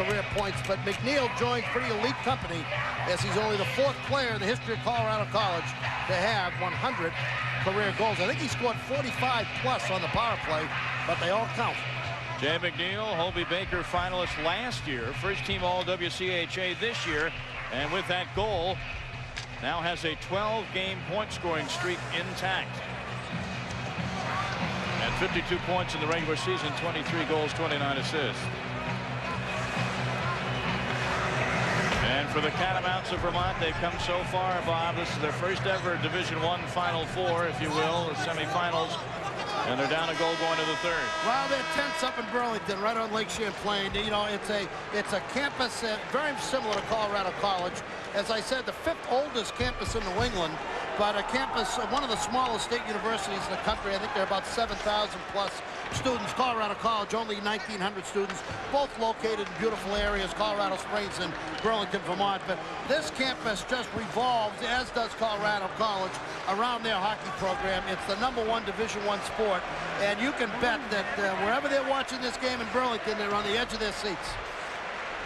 career points. But McNeil joins pretty elite company as he's only the 4th player in the history of Colorado College to have 100 career goals. I think he scored 45 plus on the power play, but they all count. Jay McNeil, Hobie Baker finalist last year, first team all WCHA this year, and with that goal now has a 12-game point scoring streak intact. At 52 points in the regular season, 23 goals, 29 assists. And for the Catamounts of Vermont, they've come so far, Bob. This is their first ever Division I Final Four, if you will, the semifinals. And they're down a goal going to the 3rd. Well, they're tense up in Burlington, right on Lake Champlain. You know, it's a campus very similar to Colorado College. As I said, the 5th oldest campus in New England, but a campus, one of the smallest state universities in the country. I think there are about 7,000 plus students. Colorado College, only 1,900 students, both located in beautiful areas, Colorado Springs and Burlington, Vermont. But this campus just revolves, as does Colorado College, around their hockey program. It's the #1 Division I sport, and you can bet that wherever they're watching this game in Burlington, they're on the edge of their seats.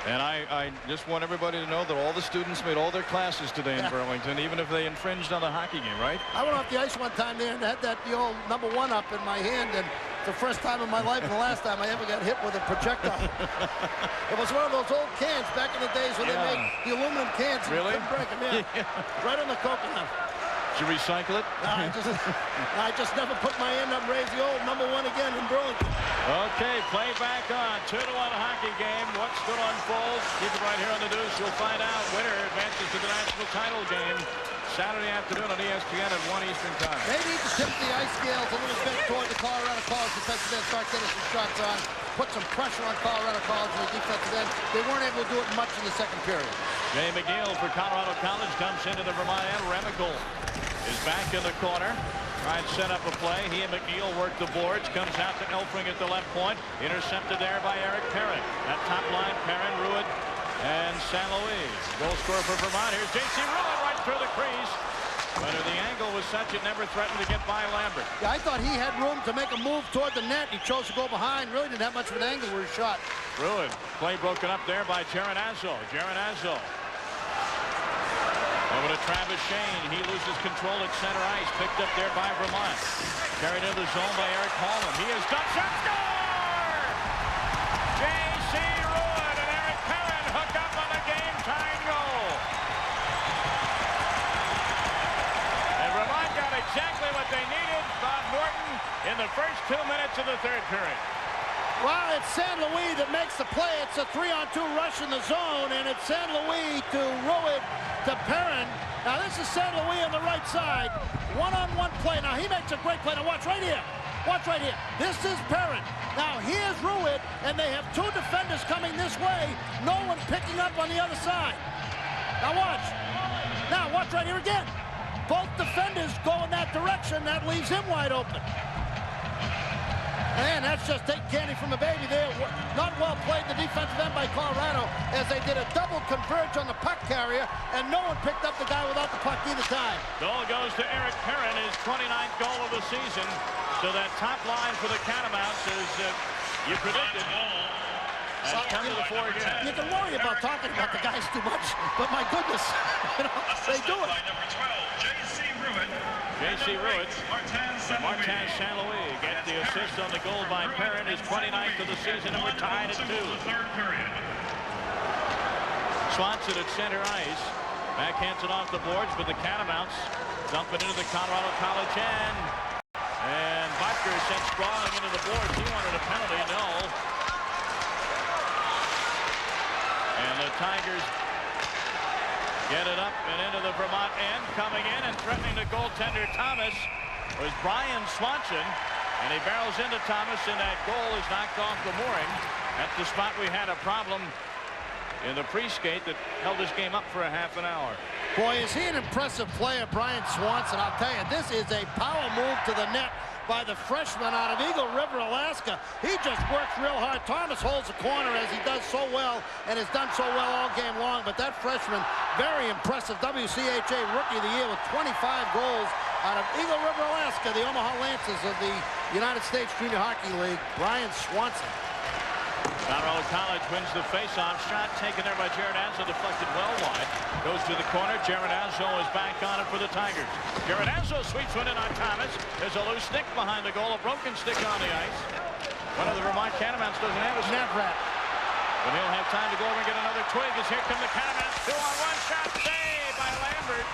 And I just want everybody to know that all the students made all their classes today in Burlington, even if they infringed on the hockey game, right? I went off the ice one time there and had the old #1 up in my hand, and it's the first time in my life and the last time I ever got hit with a projectile. It was one of those old cans back in the days when they made the aluminum cans. Really? You couldn't break them, right on the coconut. Did you recycle it? I just never put my hand up and raised the old #1 again in Burlington. Okay, play back on. 2-1 hockey game. What still unfolds? Keep it right here on the Deuce. You'll find out. Winner advances to the national title game Saturday afternoon on ESPN at 1 Eastern time. They need to tip the ice scales a little bit toward the Colorado College defensive end. Start getting some shots on. Put some pressure on Colorado College in the defensive end. They weren't able to do it much in the second period. Jay McNeil for Colorado College dumps into the Vermont end. Remical is back in the corner. Trying to set up a play. He and McNeil work the boards. Comes out to Elfring at the left point. Intercepted there by Eric Perrin. At top line, Perrin, Ruud, and San Luis. Goal scorer for Vermont. Here's J.C. Ruud right through the crease. But the angle was such it never threatened to get by Lambert. Yeah, I thought he had room to make a move toward the net. He chose to go behind. Really didn't have much of an angle where he shot. Ruud. Play broken up there by Geronazzo. Geronazzo. Over to Travis Shane. He loses control at center ice. Picked up there by Vermont. Carried into the zone by Eric Holland. He has done shot. Score! J.C. Ruud and Eric Perrin hook up on the game-tying goal. And Vermont got exactly what they needed. Bob Norton in the first 2 minutes of the 3rd period. Well, it's San Luis that makes the play. It's a 3-on-2 rush in the zone, and it's San Luis to Ruud to Perrin. Now, this is San Luis on the right side. One-on-one play. Now, he makes a great play. Now, watch right here. Watch right here. This is Perrin. Now, here's Ruud, and they have 2 defenders coming this way. No one picking up on the other side. Now, watch. Now, watch right here again. Both defenders go in that direction. That leaves him wide open. And that's just taking candy from a baby there. Not well played in the defensive end by Colorado as they did a double converge on the puck carrier, and no one picked up the guy without the puck either time. Goal goes to Eric Perrin, his 29th goal of the season. So that top line for the Catamounts is, you predicted, And come to the floor again. You can worry about talking about the guys too much, but my goodness, you know, they do it. J.C. Ruiz and Martin St. Louis get the assist on the goal by Perrin, his 29th of the season, and we're tied at 2. Swanson at center ice. Backhands it off the boards, but the Catamounts dump it into the Colorado College end. And Butker sent sprawling into the boards. He wanted a penalty, no. And the Tigers get it up and into the Vermont end. Coming in and threatening the goaltender Thomas was Bryan Swanson. And he barrels into Thomas, and that goal is knocked off the mooring. That's the spot we had a problem in the pre-skate that held this game up for a half an hour. Boy, is he an impressive player, Bryan Swanson. I'll tell you, this is a power move to the net by the freshman out of Eagle River, Alaska. He just works real hard. Thomas holds the corner as he does so well and has done so well all game long. But that freshman, very impressive. WCHA Rookie of the Year with 25 goals out of Eagle River, Alaska, the Omaha Lancers of the United States Junior Hockey League. Bryan Swanson. Colorado College wins the face-off. Shot taken there by Jared Azzo, deflected well wide. Goes to the corner. Jared Azzo is back on it for the Tigers. Jared Azzo sweeps one in on Thomas. There's a loose stick behind the goal. A broken stick on the ice. One of the Vermont Catamounts doesn't have a stick. But he'll have time to go over and get another twig as here come the Catamounts. 2-on-1 shot saved by Lambert.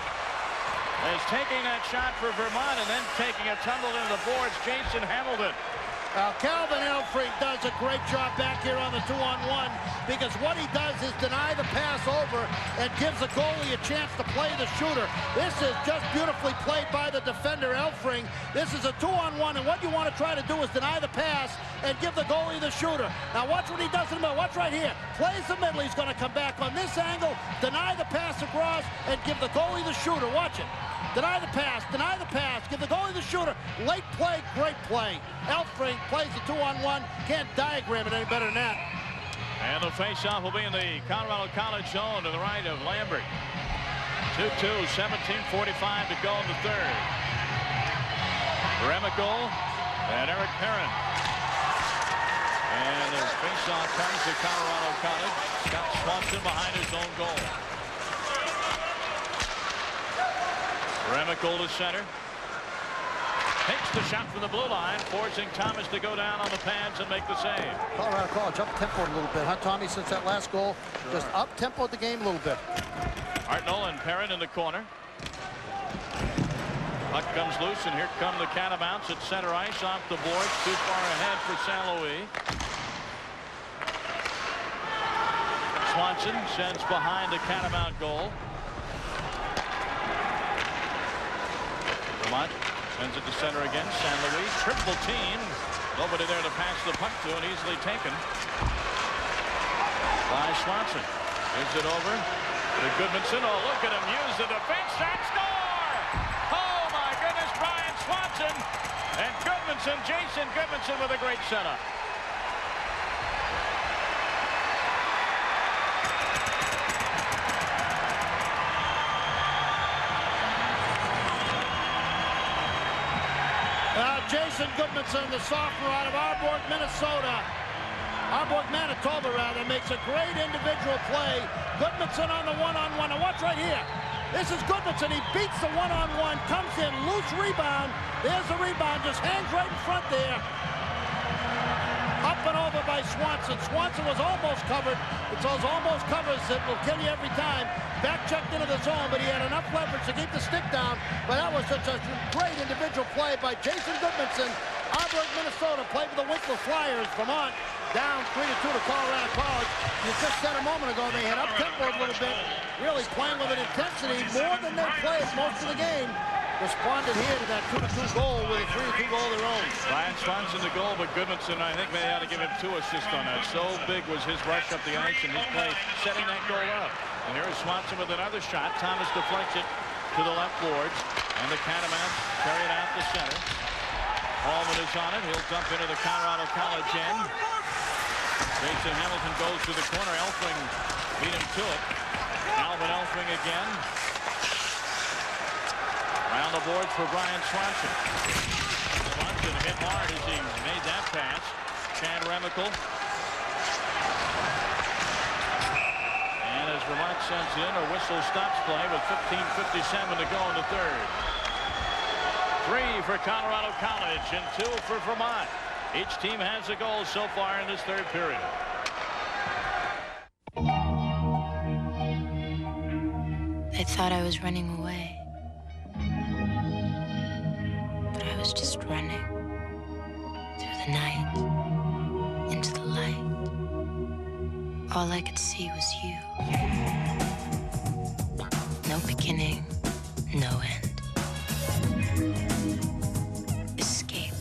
Is taking that shot for Vermont and then taking a tumble into the boards. Jason Hamilton. Calvin Elfrink does a great job back here on the 2-on-1 because what he does is deny the pass over and gives the goalie a chance to play the shooter. This is just beautifully played by the defender, Elfrink. This is a 2-on-1, and what you want to try to do is deny the pass and give the goalie the shooter. Now watch what he does in the middle. Watch right here. Plays the middle. He's going to come back on this angle, deny the pass across, and give the goalie the shooter. Watch it. Deny the pass, give the goalie the shooter. Late play, great play. Elfrink plays the 2-on-1. Can't diagram it any better than that. And the face-off will be in the Colorado College zone to the right of Lambert. 2-2, 17:45 to go in the third. Remical and Eric Perrin. And the face-off comes to Colorado College. Scott Swanson behind his own goal. Remical to center. Takes the shot from the blue line, forcing Thomas to go down on the pads and make the save. Colorado College up-tempoed a little bit, huh, Tommy, since that last goal? Sure. Just up-tempoed the game a little bit. Hartnell and Perrin in the corner. Puck comes loose, and here come the Catamounts at center ice off the boards. Too far ahead for St. Louis. Swanson sends behind the Catamount goal. Vermont sends it to center again. St. Louis, triple team. Nobody there to pass the puck to, and easily taken by Swanson. Gives it over to Goodmanson. Oh, look at him use the defense shot, score! Oh, my goodness, Bryan Swanson and Goodmanson, Jason Goodmanson with a great setup. Jason Goodmanson, the sophomore out of Arborg, Minnesota. Arborg, Manitoba, rather, makes a great individual play. Goodmanson on the 1-on-1. Now watch right here. This is Goodmanson. He beats the 1-on-1, comes in, loose rebound. There's the rebound, just hangs right in front there. Up and over by Swanson. Swanson was almost covered. It's those almost covers that will kill you every time. Back checked into the zone, but he had enough leverage to keep the stick down. But that was such a great individual play by Jason Goodmanson. Arborg, Minnesota, played for the Winkler Flyers. Vermont down 3-2 to Colorado College. You just said a moment ago they had up-tempo a little bit, really playing with an intensity more than they played most of the game. Responded here to that 2-2 goal with a 3-2 goal of their own. Bryan Swanson the goal, but Goodmanson, I think they had to give him 2 assists on that. So big was his rush up the ice and his play setting that goal up. And here is Swanson with another shot. Thomas deflects it to the left boards, and the Catamounts carry it out to center. Holland is on it. He'll dump into the Colorado College end. Jason Hamilton goes to the corner. Elfring beat him to it. Alvin Elfring again. Around the boards for Bryan Swanson. Swanson hit hard as he made that pass. Chad Remical Vermont sends in. A whistle stops play with 15:57 to go in the third. 3 for Colorado College and 2 for Vermont. Each team has a goal so far in this third period. They thought I was running away. But I was just running through the night, into the light. All I could see was you. No beginning, no end. Escape.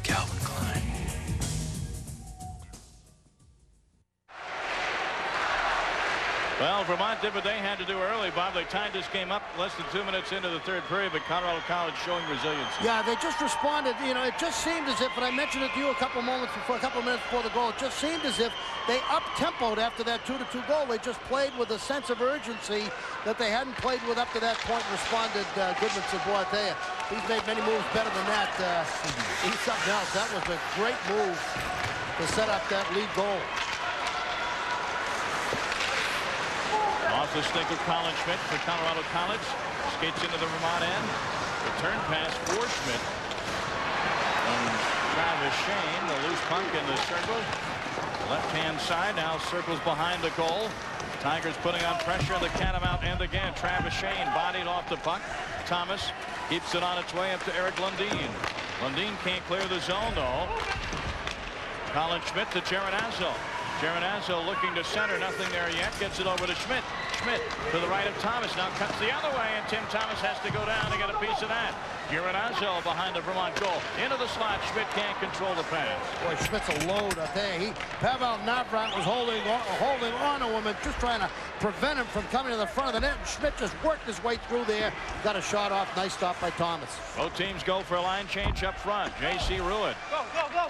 Calvin Klein. Well, Vermont did what they had to do early, Bob. They tied this game up less than 2 minutes into the third period, but Colorado College showing resilience. Yeah, they just responded. You know, it just seemed as if, and I mentioned it to you a couple minutes before the goal, it just seemed as if they up-tempoed after that 2-2 goal. They just played with a sense of urgency that they hadn't played with up to that point, responded Goodmanson. Boy, I tell you, he's made many moves better than that. He's something else. That was a great move to set up that lead goal. Off the stick of Colin Schmidt for Colorado College. Skates into the Vermont end. Return pass for Schmidt. And Travis Shane, the loose puck in the circle. Left-hand side now circles behind the goal. Tigers putting on pressure. The Catamount end again. Travis Shane bodied off the puck. Thomas keeps it on its way up to Eric Lundin. Lundin can't clear the zone, though. Colin Schmidt to Geronazzo. Geronazzo looking to center. Nothing there yet. Gets it over to Schmidt. Schmidt to the right of Thomas. Now cuts the other way, and Tim Thomas has to go down to get a piece of that. Geronazzo behind the Vermont goal. Into the slot. Schmidt can't control the pass. Boy, Schmidt's a load, I tell you. Pavel Navrat was holding on to him and just trying to prevent him from coming to the front of the net. And Schmidt just worked his way through there. Got a shot off. Nice stop by Thomas. Both teams go for a line change up front. J.C. Ruud.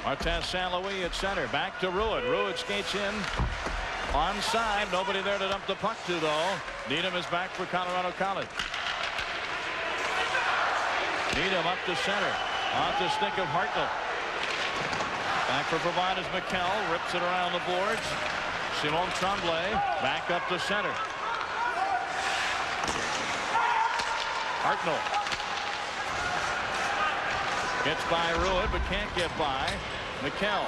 Martin St. Louis at center. Back to Ruud. Ruud skates in. Onside. Nobody there to dump the puck to, though. Needham is back for Colorado College. Needham up to center. Off the stick of Hartnell. Back for Vermont is McKell. Rips it around the boards. Simon Tremblay back up to center. Hartnell. Gets by Ruud, but can't get by McKell.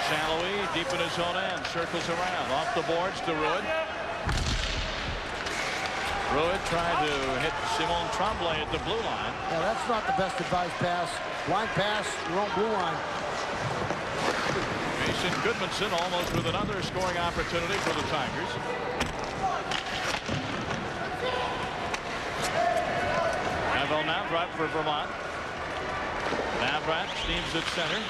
St. Louis deep in his own end. Circles around. Off the boards to Ruud. Ruud tried to hit Simon Tremblay at the blue line. Yeah, that's not the best advised pass. Line pass, your own blue line. Jason Goodmanson almost with another scoring opportunity for the Tigers. Pavel Navrat for Vermont. Navrat steams at center.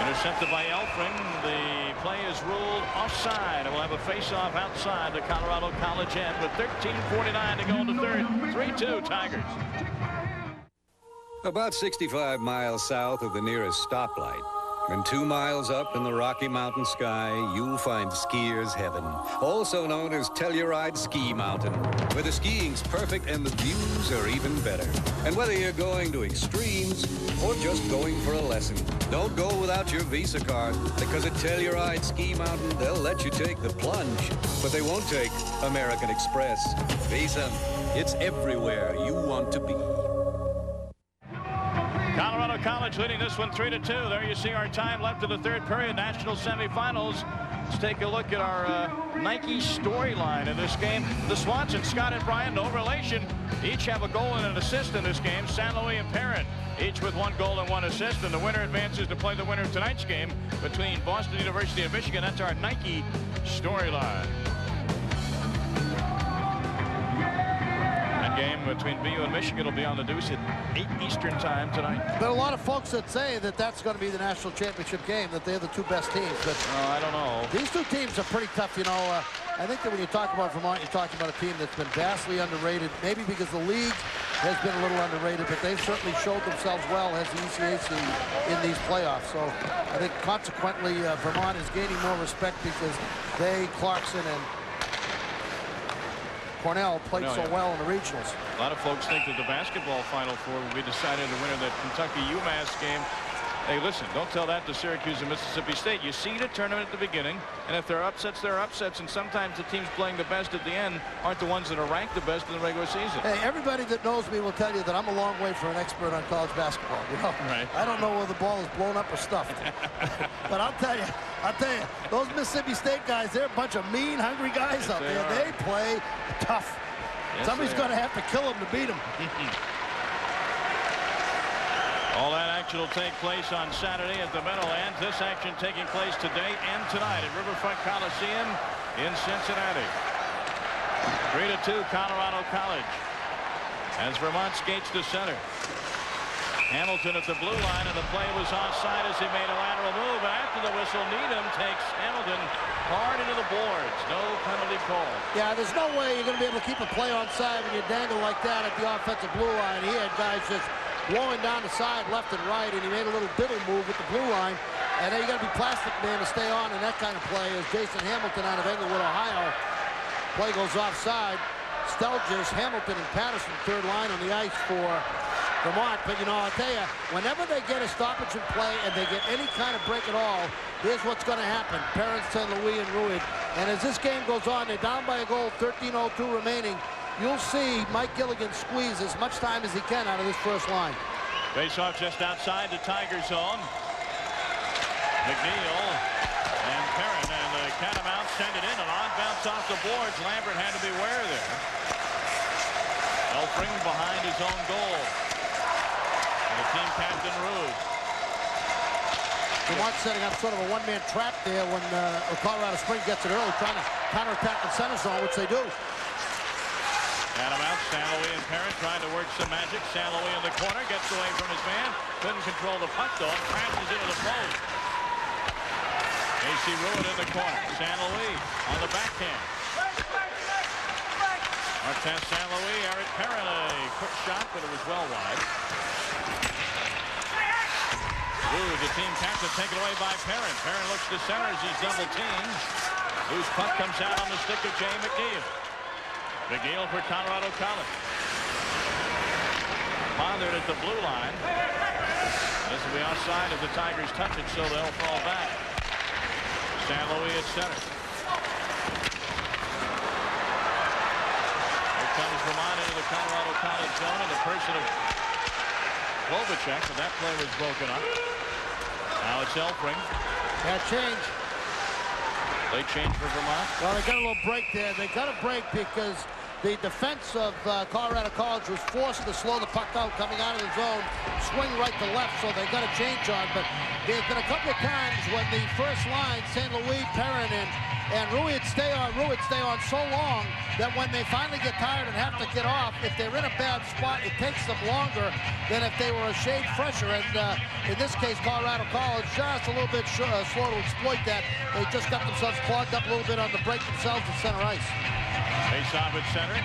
Intercepted by Elfring. The play is ruled offside. We'll have a face-off outside the Colorado College end with 13:49 to go in the third. 3-2 Tigers. About 65 miles south of the nearest stoplight, and 2 miles up in the Rocky Mountain sky, you'll find skier's heaven, also known as Telluride Ski Mountain, where the skiing's perfect and the views are even better. And whether you're going to extremes or just going for a lesson, don't go without your Visa card, because at Telluride Ski Mountain, they'll let you take the plunge, but they won't take American Express. Visa, it's everywhere you want to be. Colorado College leading this one 3-2. There you see our time left in the third period. National semifinals. Let's take a look at our Nike storyline in this game. The Swanson, Scott and Bryan, no relation. Each have a goal and an assist in this game. St. Louis and Parent, each with 1 goal and 1 assist. And the winner advances to play the winner of tonight's game between Boston University and Michigan. That's our Nike storyline. Game between BU and Michigan will be on the deuce at 8 Eastern time tonight. There are a lot of folks that say that that's going to be the national championship game, that they're the 2 best teams. But I don't know. These 2 teams are pretty tough, you know. I think that when you talk about Vermont, you're talking about a team that's been vastly underrated, maybe because the league has been a little underrated, but they've certainly showed themselves well as the ECAC in these playoffs. So I think consequently Vermont is gaining more respect because they, Clarkson and Cornell played so well in the regionals. A lot of folks think that the basketball Final Four will be decided the winner of that Kentucky-UMass game. Hey, listen, don't tell that to Syracuse and Mississippi State. You see the tournament at the beginning, and if there are upsets, there are upsets, and sometimes the teams playing the best at the end aren't the ones that are ranked the best in the regular season. Hey, everybody that knows me will tell you that I'm a long way from an expert on college basketball. You know, right. I don't know whether the ball is blown up or stuffed. But I'll tell you, those Mississippi State guys, they're a bunch of mean, hungry guys out there. They play tough. Yes, somebody's going to have to kill them to beat them. All that action will take place on Saturday at the Meadowlands. This action taking place today and tonight at Riverfront Coliseum in Cincinnati. 3-2 Colorado College as Vermont skates to center. Hamilton at the blue line, and the play was offside as he made a lateral move. After the whistle, Needham takes Hamilton hard into the boards. No penalty call. Yeah, there's no way you're going to be able to keep a play onside when you dangle like that at the offensive blue line. He had guys just blowing down the side left and right, and he made a little diddle move with the blue line. And then you got to be plastic man to stay on in that kind of play. As Jason Hamilton out of Englewood, Ohio, play goes offside. Stelgers, Hamilton, and Patterson third line on the ice for Vermont. But you know, I'll tell you, whenever they get a stoppage in play and they get any kind of break at all, here's what's going to happen. Perrin, St. Louis, and Ruid. And as this game goes on, they're down by a goal, 13:02 remaining. You'll see Mike Gilligan squeeze as much time as he can out of this first line. Face-off just outside the Tiger zone. McNeil and Perrin, and the Catamounts send it in. An odd bounce off the boards. Lambert had to beware there. Elfring behind his own goal. And the team captain Rude. Vermont setting up sort of a one-man trap there when Colorado Springs gets it early, trying to counterattack the center zone, which they do. Catamounts, St. Louis and Perrin trying to work some magic. St. Louis in the corner, gets away from his man. Couldn't control the puck though, and crashes into the post. AC Ruin in the corner. St. Louis on the backhand. Martin St. Louis, Eric Perrin, a quick shot, but it was well wide. Ooh, the team captain taken away by Perrin. Perrin looks to center as he's double teamed. Whose puck comes out on the stick of Jay McNeil. McNeil for Colorado College. Bothered at the blue line. This will be offside if the Tigers touch it, so they'll fall back. St. Louis at center. Here comes Vermont into the Colorado College zone in the person of Klobuchar, and that play was broken up. Now it's Elfring. That change. Late change for Vermont. Well, they got a little break there. They got a break because the defense of Colorado College was forced to slow the puck out coming out of the zone, swing right to left, so they got a change on. But there's been a couple of times when the first line, St. Louis, Perrin, and Ruid stay on so long that when they finally get tired and have to get off, if they're in a bad spot, it takes them longer than if they were a shade fresher. And in this case, Colorado College just a little bit slow to exploit that. They just got themselves clogged up a little bit on the break themselves at center ice. Face off at center.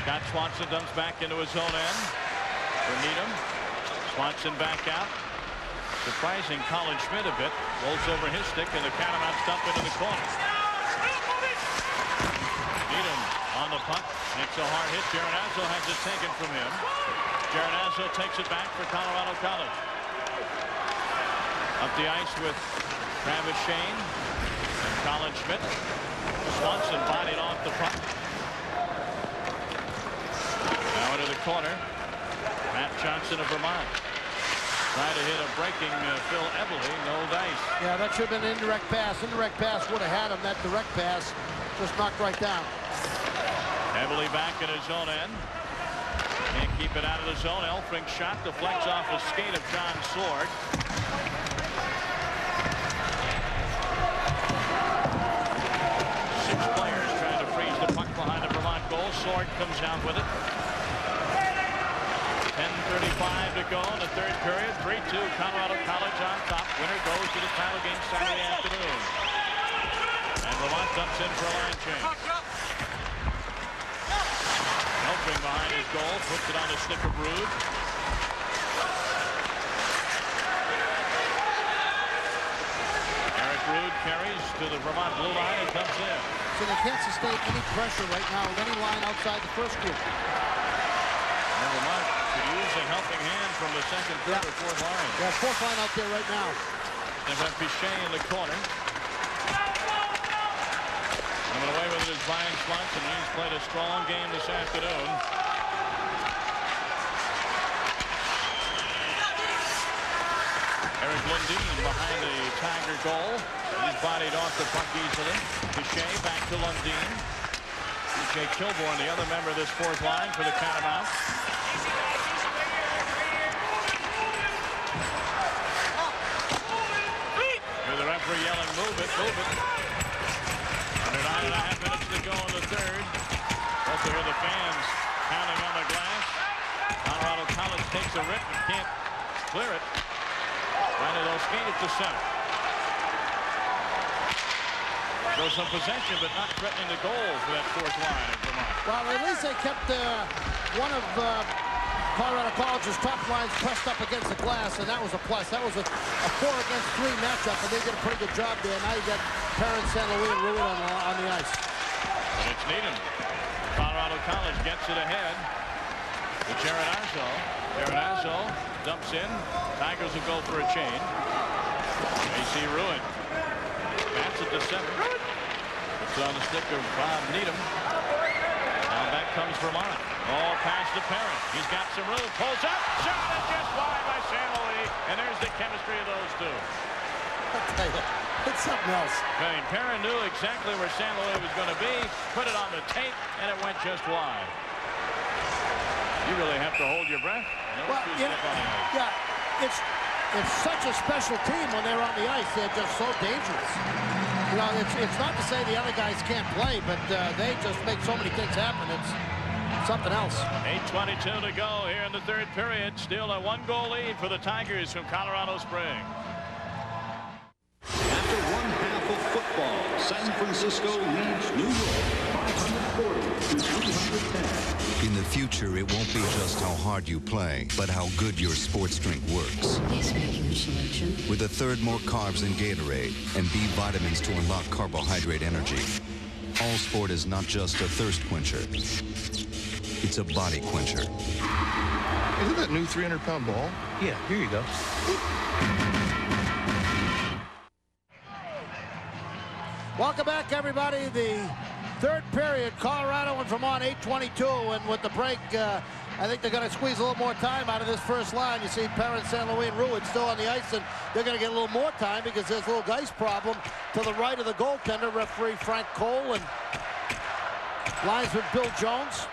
Scott Swanson dumps back into his own end for Needham. Swanson back out. Surprising Colin Schmidt a bit. Rolls over his stick, and the Catamounts dump into the corner. Needham on the puck. Makes a hard hit. Geronazzo has it taken from him. Geronazzo takes it back for Colorado College. Up the ice with Travis Shane and Colin Schmidt. Swanson bodied off the puck. Now into the corner. Matt Johnson of Vermont. Trying to hit a breaking Phil Eberle. No dice. Yeah, that should have been an indirect pass. Indirect pass would have had him. That direct pass just knocked right down. Eberle back in his own end. Can't keep it out of the zone. Elfring shot deflects off the skate of John Sword. Six players trying to freeze the puck behind the Vermont goal. Sword comes down with it. 10:35 to go in the third period. 3-2 Colorado College on top. Winner goes to the title game Saturday afternoon. And Vermont dumps in for a line change. Elfring behind his goal. Puts it on the stick of Rude. Eric Rude carries to the Vermont blue line and comes in. So they can't sustain any pressure right now with any line outside the first group. And Vermont Could use a helping hand from the second, third, or fourth line. Yeah, fourth line out there right now. They've got Pichet in the corner. Coming away with it is Bryan Swanson. He's played a strong game this afternoon. Eric Lundin behind the Tiger goal. He's bodied off the puck easily. Pichet back to Lundin. Jake Kilborn, the other member of this fourth line for the Catamounts. Hear the referee yelling, move it, move it. Under 9.5 minutes to go in the third. Also hear the fans pounding on the glass. Colorado College takes a rip and can't clear it. Brandon will skate it to center. So some possession, but not threatening the goal for that fourth line of Vermont. Well, at least they kept one of Colorado College's top lines pressed up against the glass, and that was a plus. That was a 4-against-3 matchup, and they did a pretty good job there. Now you got Perrin, St. Louis, and Ruin on the ice. And it's Needham. Colorado College gets it ahead with Jared Arzo. Jared Arzo dumps in. Tigers will go for a change. AC Ruin. Bats it to center. It's on the stick of Bob Needham. Now back comes Vermont. All pass to Perrin. He's got some room. Pulls up. Shot it just wide by St. Louis. And there's the chemistry of those two. It's something else. I mean, Perrin knew exactly where St. Louis was going to be. Put it on the tape, and it went just wide. You really have to hold your breath. Well, yeah, it's such a special team when they're on the ice. They're just so dangerous. You know, it's not to say the other guys can't play, but they just make so many things happen. It's something else. 8:22 to go here in the third period. Still a 1-goal lead for the Tigers from Colorado Springs. After one half of football, San Francisco leads New York 540 to 310. In the future, it won't be just how hard you play, but how good your sports drink works. Please make your selection. With a third more carbs than Gatorade and B vitamins to unlock carbohydrate energy. All Sport is not just a thirst quencher. It's a body quencher. Isn't that new 300-pound ball? Yeah, here you go. Welcome back, everybody. The third period, Colorado and Vermont, 8:22, and with the break, I think they're going to squeeze a little more time out of this first line. You see Perrin, St. Louis, and Ruin still on the ice, and they're going to get a little more time because there's a little ice problem to the right of the goaltender, referee Frank Cole, and linesman Bill Jones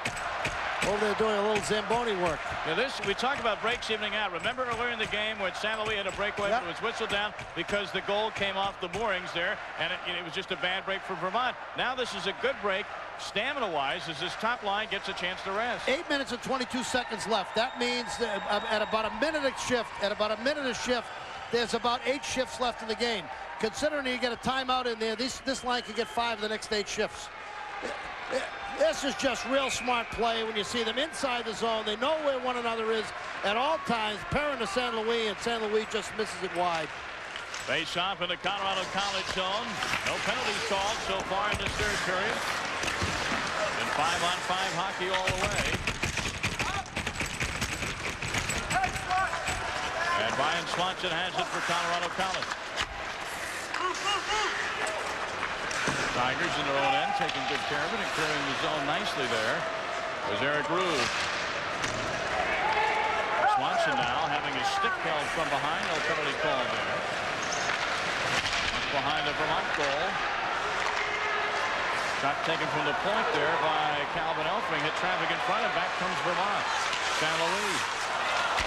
over there doing a little Zamboni work. Now we talked about breaks evening out. Remember earlier in the game when St. Louis had a breakaway, it was whistled down because the goal came off the moorings there, and it was just a bad break for Vermont. Now this is a good break, stamina-wise, as this top line gets a chance to rest. 8 minutes and 22 seconds left. That means that at about a minute a shift, there's about 8 shifts left in the game. Considering you get a timeout in there, this line could get 5 of the next 8 shifts. This is just real smart play when you see them inside the zone. They know where one another is at all times. Perrin to St. Louis, and St. Louis just misses it wide. Face off in the Colorado College zone. No penalties called so far in this third period. And 5-on-5 hockey all the way. And Bryan Swanson has it for Colorado College. Tigers in their own end, taking good care of it and clearing the zone nicely there. Was Eric Rude. Swanson now having his stick held from behind. No penalty call there. That's behind the Vermont goal. Shot taken from the point there by Calvin Elfring. Hit traffic in front, and back comes Vermont. St. Louis.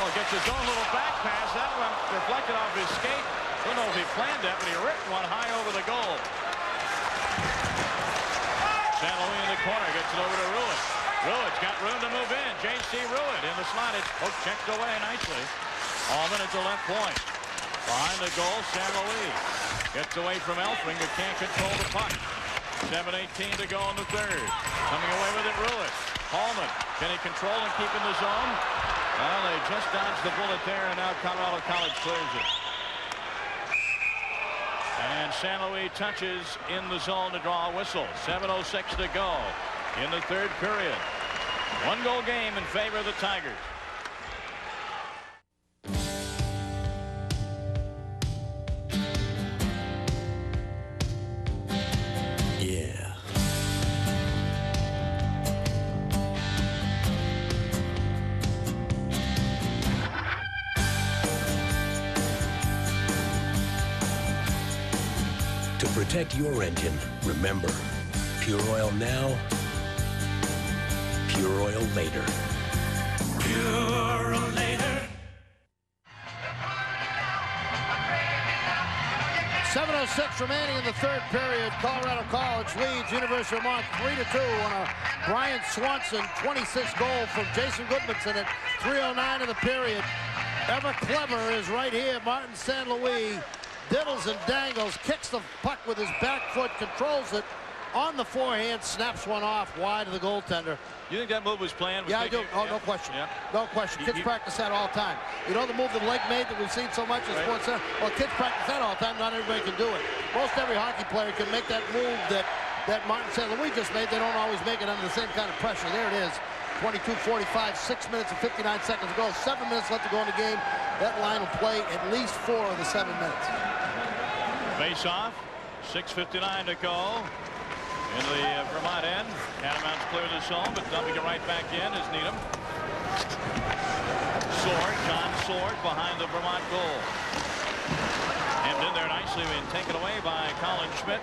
Oh, gets his own little back pass. That one reflected off his skate. Don't know if he planned that, but he ripped one high over the goal. St. Louis in the corner, gets it over to Ruin. Ruin's got room to move in. J.C. Ruin in the slot. It's checked away nicely. Allman at the left point. Behind the goal, St. Louis. Gets away from Elfring, but can't control the puck. 7:18 to go in the third. Coming away with it, Ruin. Holland, can he control and keep in the zone? Well, they just dodged the bullet there, and now Colorado College clears it. And St. Louis touches in the zone to draw a whistle. 7:06 to go in the third period. 1-goal game in favor of the Tigers. To protect your engine, remember, Pure Oil now, Pure Oil later. Pure later. 7:06 remaining in the third period. Colorado College leads University of Vermont 3-2 on a Bryan Swanson 26 goal from Jason Goodmanson at 3:09 of the period. Ever Clever is right here. Martin St. Louis diddles and dangles, kicks the puck with his back foot, controls it on the forehand, snaps one off wide of the goaltender. You think that move was planned? Yeah, I do. Oh, no question. No question. Kids practice that all the time. You know the move that Leg made that we've seen so much in sports center? Well, kids practice that all the time. Not everybody can do it. Most every hockey player can make that move that Martin St. Louis just made. They don't always make it under the same kind of pressure. There it is. 22:45, 6 minutes and 59 seconds to go. 7 minutes left to go in the game. That line will play at least 4 of the 7 minutes. Face off. 6:59 to go. In the Vermont end, Catamounts clear the zone, but dumping it right back in is Needham. John Sword behind the Vermont goal. Hemmed in there nicely and taken away by Colin Schmidt.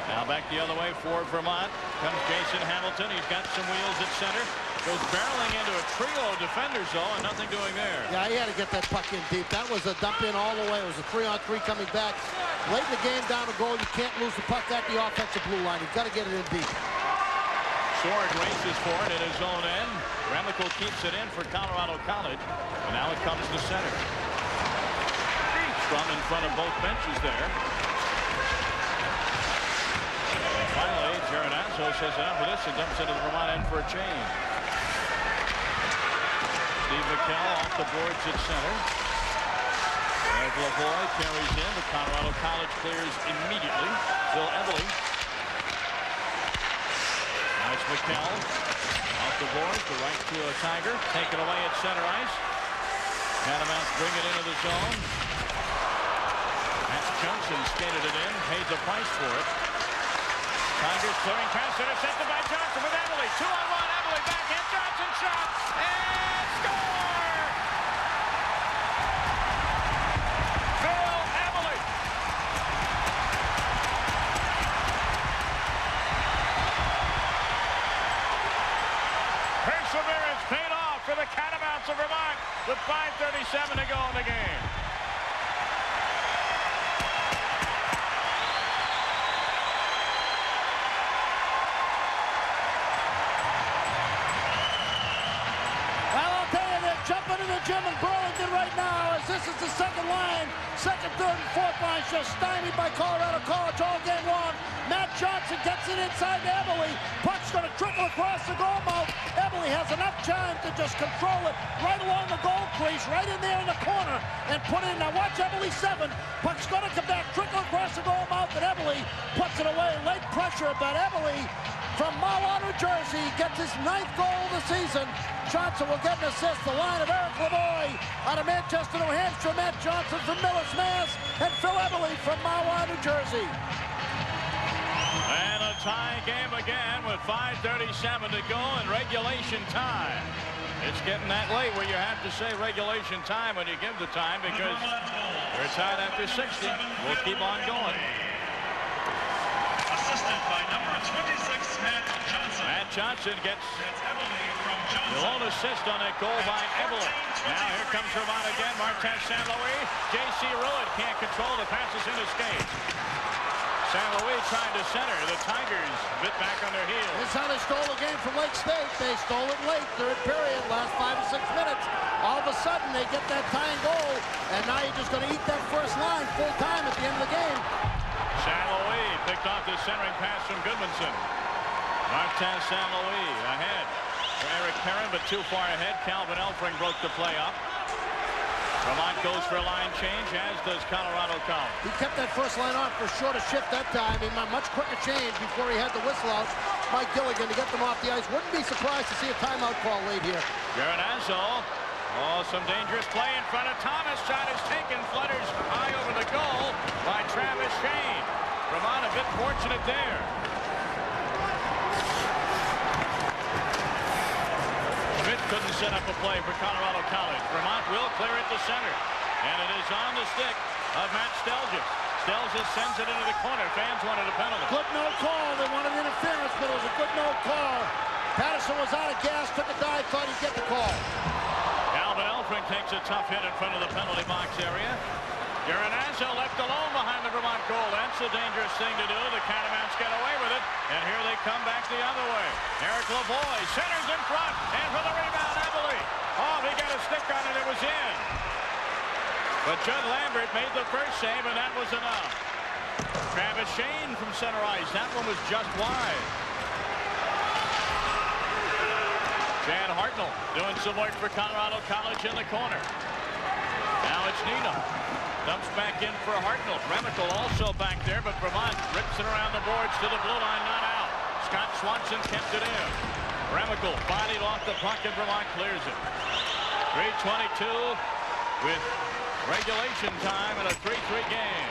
Now back the other way for Vermont. Comes Jason Hamilton. He's got some wheels at center. Goes barreling into a trio of defenders, though, and nothing doing there. Yeah, he had to get that puck in deep. That was a dump in all the way. It was a 3-on-3 coming back. Late in the game, down a goal, you can't lose the puck at the offensive blue line. You've got to get it in deep. Sword races for it at his own end. Remical keeps it in for Colorado College, and now it comes to center. From in front of both benches there. And finally, Geronazzo says enough of this and dumps into the Vermont end for a change. Steve McKell off the boards at center. Eric Lavoie carries in, but Colorado College clears immediately. Bill Everly. Now it's McKell off the boards, the right to a Tiger, taken away at center ice. Catamounts bring it into the zone. Matt Johnson skated it in, paid the price for it. Tigers clearing pass, intercepted by Johnson with Everly. 2-on-1, Everly back in, Johnson shot, and score! Bill Everly. Perseverance paid off for the Catamounts of Vermont with 5:37 to go in the game. Jumping in the gym in Burlington right now as this is the second line. Second, third, and fourth line just stymied by Colorado College all game long. Matt Johnson gets it inside to Everly. Puck's going to trickle across the goal mouth. Everly has enough time to just control it right along the goal crease, right in there in the corner, and put it in. Now watch Everly 7. Puck's going to come back, trickle across the goal mouth, and Everly puts it away. Late pressure, but Everly from Mahwah, New Jersey, gets his 9th goal of the season. Johnson will get an assist. The line of Eric Lavoie out of Manchester, New Hampshire. Matt Johnson from Millis, Mass. And Phil Everly from Mahwah, New Jersey. And a tie game again with 5:37 to go in regulation time. It's getting that late where you have to say regulation time when you give the time because we're tied after 60. We'll keep on going. Assisted by number 26, Matt Johnson. Matt Johnson gets the lone assist on that goal by Everly. Now here comes Vermont again. Martin St. Louis. J.C. Ruin can't control the passes into skates. St. Louis trying to center. The Tigers bit back on their heels. This is how they stole the game from Lake State. They stole it late, third period, last 5 or 6 minutes. All of a sudden, they get that tying goal, and now you're just going to eat that first line full time at the end of the game. St. Louis picked off the centering pass from Goodmanson. Martin St. Louis ahead for Eric Perrin, but too far ahead. Calvin Elfring broke the play up. Vermont goes for a line change, as does Colorado College. He kept that first line on for shorter shift that time. He made a much quicker change before he had the whistle out. Mike Gilligan to get them off the ice. Wouldn't be surprised to see a timeout call late here. Geronazzo. Oh, some dangerous play in front of Thomas. Shot is taken. Flutters high over the goal by Travis Shane. Vermont a bit fortunate there. Schmidt couldn't set up a play for Colorado College. Vermont will clear it to center. And it is on the stick of Matt Stelgis. Stelzis sends it into the corner. Fans wanted a penalty. Good no call. They wanted interference, but it was a good no call. Patterson was out of gas, took a dive, thought he'd get the call. Alvin Elfring takes a tough hit in front of the penalty box area. Gironazzo left alone behind the Vermont goal. That's a dangerous thing to do. The Catamounts get away with it, and here they come back the other way. Eric Lavoie centers in front, and for the rebound, Eberle. Oh, he got a stick on it. It was in. But Judd Lambert made the first save, and that was enough. Travis Shane from center ice. That one was just wide. Chad Hartnell doing some work for Colorado College in the corner. Now it's Nino. Dumps back in for Hartnell. Remical also back there, but Vermont rips it around the boards to the blue line, not out. Scott Swanson kept it in. Remical bodied off the puck, and Vermont clears it. 3:22 with regulation time in a 3-3 game.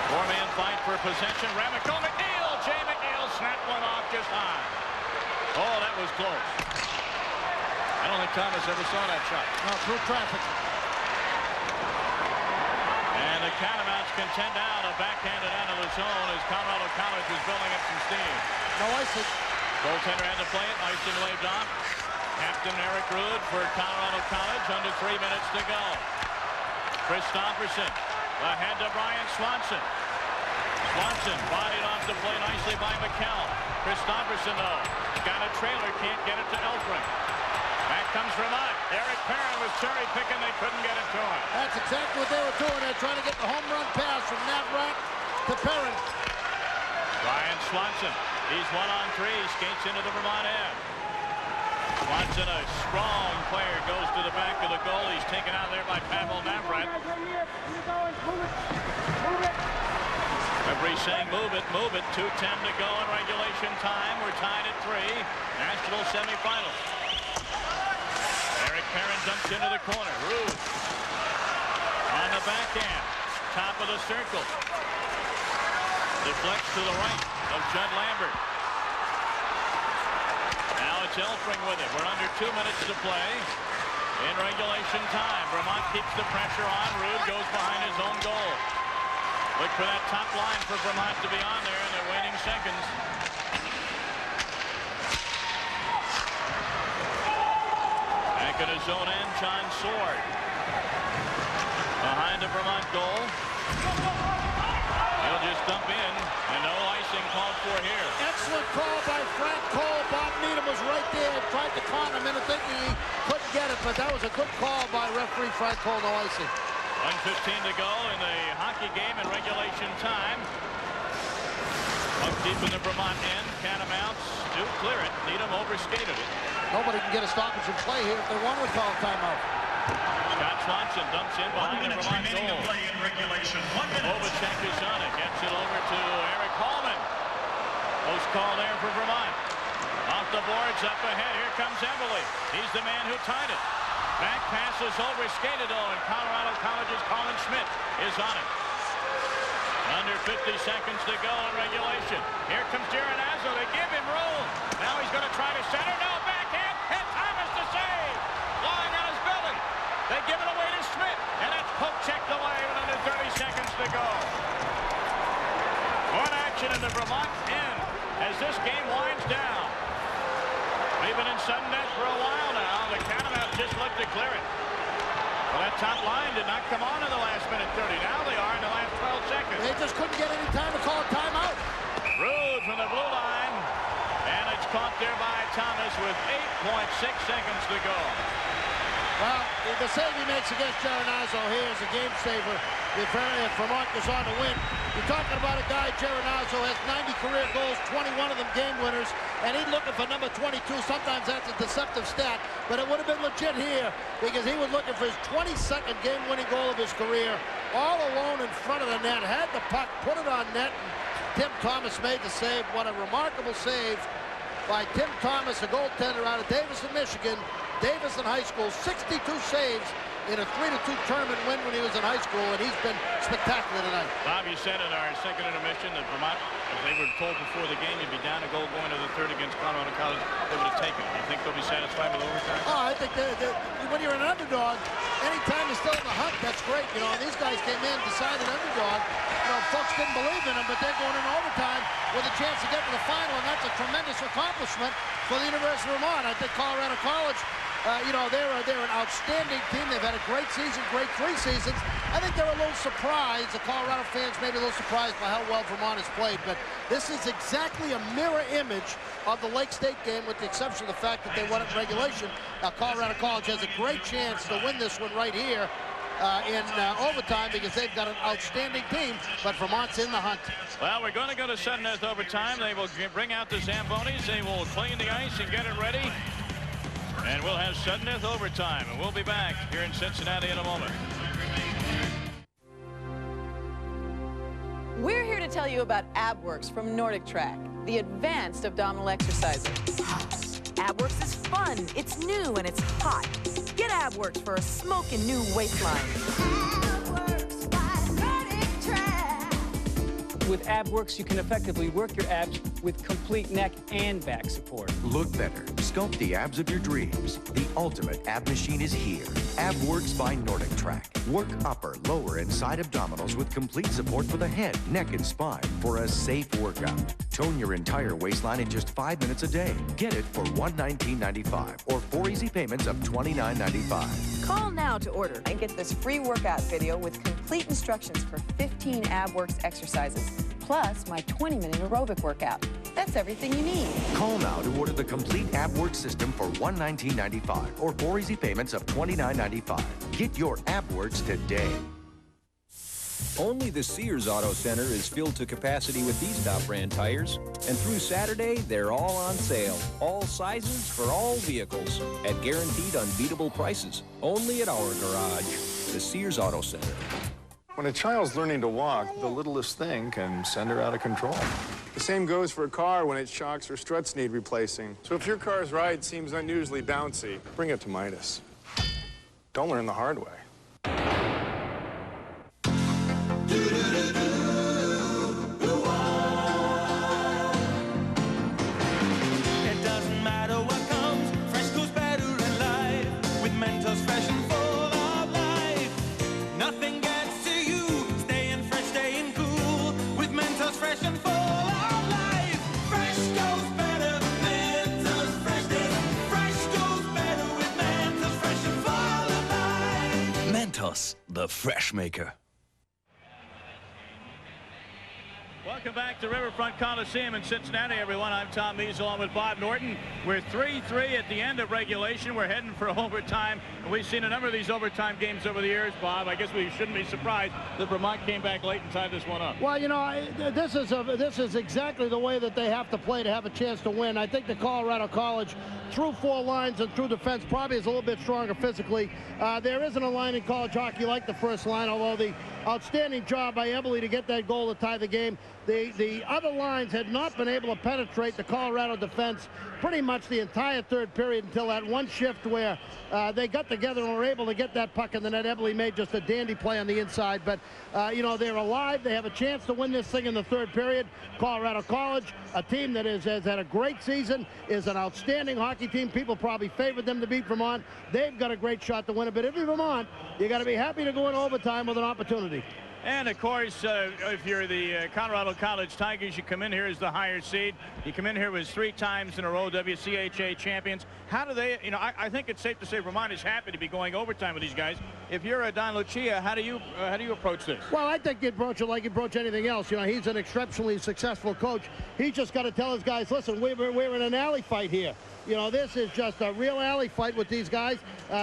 Four-man fight for possession. Remical, McNeil. Jay McNeil snapped one off just high. Oh, that was close. I don't think Thomas ever saw that shot. No, through traffic. And the Catamounts contend out a backhanded out of the zone as Colorado College was building up some steam. No icing. Goaltender had to play it. Icing waved off. Captain Eric Rude for Colorado College. Under 3 minutes to go. Christopherson ahead to Bryan Swanson. Swanson bodied off the play nicely by McCall. Christopherson, though, got a trailer, can't get it to Elfring. Back comes Vermont. Eric Perrin was cherry picking. They couldn't get it to him. That's exactly what they were doing. They're trying to get the home run pass from Navrat to Perrin. Bryan Swanson. He's 1-on-3. Skates into the Vermont end. Swanson, a strong player, goes to the back of the goal. He's taken out there by Pavel Navrat. Referee saying move it, move it. 2:10 to go in regulation time. We're tied at 3. National semifinals. Eric Perrin dumps into the corner. Rude on the backhand. Top of the circle. Deflects to the right of Judd Lambert. Now it's Elfring with it. We're under 2 minutes to play in regulation time. Vermont keeps the pressure on. Rude goes behind his own goal. Look for that top line for Vermont to be on there in their waning seconds. Back in his own end, John Sword. Behind the Vermont goal. He'll just dump in, and no icing called for here. Excellent call by Frank Cole. Bob Needham was right there. Tried to con him into thinking he couldn't get it, but that was a good call by referee Frank Cole. No icing. 1:15 to go in the hockey game in regulation time. Puck deep in the Vermont end. Catamounts do clear it. Needham overskated it. Nobody can get a stoppage in play here if they want to call timeout. Scott Swanson dumps in behind the Vermont goal. Novacek is on it. Gets it over to Eric Holland. Post call there for Vermont. Off the boards, up ahead. Here comes Eberle. He's the man who tied it. Back pass is overskated, though, and Colorado College's Colin Schmidt is on it. Under 50 seconds to go in regulation. Here comes Gironazzo. They give him room. Now he's going to try to center. No, backhand. And Thomas to save. Lying on his belly. They give it away to Schmidt. And that's poke checked away with under 30 seconds to go. One action in the Vermont end as this game winds down. We've been in sudden death for a while now. The Catamounts just looked to clear it. Well, that top line did not come on in the last minute 30. Now they are in the last 12 seconds. They just couldn't get any time to call a timeout. Rude from the blue line. And it's caught there by Thomas with 8.6 seconds to go. Well, the save he makes against Gironazzo here is a game saver if Vermont goes on to win. You're talking about a guy, Gironazzo, has 90 career goals, 21 of them game winners, and he's looking for number 22. Sometimes that's a deceptive stat, but it would have been legit here because he was looking for his 22nd game-winning goal of his career, all alone in front of the net, had the puck, put it on net, and Tim Thomas made the save. What a remarkable save by Tim Thomas, a goaltender out of Davison, Michigan. Davis in high school, 62 saves in a 3-2 tournament win when he was in high school, and he's been spectacular tonight. Bob, you said in our second intermission that Vermont, as they were told before the game, you'd be down a goal going to the third against Colorado College, they would have taken it. You think they'll be satisfied with overtime? Oh, I think when you're an underdog, anytime you're still in the hunt, that's great. You know, these guys came in, decided underdog. You know, folks didn't believe in them, but they're going in overtime with a chance to get to the final, and that's a tremendous accomplishment for the University of Vermont. I think Colorado College, you know, they're an outstanding team. They've had a great season, great 3 seasons. I think they're a little surprised. The Colorado fans may be a little surprised by how well Vermont has played, but this is exactly a mirror image of the Lake State game, with the exception of the fact that they won it in regulation. Now, Colorado College has a great chance to win this one right here in overtime, because they've got an outstanding team, but Vermont's in the hunt. Well, we're going to go to sudden death overtime. They will bring out the Zambonis. They will clean the ice and get it ready. And we'll have sudden death overtime, and we'll be back here in Cincinnati in a moment. We're here to tell you about AbWorks from Nordic Track, the advanced abdominal exerciser. AbWorks is fun, it's new, and it's hot. Get AbWorks for a smoking new waistline. With AbWorks, you can effectively work your abs with complete neck and back support. Look better. Sculpt the abs of your dreams. The ultimate ab machine is here. AbWorks by Nordic Track. Work upper, lower, and side abdominals with complete support for the head, neck, and spine for a safe workout. Tone your entire waistline in just 5 minutes a day. Get it for $119.95 or 4 easy payments of $29.95. Call now to order and get this free workout video with complete instructions for 15 AbWorks exercises, plus my 20-minute aerobic workout. That's everything you need. Call now to order the complete AbWorks system for $119.95 or 4 easy payments of $29.95. Get your AbWorks today. Only the Sears Auto Center is filled to capacity with these top brand tires, and through Saturday, they're all on sale. All sizes for all vehicles at guaranteed unbeatable prices. Only at our garage, the Sears Auto Center. When a child's learning to walk, the littlest thing can send her out of control. The same goes for a car when its shocks or struts need replacing. So if your car's ride seems unusually bouncy, bring it to Midas. Don't learn the hard way. It doesn't matter what comes, fresh goes better in life. With Mentos fresh and full of life, nothing gets to you. Staying fresh, staying cool. With Mentos fresh and full of life, fresh goes better. Mentos fresh is fresh goes better with Mentos fresh and full of life. Mentos, the fresh maker. Welcome back to Riverfront Coliseum in Cincinnati, everyone. I'm Tom Mees along with Bob Norton. We're 3-3 at the end of regulation. We're heading for overtime. And we've seen a number of these overtime games over the years, Bob. I guess we shouldn't be surprised that Vermont came back late and tied this one up. Well, you know, this is exactly the way that they have to play to have a chance to win. I think the Colorado College, through 4 lines and through defense, probably is a little bit stronger physically. There isn't a line in college hockey like the first line, although the outstanding job by Eberle to get that goal to tie the game. The other lines had not been able to penetrate the Colorado defense pretty much the entire third period until that one shift where they got together and were able to get that puck in the net. Eberle made just a dandy play on the inside, but you know, they're alive. They have a chance to win this thing in the third period. Colorado College, a team that has had a great season, is an outstanding hockey team. People probably favored them to beat Vermont. They've got a great shot to win it, but if you're Vermont, you got to be happy to go in overtime with an opportunity. And, of course, if you're the Colorado College Tigers, you come in here as the higher seed. You come in here with 3 times in a row WCHA champions. How do they, you know, I think it's safe to say Vermont is happy to be going overtime with these guys. If you're a Don Lucia, how do you approach this? Well, I think you approach it like you approach anything else. You know, he's an exceptionally successful coach. He's just got to tell his guys, listen, we're in an alley fight here. You know, this is just a real alley fight with these guys.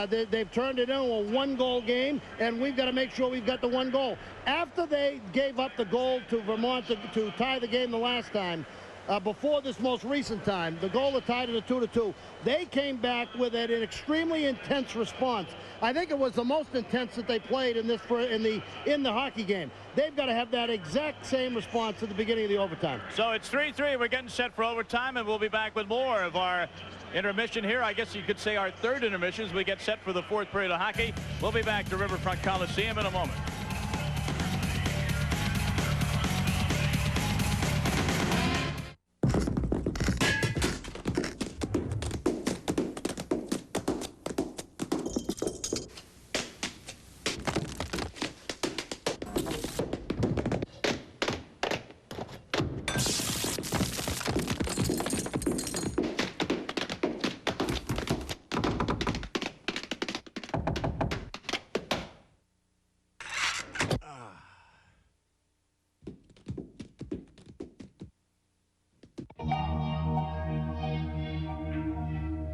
They've turned it into a 1-goal game, and we've got to make sure we've got the 1 goal. After they gave up the goal to Vermont to tie the game the last time, before this most recent time, the goal that tied it at 2-2. They came back with an extremely intense response. I think it was the most intense that they played in the hockey game. They've got to have that exact same response at the beginning of the overtime. So it's 3-3. We're getting set for overtime, and we'll be back with more of our intermission here. I guess you could say our third intermission as we get set for the fourth period of hockey. We'll be back to Riverfront Coliseum in a moment.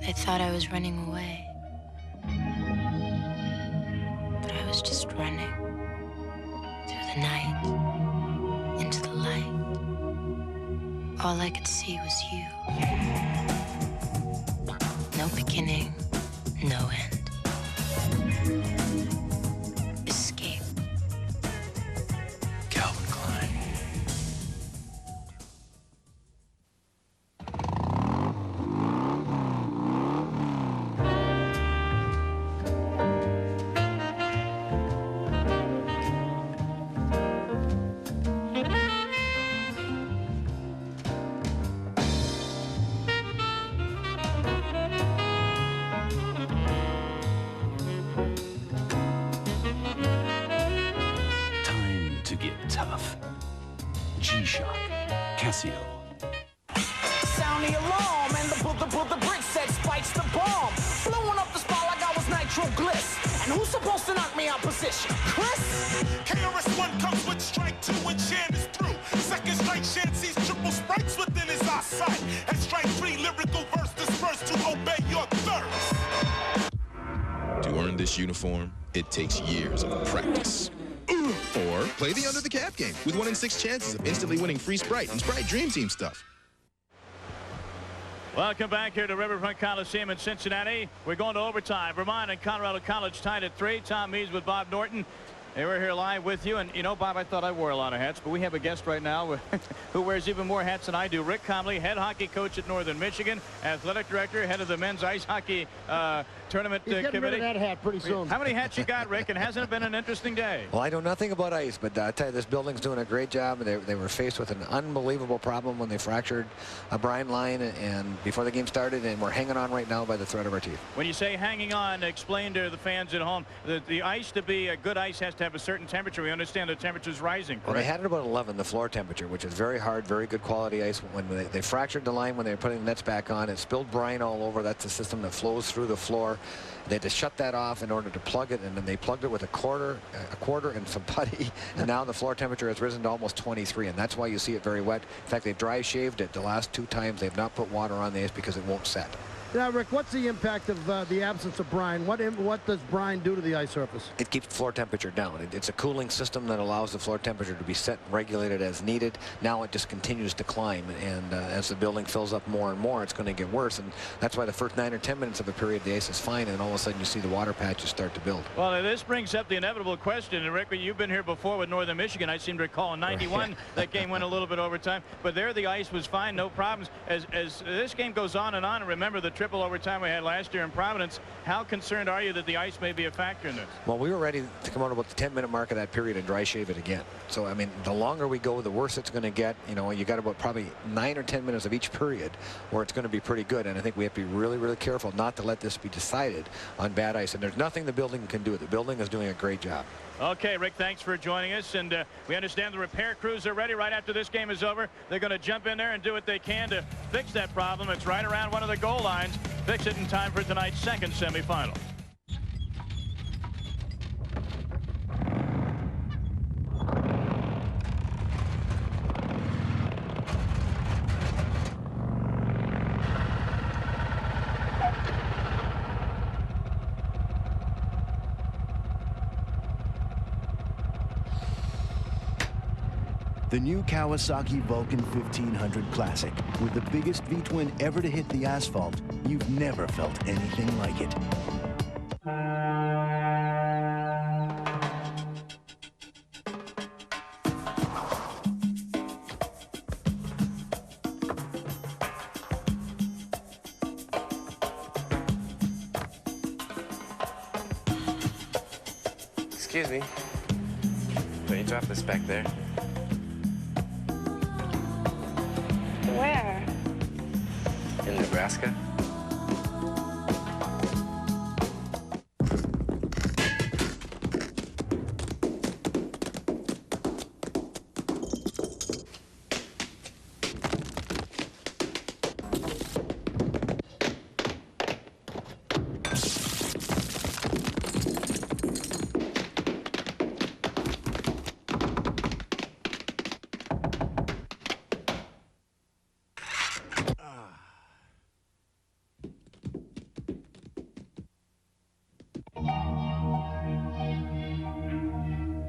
I thought I was running away, but I was just running through the night, into the light. All I could see was you. No beginning, no end. Escape. Calvin Klein. Tough. G-Shock. Casio. Sound the alarm and the brick set spikes the bomb. Blowing up the spot like I was nitro bliss. And who's supposed to knock me out position? Chris? KRS-One comes with strike 2 and Shan is through. Second strike, Shan sees triple sprites within his eyesight. And strike 3, lyrical verse dispersed to obey your thirst. To earn this uniform, it takes years of practice. Or play the Under the Cap game with 1 in 6 chances of instantly winning free Sprite and Sprite Dream Team stuff. Welcome back here to Riverfront Coliseum in Cincinnati. We're going to overtime. Vermont and Colorado College tied at 3. Tom Mees with Bob Norton. Hey, we're here live with you. And, you know, Bob, I thought I wore a lot of hats, but we have a guest right now who wears even more hats than I do. Rick Comley, head hockey coach at Northern Michigan, athletic director, head of the men's ice hockey tournament He's getting committee. rid of that hat pretty soon. How many hats you got, Rick? And hasn't it been an interesting day? Well, I know nothing about ice, but I tell you, this building's doing a great job. They were faced with an unbelievable problem when they fractured a brine line and before the game started, and we're hanging on right now by the thread of our teeth. When you say hanging on, explain to the fans at home that the ice, to be a good ice, has to have a certain temperature. We understand the temperature's rising. Well, they had it about 11, the floor temperature, which is very hard, very good quality ice. When they fractured the line when they were putting the nets back on, it spilled brine all over. That's the system that flows through the floor. They had to shut that off in order to plug it, and then they plugged it with a quarter and some putty, and now the floor temperature has risen to almost 23, and that's why you see it very wet. In fact, they've dry shaved it the last 2 times. They've not put water on the ice because it won't set. Now, Rick, what's the impact of the absence of brine? What does brine do to the ice surface? It keeps the floor temperature down. It's a cooling system that allows the floor temperature to be set and regulated as needed. Now it just continues to climb, and as the building fills up more and more, it's going to get worse, and that's why the first 9 or 10 minutes of a period, the ice is fine, and all of a sudden you see the water patches start to build. Well, this brings up the inevitable question, and Rick, you've been here before with Northern Michigan. I seem to recall in '91 that game went a little bit overtime, but there the ice was fine, no problems. As this game goes on, and remember the triple overtime we had last year in Providence. How concerned are you that the ice may be a factor in this? Well, we were ready to come out about the 10-minute mark of that period and dry shave it again. So, I mean, the longer we go, the worse it's going to get. You know, you got about probably 9 or 10 minutes of each period where it's going to be pretty good. And I think we have to be really, really careful not to let this be decided on bad ice. And there's nothing the building can do. The building is doing a great job. Okay, Rick, thanks for joining us. And we understand the repair crews are ready right after this game is over. They're going to jump in there and do what they can to fix that problem. It's right around one of the goal lines. Fix it in time for tonight's second semifinal. The new Kawasaki Vulcan 1500 Classic. With the biggest V-twin ever to hit the asphalt, you've never felt anything like it. Excuse me. Can you drop this back there? Where? In Nebraska.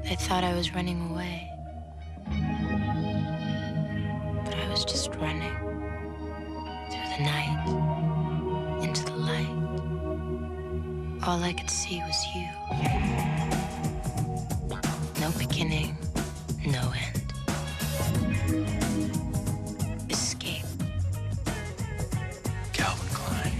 I thought I was running away. But I was just running. Through the night. Into the light. All I could see was you. No beginning, no end. Escape. Calvin Klein.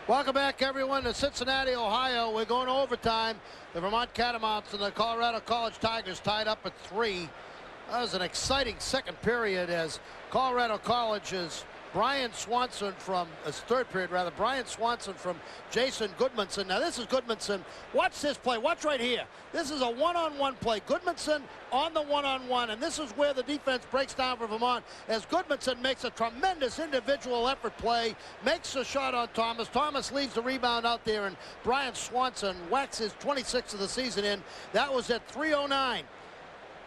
Welcome back, everyone, to Cincinnati, Ohio. We're going to overtime. The Vermont Catamounts and the Colorado College Tigers tied up at 3. That was an exciting second period as Colorado College's Bryan Swanson from, third period rather, Bryan Swanson from Jason Goodmanson. Now this is Goodmanson. Watch this play. Watch right here. This is a one-on-one play. Goodmanson on the one-on-one, and this is where the defense breaks down for Vermont as Goodmanson makes a tremendous individual effort play, makes a shot on Thomas. Thomas leaves the rebound out there, and Bryan Swanson whacks his 26th of the season in. That was at 3:09.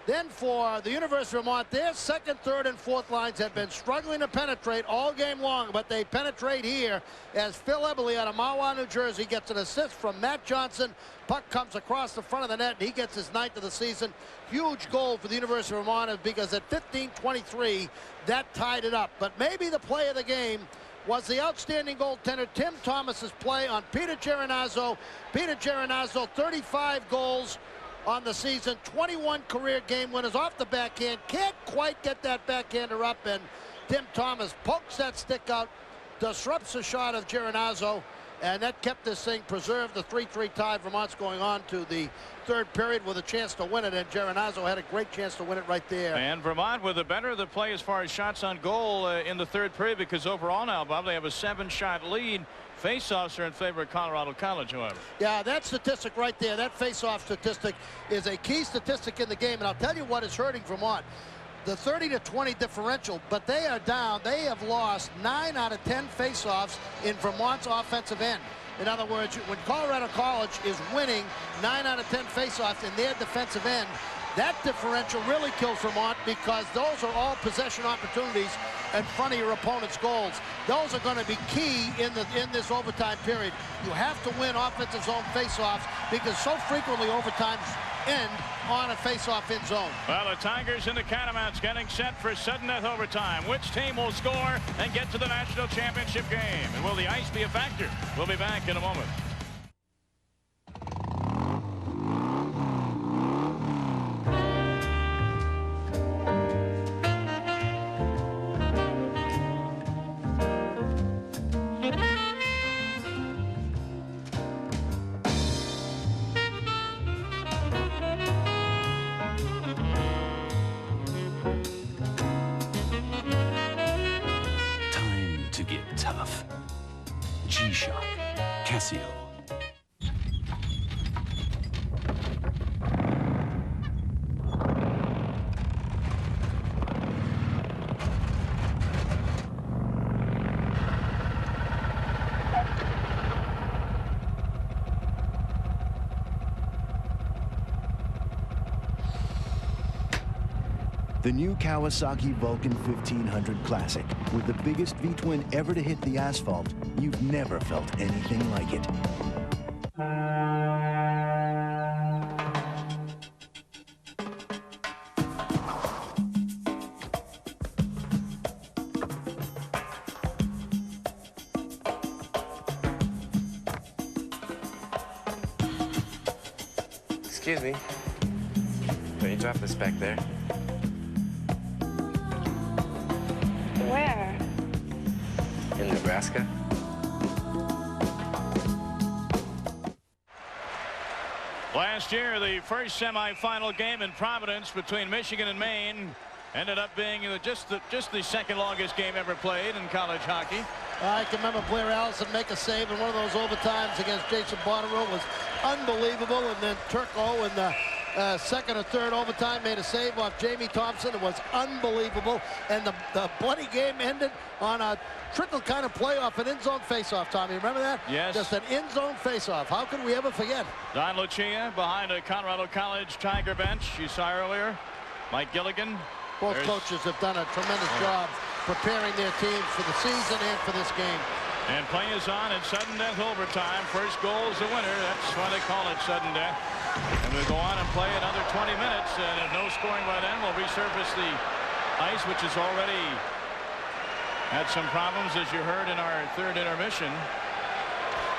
Then for the University of Vermont, their second, third, and fourth lines have been struggling to penetrate all game long, but they penetrate here as Phil Eberle out of Mahwah, New Jersey gets an assist from Matt Johnson. Puck comes across the front of the net, and he gets his 9th of the season. Huge goal for the University of Vermont because at 15:23, that tied it up. But maybe the play of the game was the outstanding goaltender Tim Thomas's play on Peter Geronazzo. Peter Geronazzo, 35 goals on the season, 21 career game winners off the backhand. Can't quite get that backhander up, and Tim Thomas pokes that stick out, disrupts the shot of Geronazzo, and that kept this thing preserved. The 3-3 tie. Vermont's going on to the third period with a chance to win it, and Geronazzo had a great chance to win it right there. And Vermont with the better of the play as far as shots on goal in the third period, because overall now, Bob, they have a 7-shot lead. Faceoffs are in favor of Colorado College, however. Yeah, that statistic right there, that face-off statistic is a key statistic in the game, and I'll tell you what is hurting Vermont. The 30-20 differential, but they are down. They have lost 9 out of 10 face-offs in Vermont's offensive end. In other words, when Colorado College is winning 9 out of 10 face-offs in their defensive end, that differential really kills Vermont because those are all possession opportunities in front of your opponent's goals. Those are going to be key in this overtime period. You have to win offensive zone face-offs because so frequently overtimes end on a face-off in zone. Well, the Tigers and the Catamounts getting set for sudden death overtime. Which team will score and get to the national championship game? And will the ice be a factor? We'll be back in a moment. Tough. G-Shock. Casio. The new Kawasaki Vulcan 1500 Classic. With the biggest V-twin ever to hit the asphalt, you've never felt anything like it. Excuse me. Can you drop this back there? Where? In Nebraska. Last year, the first semifinal game in Providence between Michigan and Maine ended up being just the second longest game ever played in college hockey. I can remember Blair Allison make a save in one of those overtimes against Jason Bonnaroo. Was unbelievable. And then Turco in the second or third overtime made a save off Jamie Thompson. It was unbelievable. And the bloody game ended on a trickle kind of playoff, an in-zone face-off, Tommy. Remember that? Yes. Just an in-zone face-off. How could we ever forget? Don Lucia behind a Colorado College Tiger bench. You saw earlier. Mike Gilligan. Both coaches have done a tremendous job preparing their teams for the season and for this game. And play is on in sudden death overtime. First goal is the winner. That's why they call it sudden death. And we go on and play another 20 minutes. And if no scoring by then, we'll resurface the ice, which has already had some problems, as you heard in our third intermission.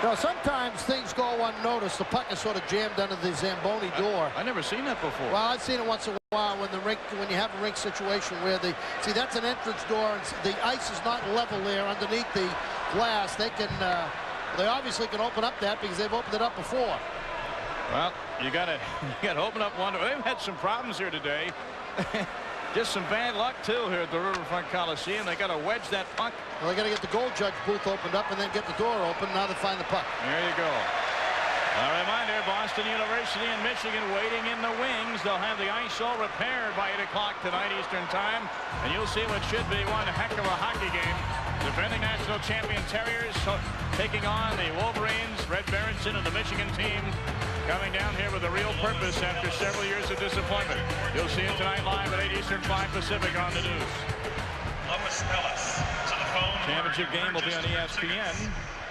Now, sometimes things go unnoticed. The puck is sort of jammed under the Zamboni door. I've never seen that before. Well, I've seen it once in a while when you have a rink situation where that's an entrance door and the ice is not level there underneath the glass. They obviously can open up that because they've opened it up before. Well, you got to open up one. They've had some problems here today. Just some bad luck, too, here at the Riverfront Coliseum. They got to wedge that puck. Well, they got to get the goal judge booth opened up and then get the door open. Now they find the puck. There you go. A reminder, Boston University and Michigan waiting in the wings. They'll have the ice all repaired by 8 o'clock tonight Eastern time. And you'll see what should be one heck of a hockey game. Defending national champion Terriers taking on the Wolverines, Red Berenson and the Michigan team. Coming down here with a real purpose after several years of disappointment. You'll see it tonight live at 8 Eastern, 5 Pacific on the news. Championship game will be on ESPN.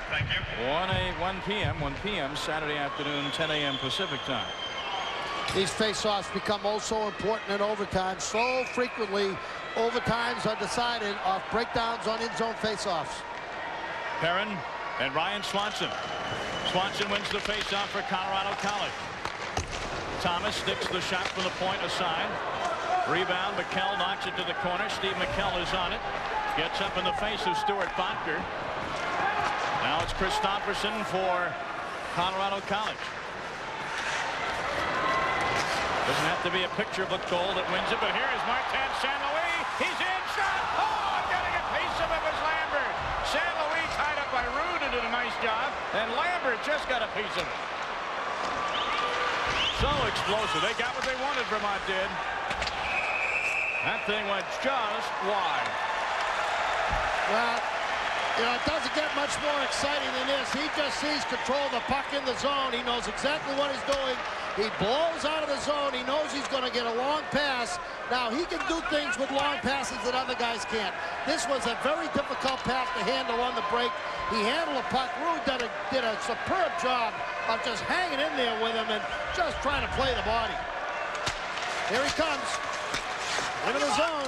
Thank you. 1 p.m. Saturday afternoon, 10 a.m. Pacific time. These face-offs become so important in overtime. So frequently, overtimes are decided off breakdowns on in-zone face-offs. Perrin and Bryan Swanson. Swanson wins the face-off for Colorado College. Thomas sticks the shot from the point aside. Rebound, McKell knocks it to the corner. Steve McKell is on it. Gets up in the face of Stuart Botker. Now it's Christopherson for Colorado College. Doesn't have to be a picture book goal that wins it, but here is Martin St. Louis. He's in, shot! Oh, getting a piece of it was Lambert. St. Louis tied up by Rude and did a nice job, and Lambert just got a piece of it. So explosive. They got what they wanted, Vermont did. That thing went just wide. Well, you know, it doesn't get much more exciting than this. He just sees control of the puck in the zone. He knows exactly what he's doing. He blows out of the zone. He knows he's going to get a long pass. Now, he can do things with long passes that other guys can't. This was a very difficult pass to handle on the break. He handled the puck. Rude did a superb job of just hanging in there with him and just trying to play the body. Here he comes. Into the zone.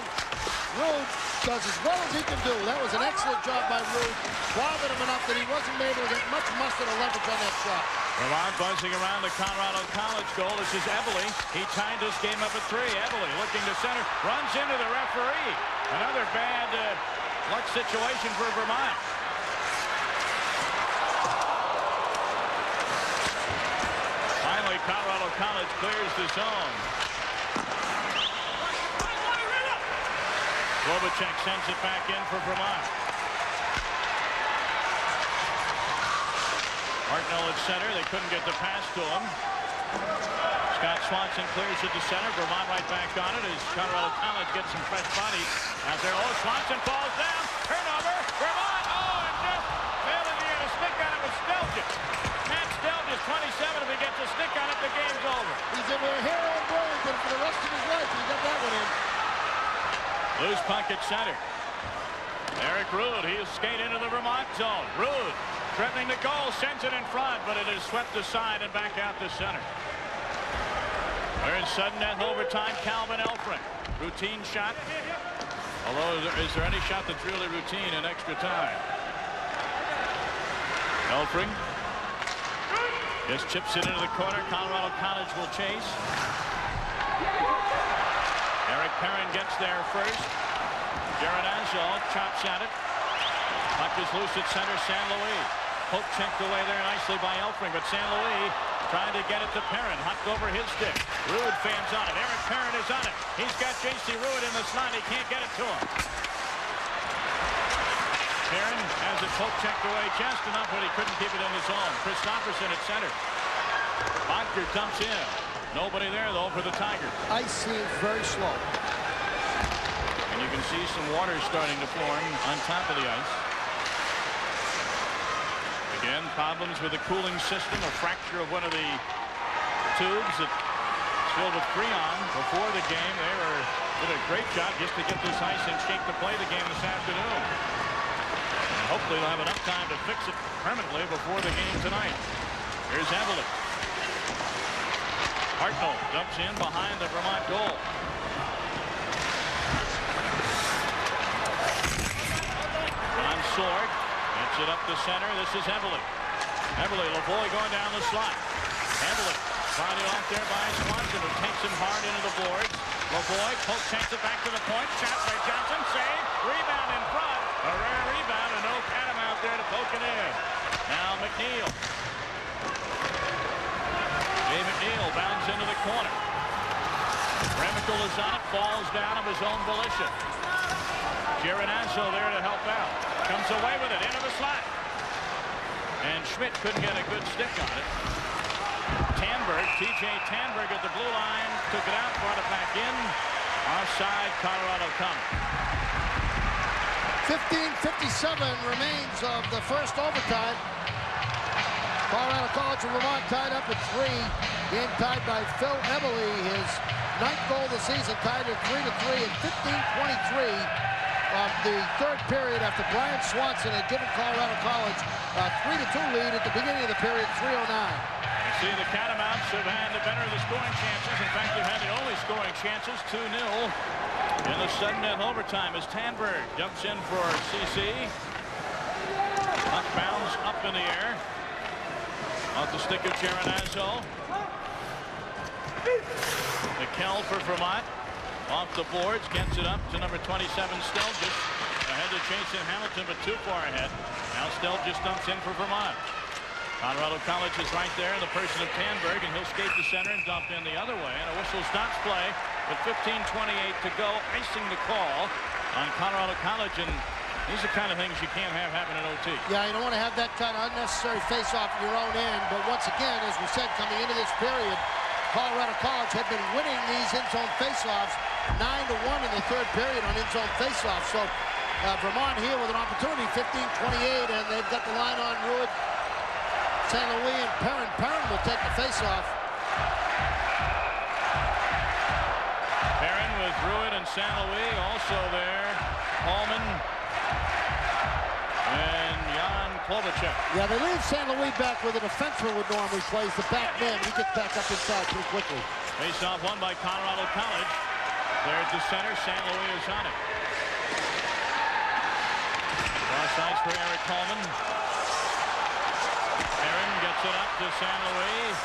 Rude does as well as he can do. That was an excellent job by Rude. Bothered him enough that he wasn't able to get much mustard or leverage on that shot. Vermont buzzing around the Colorado College goal. This is Eberle. He tied this game up at 3. Eberle looking to center. Runs into the referee. Another bad luck situation for Vermont. Finally, Colorado College clears the zone. Globacek sends it back in for Vermont. Hartnell at center. They couldn't get the pass to him. Scott Swanson clears it to center. Vermont right back on it as Colorado College gets some fresh bodies out there. Oh, Swanson falls down. Turnover. Vermont. Oh, and just failing to get a stick on it with Stelgis. Matt Stelgis, 27. If he gets a stick on it, the game's over. He's in a hero in Burlington for the rest of his life. He got that one in. Loose puck at center. Eric Rude, he'll skate into the Vermont zone. Rude threatening the goal, sends it in front, but it is swept aside and back out to center. We're in sudden death overtime. Calvin Elfring. Routine shot. Although, is there any shot that's really routine in extra time? Elfring. Just chips it into the corner. Colorado College will chase. Eric Perrin gets there first. Geronazzo chops at it. Puck is loose at center. San Luis. Poke checked away there nicely by Elfring, but San Luis trying to get it to Perrin. Hucked over his stick. Ruud fans on it. Eric Perrin is on it. He's got J.C. Ruud in the slot. He can't get it to him. Perrin has it poke checked away just enough, but he couldn't keep it in his own. Christopherson at center. Bodker dumps in. Nobody there, though, for the Tigers. Ice seems very slow. And you can see some water starting to form on top of the ice. Again, problems with the cooling system. A fracture of one of the tubes that's filled with Freon before the game. They did a great job just to get this ice in shape to play the game this afternoon. And hopefully they'll have enough time to fix it permanently before the game tonight. Here's Evelyn. Hartnell dumps in behind the Vermont goal. John Sword gets it up the center. This is Evelyn. Evelyn, Lavoie going down the slot. Evelyn fighting off there by Swanson, who takes him hard into the boards. Lavoie poke takes it back to the point. Shot by Johnson. Save. Rebound in front. A rare rebound and no Catamount there to poke it in. Now McNeil. McNeil bounds into the corner. Remical is on it, falls down of his own volition. Geronazzo there to help out. Comes away with it into the slot. And Schmidt couldn't get a good stick on it. Tanberg, TJ Tanberg at the blue line, took it out, brought it back in. Offside, Colorado coming. 15:57 remains of the first overtime. Colorado College and Vermont tied up at 3. Game tied by Phil Eberle, his 9th goal of the season, tied at 3-3 at 15:23 of the third period after Bryan Swanson had given Colorado College a 3-2 lead at the beginning of the period, 3:09. You see the Catamounts have had the better of the scoring chances. In fact, they've had the only scoring chances, 2-0 in the sudden death overtime as Tanberg jumps in for CC. Puck bounds up in the air. Off the stick of Geronazzo. McKell for Vermont. Off the boards, gets it up to number 27, Stelgis. Ahead to Jason Hamilton, but too far ahead. Now Stelgis dumps in for Vermont. Colorado College is right there in the person of Tanberg, and he'll skate to center and dump in the other way. And a whistle stops play with 15:28 to go. Icing the call on Colorado College, and these are the kind of things you can't have happen in OT. Yeah, you don't want to have that kind of unnecessary face-off at your own end. But once again, as we said, coming into this period, Colorado College had been winning these in-zone face-offs 9-1 in the third period on in-zone face-offs. So Vermont here with an opportunity, 15:28, and they've got the line on Ruud, San Luis, and Perrin. Perrin will take the face-off. Perrin with Ruud and San Luis also there. Holman and Jan Klobuchar. Yeah, they leave San Luis back where the defenseman would normally play. The back man, he gets back up inside pretty quickly. Face-off won by Colorado College. There at the center, San Luis is on it. Cross ice for Eric Holman. Perrin gets it up to San Luis.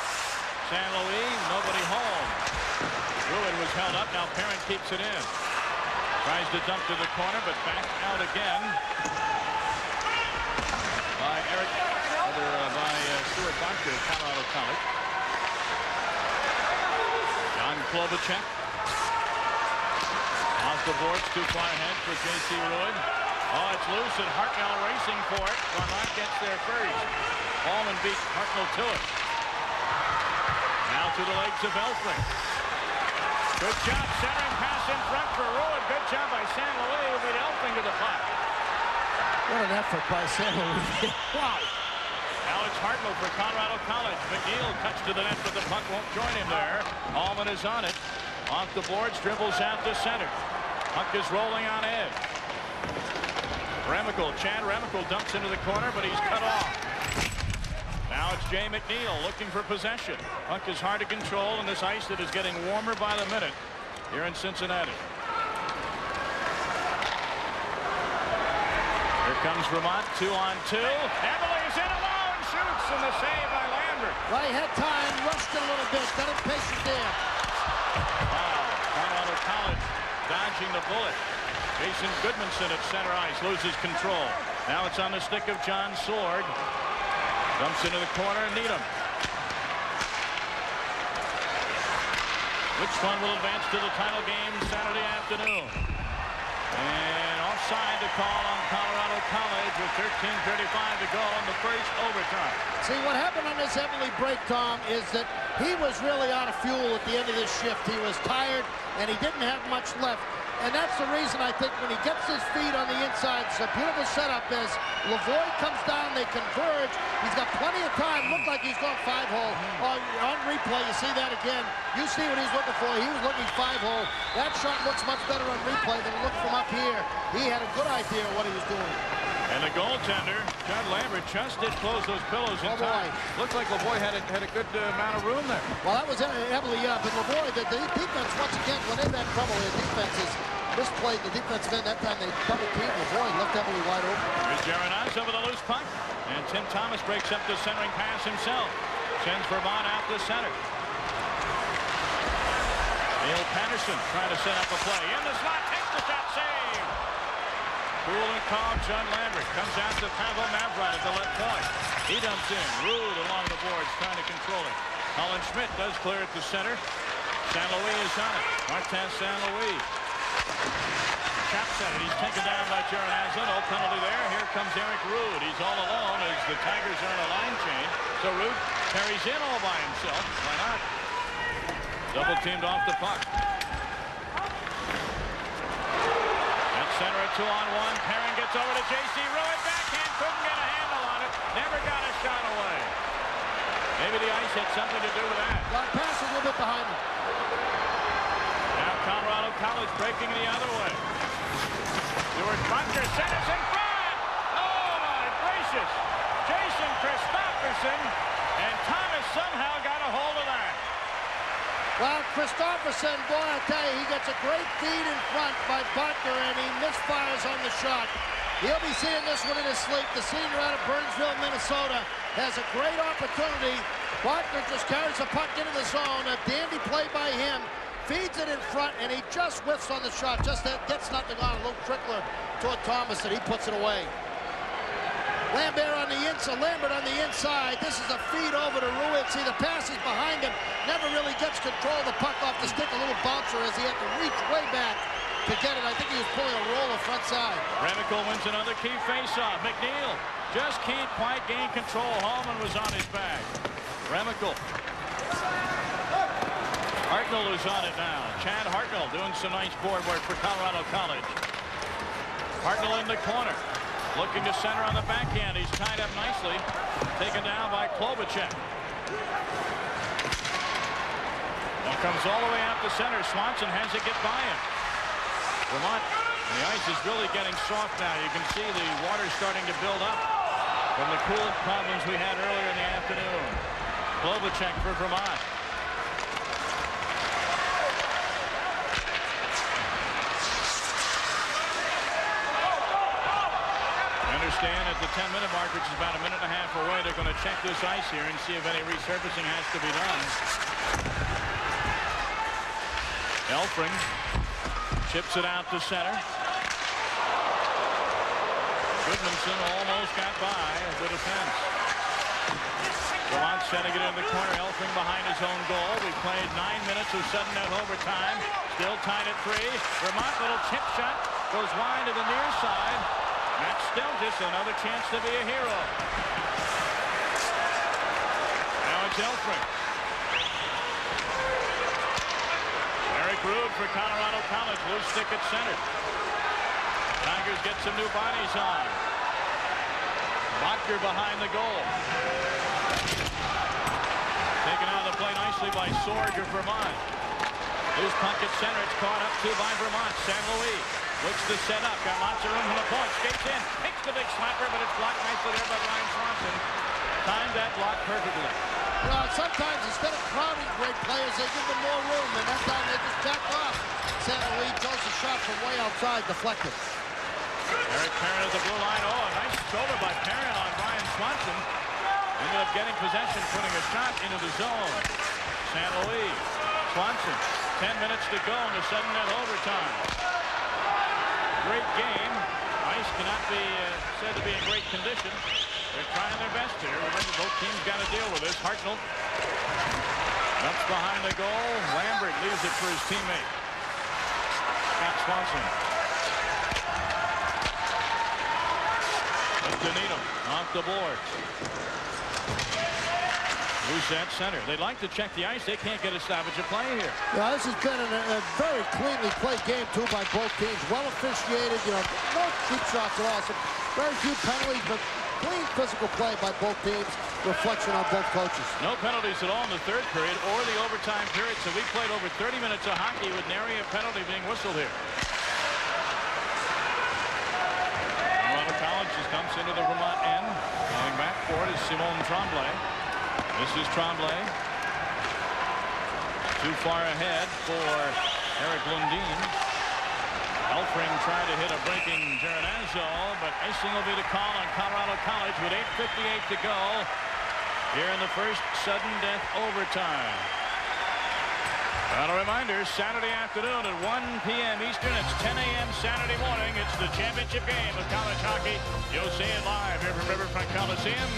San Luis, nobody home. Ruud was held up. Now Perrin keeps it in. Tries to dump to the corner, but back out again by Stuart Barker of Colorado College. Jan Klobuchar. Off the boards, too far ahead for J.C. Ruud. Oh, it's loose, and Hartnell racing for it. Vermont gets there first. Holman beat Hartnell to it. Now to the legs of Elfring. Good job, centering pass in front for Ruud. Good job by San Luis, who beat Elfring to the puck. What an effort by San Luis. Wow. Now it's Hartnell for Colorado College. McNeil cuts to the net, but the puck won't join him there. Holman is on it. Off the boards, dribbles out to center. Puck is rolling on edge. Chad Remical dumps into the corner, but he's cut off. Now it's Jay McNeil looking for possession. Puck is hard to control in this ice that is getting warmer by the minute here in Cincinnati. Here comes Vermont, 2-on-2. Eberle is in alone, shoots, and the save by Lambert. Well, he had time, rushed it a little bit, got impatient there. Wow, Colorado College dodging the bullet. Jason Goodmanson at center ice loses control. Now it's on the stick of John Sword. Dumps into the corner, Needham. Which one will advance to the title game Saturday afternoon? And offside to call on Colorado College with 13:35 to go in the first overtime. See, what happened on this heavily break, Tom, is that he was really out of fuel at the end of this shift. He was tired, and he didn't have much left. And that's the reason, I think, when he gets his feet on the inside, it's a beautiful setup as Lavoie comes down, they converge. He's got plenty of time. Looked like he's going 5-hole. On replay, you see that again. You see what he's looking for. He was looking 5-hole. That shot looks much better on replay than it looked from up here. He had a good idea of what he was doing. And the goaltender, John Lambert, just did close those pillows in time. Looked like Lavoie had a good amount of room there. Well, that was heavily up. And Lavoie, the defense, once again, when they've had trouble, their defense is misplayed the defensive end. That time they double teamed Lavoie, left Emily wide open. Here's Geronaz over the loose puck. And Tim Thomas breaks up the centering pass himself. Sends Vermont out to center. Neil Patterson trying to set up a play. In the slot, takes the shot, save. Cool and calm, John Lambert comes out to Pavel Mavrod at the left point. He dumps in. Rude along the boards, trying to control it. Colin Schmidt does clear at the center. San Luis is on it. Martin San Luis. Chaps at it. He's taken down by Geronaz. No penalty there. Here comes Eric Rude. He's all alone as the Tigers are in a line change. So Rude carries in all by himself. Why not? Double teamed off the puck. Center a 2-on-1. Perrin gets over to J.C. Ruud. Backhand. Couldn't get a handle on it. Never got a shot away. Maybe the ice had something to do with that. Got pass a little bit behind him. Now Colorado College breaking the other way. Stuart Bunker centers in front. Oh, my gracious. Jason Christopherson. And Thomas somehow got a hold of that. Well, Christopherson, boy, I tell you, he gets a great feed in front by Butler, and he misfires on the shot. He'll be seeing this one in his sleep. The senior out of Burnsville, Minnesota, has a great opportunity. Butler just carries the puck into the zone. A dandy play by him. Feeds it in front, and he just whiffs on the shot. Just that gets nothing on. A little trickler toward Thomas, and he puts it away. Lambert on the inside, Lambert on the inside. This is a feed over to Ruud. See, the pass is behind him. Never really gets control of the puck off the stick. A little bouncer as he had to reach way back to get it. I think he was pulling a roll of front side. Remical wins another key faceoff. McNeil just can't quite gain control. Hallman was on his back. Remical. Hartnell is on it now. Chad Hartnell doing some nice board work for Colorado College. Hartnell in the corner. Looking to center on the backhand. He's tied up nicely. Taken down by Klobuchar. Now comes all the way out to center. Swanson has to get by him. Vermont, the ice is really getting soft now. You can see the water starting to build up from the cool problems we had earlier in the afternoon. Klobuchar for Vermont. Understand at the 10-minute mark, which is about a minute and a half away, they're going to check this ice here and see if any resurfacing has to be done. Elfring chips it out to center. Goodmanson almost got by the defense. Vermont setting it in the corner. Elfring behind his own goal. We played 9 minutes of sudden net overtime. Still tied at 3. Vermont little chip shot goes wide to the near side. Matt Stelgis, another chance to be a hero. Now it's Elfring. Eric Ruud for Colorado College. Loose stick at center. Tigers get some new bodies on. Butker behind the goal. Taken out of the play nicely by Sorge of Vermont. Loose puck at center. It's caught up to by Vermont. San Luis. Looks to set up, got lots of room from the point, skates in, takes the big slapper, but it's blocked nicely there by Bryan Swanson. Timed that block perfectly. You know, sometimes instead of crowding great players, they give them more room, and that time they just back off. San Luis goes the shot from way outside, deflected. Eric Perrin at the blue line. Oh, a nice shoulder by Perrin on Bryan Swanson. Into up getting possession, putting a shot into the zone. San Luis. Swanson. 10 minutes to go in the sudden net overtime. Great game. Ice cannot be said to be in great condition. They're trying their best here. Remember, both teams got to deal with this. Hartnell dumps behind the goal. Lambert leaves it for his teammate. Scott Swanson. Needham off the boards. Loose at center. They'd like to check the ice. They can't get a stoppage of play here. Yeah, this has been a very cleanly played game, too, by both teams. Well officiated, you know, no cheap shots at all. Some very few penalties, but clean physical play by both teams. Reflection on both coaches. No penalties at all in the third period or the overtime period, so we played over 30 minutes of hockey with nary a penalty being whistled here. College just dumps into the Vermont end. Going back for it is Simon Tremblay. This is Tremblay. Too far ahead for Eric Lundin. Elfring tried to hit a breaking Geronazzo, but icing will be the call on Colorado College with 8:58 to go here in the first sudden death overtime. And a reminder, Saturday afternoon at 1 p.m. Eastern. It's 10 a.m. Saturday morning. It's the championship game of college hockey. You'll see it live here from Riverfront Coliseum.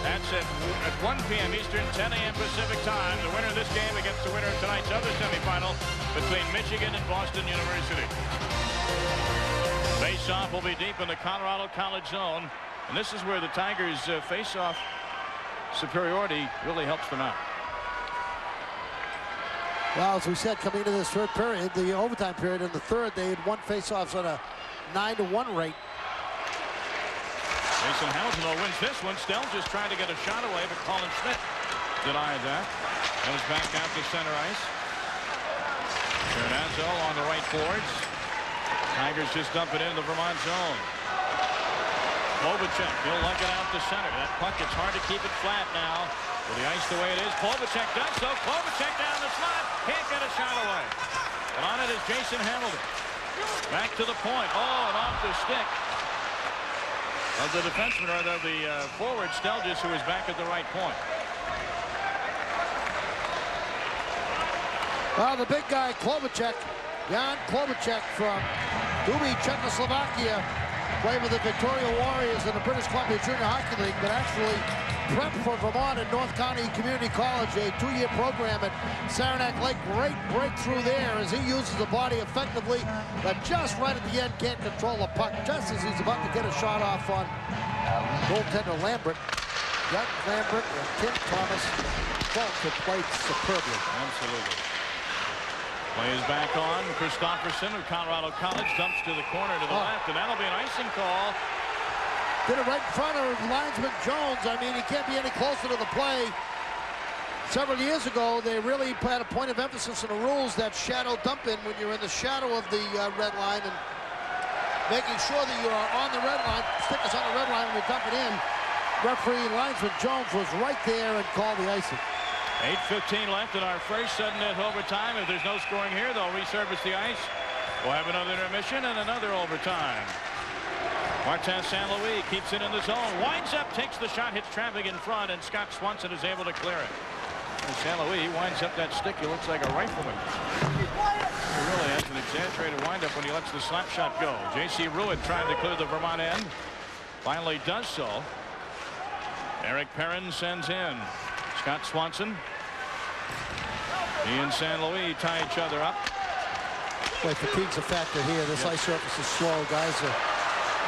That's at 1 p.m. Eastern, 10 a.m. Pacific time. The winner of this game against the winner of tonight's other semifinal between Michigan and Boston University. Face-off will be deep in the Colorado College zone. And this is where the Tigers' face-off superiority really helps them out. Well, as we said, coming into this third period, the overtime period in the third, they had won faceoffs at a 9-to-1 rate. Jason Hamilton wins this one. Stell just trying to get a shot away, but Colin Schmidt denied that. Goes back out to center ice. Geronazzo on the right boards. Tigers just dump it into the Vermont zone. Povacek, he'll lug it out to center. That puck, it's hard to keep it flat now. With the ice the way it is, Povacek does so. Povacek down the slot. Can't get a shot away. And on it is Jason Hamilton. Back to the point. Oh, and off the stick of the defenseman, or the forward, Stelgis, who is back at the right point. Well, the big guy, Povacek, Jan Povacek from Duby, Czechoslovakia, played with the Victoria Warriors in the British Columbia Junior Hockey League, but actually prepped for Vermont at North County Community College, a 2-year program at Saranac Lake. Great breakthrough there as he uses the body effectively, but just right at the end can't control the puck, just as he's about to get a shot off on goaltender Lambert. Young Lambert and Tim Thomas both have played superbly. Absolutely. Play is back on. Christopherson of Colorado College dumps to the corner to the left, and that'll be an icing call. Did it right in front of linesman Jones. I mean, he can't be any closer to the play. Several years ago, they really had a point of emphasis on the rules that shadow dump in when you're in the shadow of the red line, and making sure that you are on the red line, stick us on the red line when you dump it in. Referee linesman Jones was right there and called the icing. 8:15 left in our first sudden death overtime. If there's no scoring here, they'll resurface the ice. We'll have another intermission and another overtime. Martin St. Louis keeps it in the zone. Winds up, takes the shot, hits traffic in front, and Scott Swanson is able to clear it. And St. Louis winds up that stick. He looks like a rifleman. He really has an exaggerated windup when he lets the slap shot go. J.C. Ruitt trying to clear the Vermont end. Finally does so. Eric Perrin sends in. Scott Swanson. He and San Luis tie each other up. Boy, fatigue's a factor here. This ice surface is slow. Guys are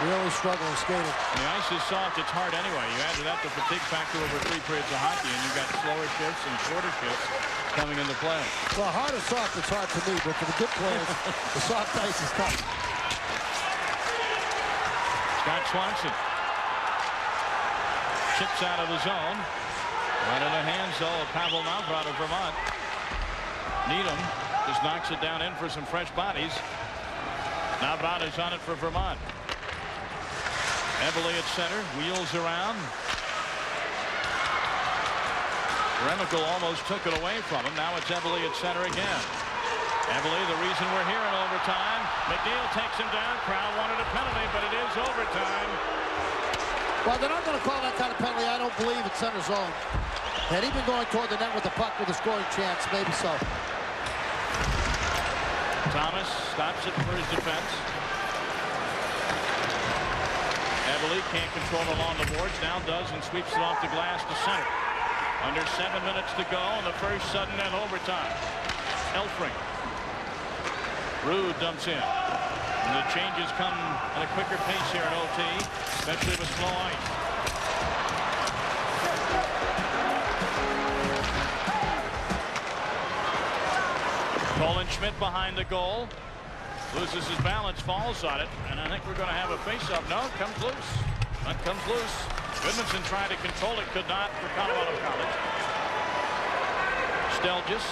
really struggling skating. The ice is soft. It's hard anyway. You add to that the fatigue factor over 3 periods of hockey, and you've got slower shifts and shorter shifts coming into play. Well, hard or soft, it's hard for me, but for the good players, the soft ice is tough. Scott Swanson chips out of the zone. Right in the hands, though, of Pavel Navrat of Vermont. Needham just knocks it down in for some fresh bodies. Navrat is on it for Vermont. Eberle at center, wheels around. Remical almost took it away from him. Now it's Eberle at center again. Eberle, the reason we're here in overtime. McNeil takes him down. Crowd wanted a penalty, but it is overtime. Well, they're not going to call that kind of penalty, I don't believe, at center zone. Had he been going toward the net with the puck with a scoring chance, maybe so. Thomas stops it for his defense. Eberle can't control it along the boards. Now does and sweeps it off the glass to center. Under 7 minutes to go in the first sudden net overtime. Elfring. Rude dumps in. And the changes come at a quicker pace here in OT, especially with slow ice. Colin Schmidt behind the goal. Loses his balance, falls on it, and I think we're going to have a face-off. No, it comes loose. That comes loose. Goodmanson tried to control it, could not for Colorado College. Stelgis.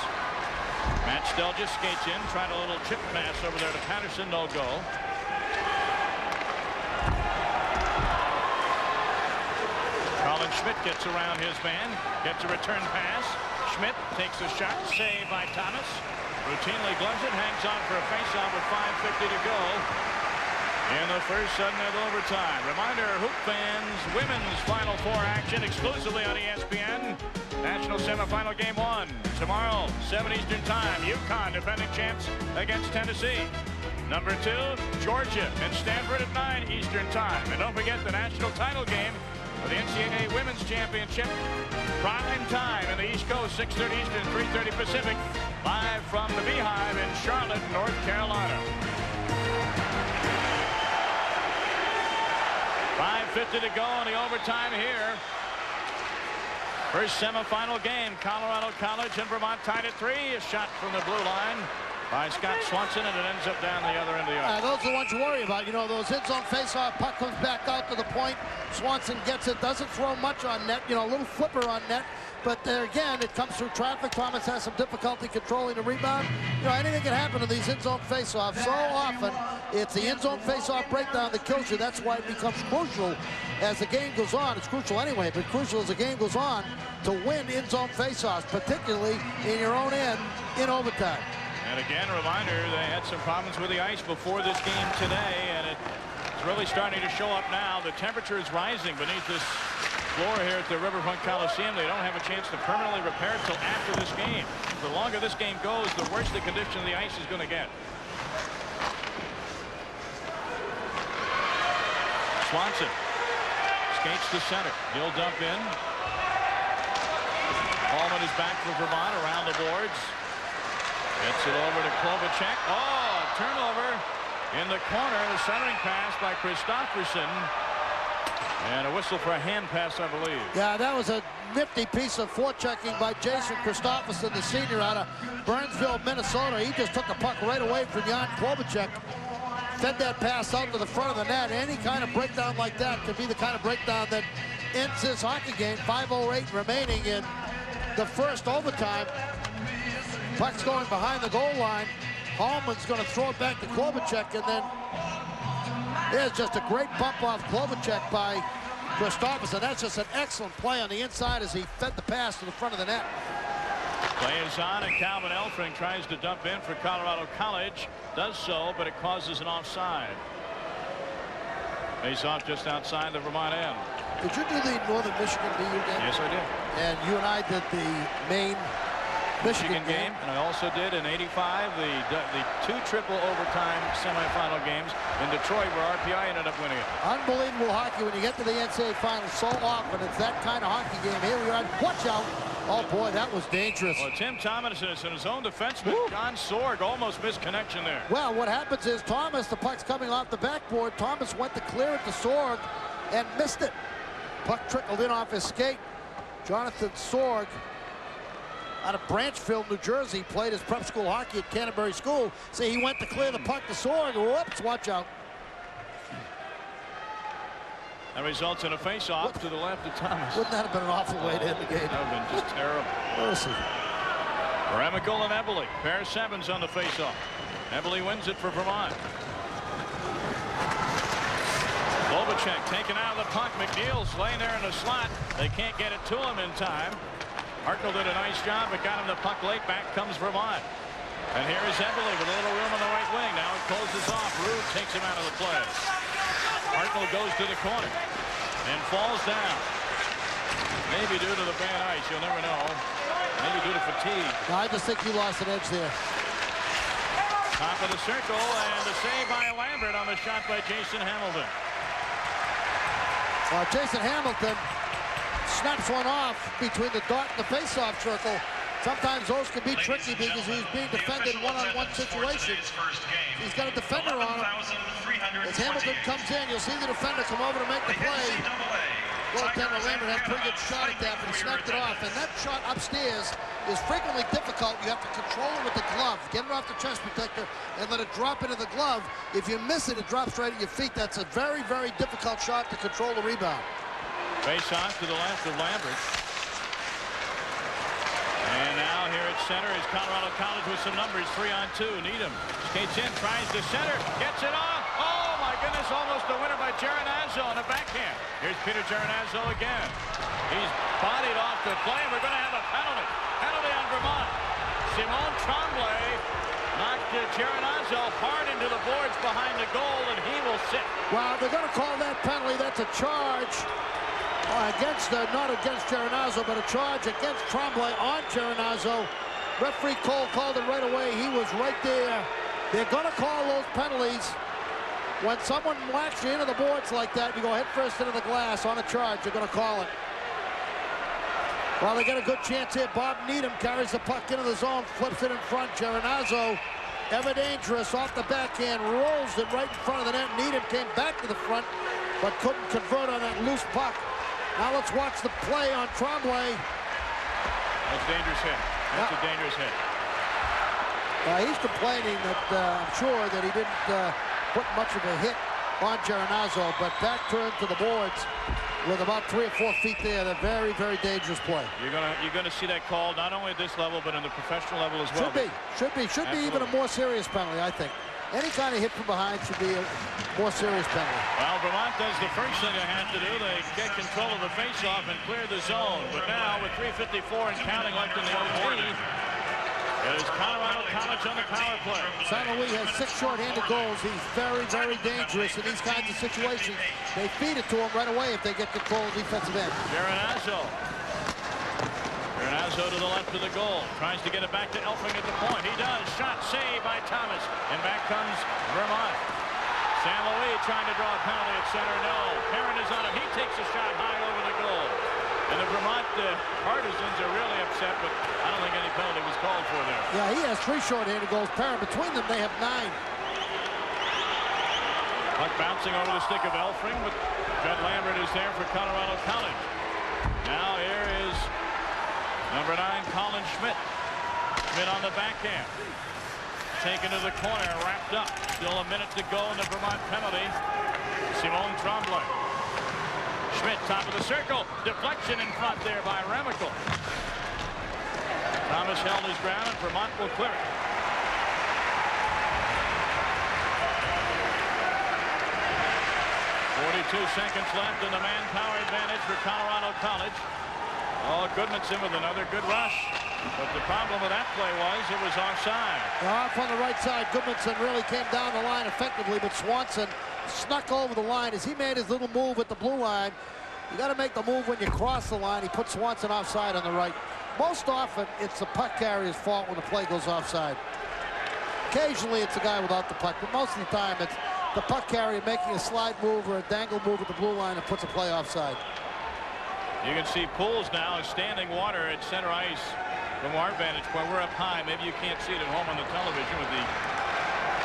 Matt Stelgis skates in, tried a little chip pass over there to Patterson, no go. Colin Schmidt gets around his man, gets a return pass. Schmidt takes a shot, saved by Thomas. Routinely gloves it, hangs on for a face-off with 5:50 to go in the first sudden net overtime. Reminder, hoop fans, women's Final Four action exclusively on ESPN. National Semifinal Game 1 tomorrow, 7 Eastern Time. UConn defending champs against Tennessee. Number 2, Georgia and Stanford at 9 Eastern Time. And don't forget the national title game of the NCAA Women's Championship. Prime time in the East Coast, 6:30 Eastern, 3:30 Pacific. Live from the Beehive in Charlotte, North Carolina. 5:50 to go in the overtime here. First semifinal game, Colorado College and Vermont tied at 3. A shot from the blue line by Scott Swanson, and it ends up down the other end of the ice. Those are the ones you worry about. You know, those in-zone face-off, puck comes back out to the point. Swanson gets it, doesn't throw much on net. You know, a little flipper on net. But there again, it comes through traffic. Thomas has some difficulty controlling the rebound. You know, anything can happen in these in-zone face-offs. So often, it's the in-zone face-off breakdown that kills you. That's why it becomes crucial as the game goes on. It's crucial anyway, but crucial as the game goes on to win in-zone face-offs, particularly in your own end in overtime. And again, a reminder, they had some problems with the ice before this game today, and it's really starting to show up now. The temperature is rising beneath this floor here at the Riverfront Coliseum. They don't have a chance to permanently repair it till after this game. The longer this game goes, the worse the condition of the ice is going to get. Swanson skates to center. He'll dump in. Holland is back for Vermont around the boards. Gets it over to Klobuchar. Oh, turnover in the corner. The centering pass by Christopherson. And a whistle for a hand pass, I believe. Yeah, that was a nifty piece of forechecking by Jason Christopherson, the senior out of Burnsville, Minnesota. He just took a puck right away from Jan Klobuchar. Fed that pass out to the front of the net. Any kind of breakdown like that could be the kind of breakdown that ends this hockey game. 5:08 remaining in the first overtime. Puck's going behind the goal line. Holman's going to throw it back to Klobuchar, and then there's just a great bump off Klobuchar by Christopherson. That's just an excellent play on the inside as he fed the pass to the front of the net. Play is on, and Calvin Elfring tries to dump in for Colorado College. Does so, but it causes an offside. Face off just outside the Vermont end. Did you do the Northern Michigan BU game? Yes, I did. And you and I did the Maine Michigan game. And I also did in '85 the 2 triple overtime semifinal games in Detroit where RPI ended up winning it. Unbelievable hockey when you get to the NCAA finals so often. It's that kind of hockey game. Here we are. Watch out. Oh, boy, that was dangerous. Well, Tim Thomas is in his own defenseman. John Sorg almost missed connection there. Well, what happens is Thomas, the puck's coming off the backboard. Thomas went to clear it to Sorg and missed it. Puck trickled in off his skate. Jonathan Sorg, out of Branchville, New Jersey, played his prep school hockey at Canterbury School. So he went to clear the puck to Sorg. Whoops, watch out. That results in a face-off to the left of Thomas. Wouldn't that have been an awful way to end the game? That would have been just terrible. Mercy. Remical and Eberle, pair of sevens on the face-off. Eberle wins it for Vermont. Klobuchar taken out of the puck. McNeil's laying there in the slot. They can't get it to him in time. Hartnell did a nice job, but got him the puck late. Back comes Vermont. And here is Eberle with a little room on the right wing. Now it closes off. Rude takes him out of the play. Hartnell goes to the corner. and falls down. Maybe due to the bad ice, you'll never know. Maybe due to fatigue. No, I just think he lost an edge there. Top of the circle, and the save by Lambert on the shot by Jason Hamilton. Well, Jason Hamilton snaps one off between the dot and the face-off circle. Sometimes those can be tricky because he's being defended in one-on-one situations. He's got a defender on him. As Hamilton comes in, you'll see the defender come over to make the play. Goaltender Lambert had a pretty good shot at that, but he snapped it off. And that shot upstairs is frequently difficult. You have to control it with the glove. Get it off the chest protector and let it drop into the glove. If you miss it, it drops right at your feet. That's a very, very difficult shot to control the rebound. Face off to the left of Lambert. And now here at center is Colorado College with some numbers. 3-on-2. Needham skates in, tries to center, gets it off. Oh my goodness, almost a winner by Geronazzo on a backhand. Here's Peter Geronazzo again. He's bodied off the play, and we're going to have a penalty. Penalty on Vermont. Simon Tremblay knocked Geronazzo hard into the boards behind the goal, and he will sit. Well, they're going to call that penalty. That's a charge. Against, not against Geronazzo, but a charge against Tremblay on Geronazzo. Referee Cole called it right away. He was right there. They're going to call those penalties when someone whacks you into the boards like that. You go head first into the glass on a charge. They're going to call it. Well, they get a good chance here. Bob Needham carries the puck into the zone, flips it in front. Geronazzo, ever dangerous, off the backhand, rolls it right in front of the net. Needham came back to the front, but couldn't convert on that loose puck. Now let's watch the play on Tremblay. That's a dangerous hit. That's a dangerous hit. He's complaining that I'm sure that he didn't put much of a hit on Geronazzo, but back turned to the boards with about 3 or 4 feet there. They're very, very dangerous play. You're gonna see that call not only at this level, but in the professional level as well. Should be even a more serious penalty, I think. Any kind of hit from behind should be a more serious penalty. Well, Vermont does the first thing they have to do. They get control of the faceoff and clear the zone. But now, with 3:54 and counting left in the OT, it is Colorado College on the power play. St. Louis has 6 short-handed goals. He's very, very dangerous in these kinds of situations. They feed it to him right away if they get control of the defensive end. Geronazzo to the left of the goal. Tries to get it back to Elfring at the point. He does. Shot saved by Thomas. And back comes Vermont. St. Louis trying to draw a penalty at center. No. Perrin is on him. He takes a shot high over the goal. And the Vermont partisans are really upset, but I don't think any penalty was called for there. Yeah, he has 3 short-handed goals. Perrin, between them, they have 9. Puck bouncing over the stick of Elfring, but Judd Lambert is there for Colorado College. Now here is number 9, Colin Schmidt. Schmidt on the backhand. Taken to the corner, wrapped up. Still a minute to go in the Vermont penalty. Simon Tremblay. Schmidt, top of the circle. Deflection in front there by Remical. Thomas held his ground, and Vermont will clear it. Seconds left in the manpower advantage for Colorado College. Oh, Goodmanson with another good rush. But the problem with that play was it was offside. Off on the right side, Goodmanson really came down the line effectively, but Swanson snuck over the line as he made his little move at the blue line. You got to make the move when you cross the line. He put Swanson offside on the right. Most often, it's the puck carrier's fault when the play goes offside. Occasionally, it's the guy without the puck, but most of the time, it's the puck carrier making a slide move or a dangle move at the blue line and puts a play offside. You can see Pools now in standing water at center ice from our vantage point. We're up high. Maybe you can't see it at home on the television with the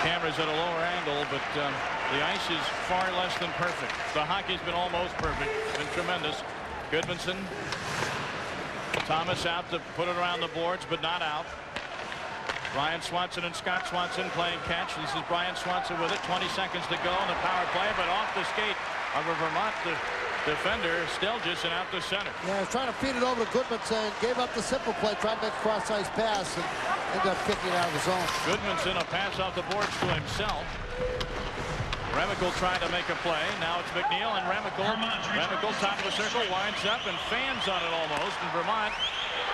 cameras at a lower angle, but the ice is far less than perfect. The hockey's been almost perfect. It's been tremendous. Goodmanson. Thomas out to put it around the boards, but not out. Bryan Swanson and Scott Swanson playing catch. This is Bryan Swanson with it. 20 seconds to go in the power play, but off the skate of a Vermont defender, Stelgis, and out to center. Yeah, he was trying to feed it over to Goodmanson. Gave up the simple play, trying to make a cross-ice pass, and ended up kicking it out of the zone. Goodmanson, a pass off the boards to himself. Remical trying to make a play. Now it's McNeil and Remical. Remical, top of the circle, winds up and fans on it almost, and Vermont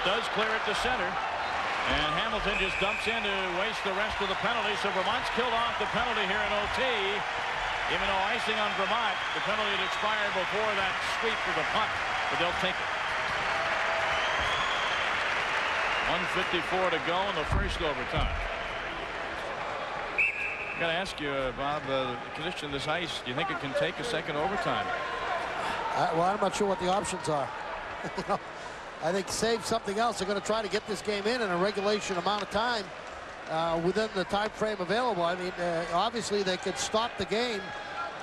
does clear it to center. And Hamilton just dumps in to waste the rest of the penalty. So Vermont's killed off the penalty here in OT. Even though icing on Vermont, the penalty had expired before that sweep for the punt, but they'll take it. 1:54 to go in the first overtime. I got to ask you, Bob, the condition of this ice, do you think it can take a second overtime? Well, I'm not sure what the options are. I think save something else. They're going to try to get this game in a regulation amount of time within the time frame available. I mean, obviously they could stop the game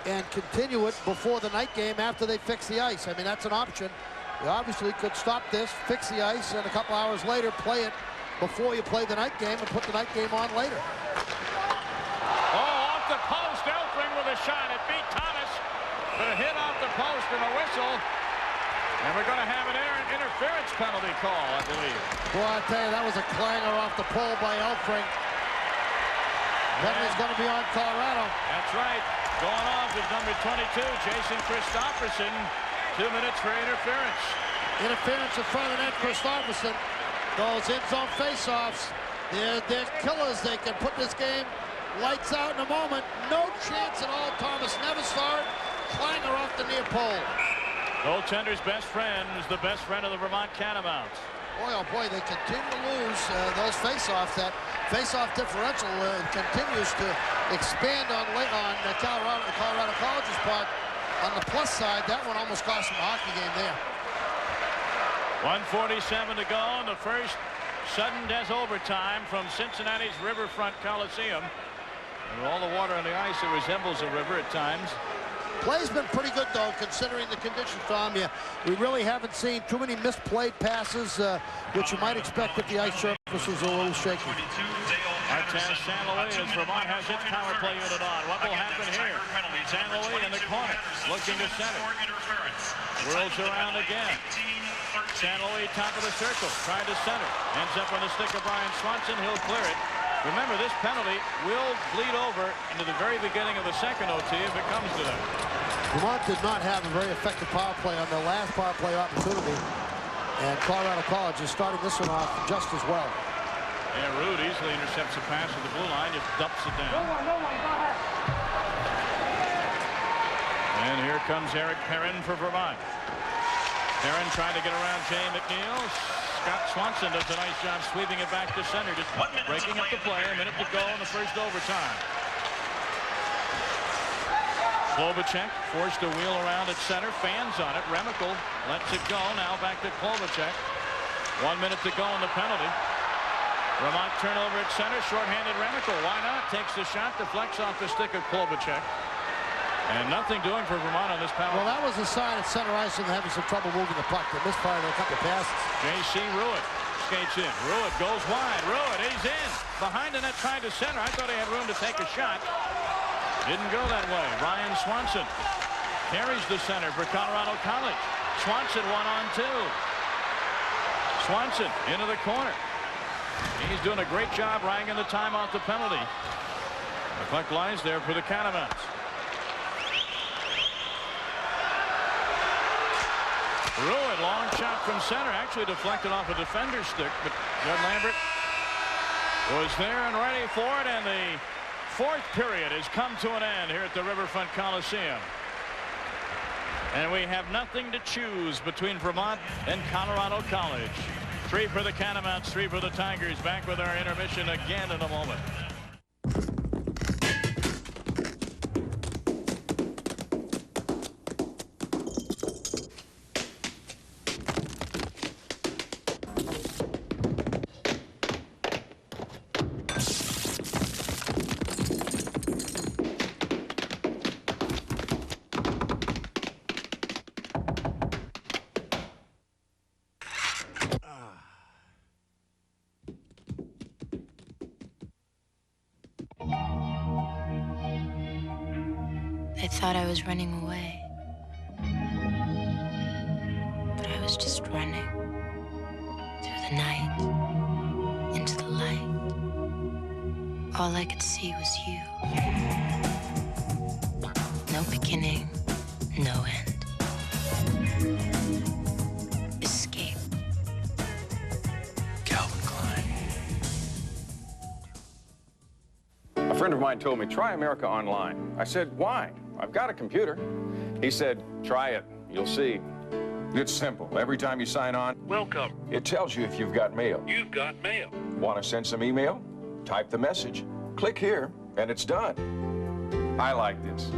and continue it before the night game after they fix the ice. I mean, that's an option. You obviously could stop this, fix the ice, and a couple hours later play it before you play the night game and put the night game on later. Oh, off the post, Elfring with a shot. It beat Thomas, but a hit off the post and a whistle. And we're going to have an interference penalty call, I believe. Boy, I tell you, that was a clanger off the pole by Elfring. Penalty's going to be on Colorado. That's right. Going off is number 22, Jason Christopherson. 2 minutes for interference. Interference in front of the net, Christopherson. Those in-zone face-offs, they're killers. They can put this game lights out in a moment. No chance at all. Thomas never saw it. Clanger off the near pole. Goaltender's best friend is the best friend of the Vermont Catamounts. Boy, oh boy, they continue to lose those face-offs. That face-off differential continues to expand on Colorado College's part. On the plus side, that one almost cost them a hockey game there. 1:47 to go in the first sudden death overtime from Cincinnati's Riverfront Coliseum. And with all the water on the ice, it resembles a river at times. Play's been pretty good, though, considering the conditions, Tom. We really haven't seen too many misplayed passes, which you might expect if the ice surface was a little shaky. Martez St. Louis as Vermont has its power play unit on. What will happen here? St. Louis in the corner, looking to center. Whirls around again. St. Louis top of the circle, trying to center. Ends up on the stick of Bryan Swanson. He'll clear it. Remember, this penalty will bleed over into the very beginning of the second OT if it comes to that. Vermont did not have a very effective power play on their last power play opportunity. And Colorado College is starting this one off just as well. Yeah, Rude easily intercepts a pass at the blue line, just dumps it down. Go ahead. And here comes Eric Perrin for Vermont. Perrin trying to get around Jay McNeil. Scott Swanson does a nice job sweeping it back to center, just breaking up the play. A minute to go in the first overtime. Klobuchar forced to wheel around at center, fans on it. Remical lets it go. Now back to Klobuchar. 1 minute to go in the penalty. Vermont turnover at center, shorthanded Remical. Why not? Takes the shot, deflects off the stick of Klobuchar. And nothing doing for Vermont on this power. Well, that was a sign at center ice and having some trouble moving the puck. They misfired a couple of passes. J.C. Ruitt skates in. Ruitt goes wide. Ruitt, he's in. Behind the net, trying to center. I thought he had room to take a shot. Didn't go that way. Bryan Swanson carries the center for Colorado College. Swanson 1-on-2. Swanson into the corner. He's doing a great job wrangling the time off the penalty. The puck lies there for the Catamounts. Ruitt, long shot from center, actually deflected off a defender's stick, but Judd Lambert was there and ready for it, and the fourth period has come to an end here at the Riverfront Coliseum. And we have nothing to choose between Vermont and Colorado College. 3 for the Catamounts, 3 for the Tigers. Back with our intermission again in a moment. I thought I was running away, but I was just running through the night, into the light. All I could see was you. No beginning, no end. Escape. Calvin Klein. A friend of mine told me, try America Online. I said, why? I've got a computer. He said, try it. You'll see. It's simple. Every time you sign on, welcome. It tells you if you've got mail. You've got mail. Want to send some email? Type the message. Click here, and it's done. I like this.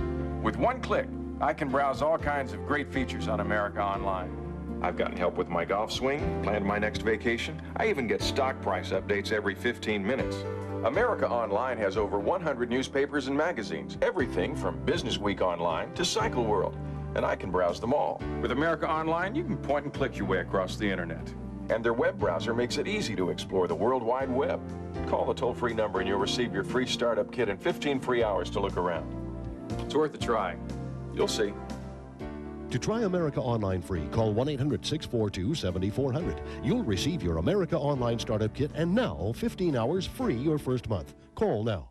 With one click, I can browse all kinds of great features on America Online. I've gotten help with my golf swing, planned my next vacation. I even get stock price updates every 15 minutes. America Online has over 100 newspapers and magazines, everything from Business Week Online to Cycle World, and I can browse them all. With America Online, you can point and click your way across the internet. And their web browser makes it easy to explore the World Wide Web. Call the toll-free number and you'll receive your free startup kit and 15 free hours to look around. It's worth a try. You'll see. To try America Online free, call 1-800-642-7400. You'll receive your America Online Startup Kit and now 15 hours free your first month. Call now.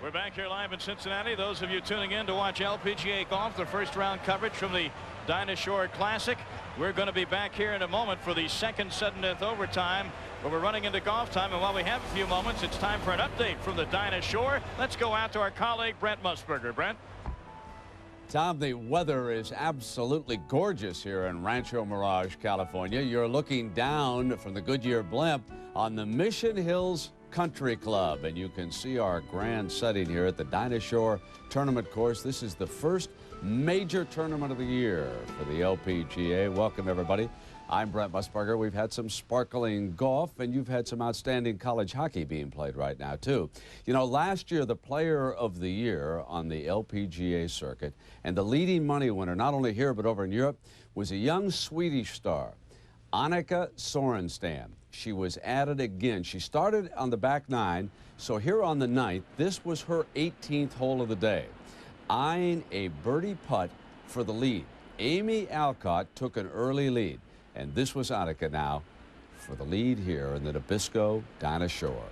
We're back here live in Cincinnati. Those of you tuning in to watch LPGA golf, the first round coverage from the Dinah Shore Classic. We're going to be back here in a moment for the second sudden-death overtime, but we're running into golf time, and while we have a few moments, it's time for an update from the Dinah Shore. Let's go out to our colleague Brent Musburger. Brent? Tom, the weather is absolutely gorgeous here in Rancho Mirage, California. You're looking down from the Goodyear blimp on the Mission Hills Country Club, and you can see our grand setting here at the Dinah Shore Tournament Course. This is the first major tournament of the year for the LPGA. Welcome, everybody. I'm Brent Musburger. We've had some sparkling golf, and you've had some outstanding college hockey being played right now, too. You know, last year, the player of the year on the LPGA circuit and the leading money winner, not only here but over in Europe, was a young Swedish star, Annika Sorenstam. She was at it again. She started on the back nine, so here on the ninth, this was her 18th hole of the day, eyeing a birdie putt for the lead. Amy Alcott took an early lead. And this was Annika now for the lead here in the Nabisco Dinah Shore.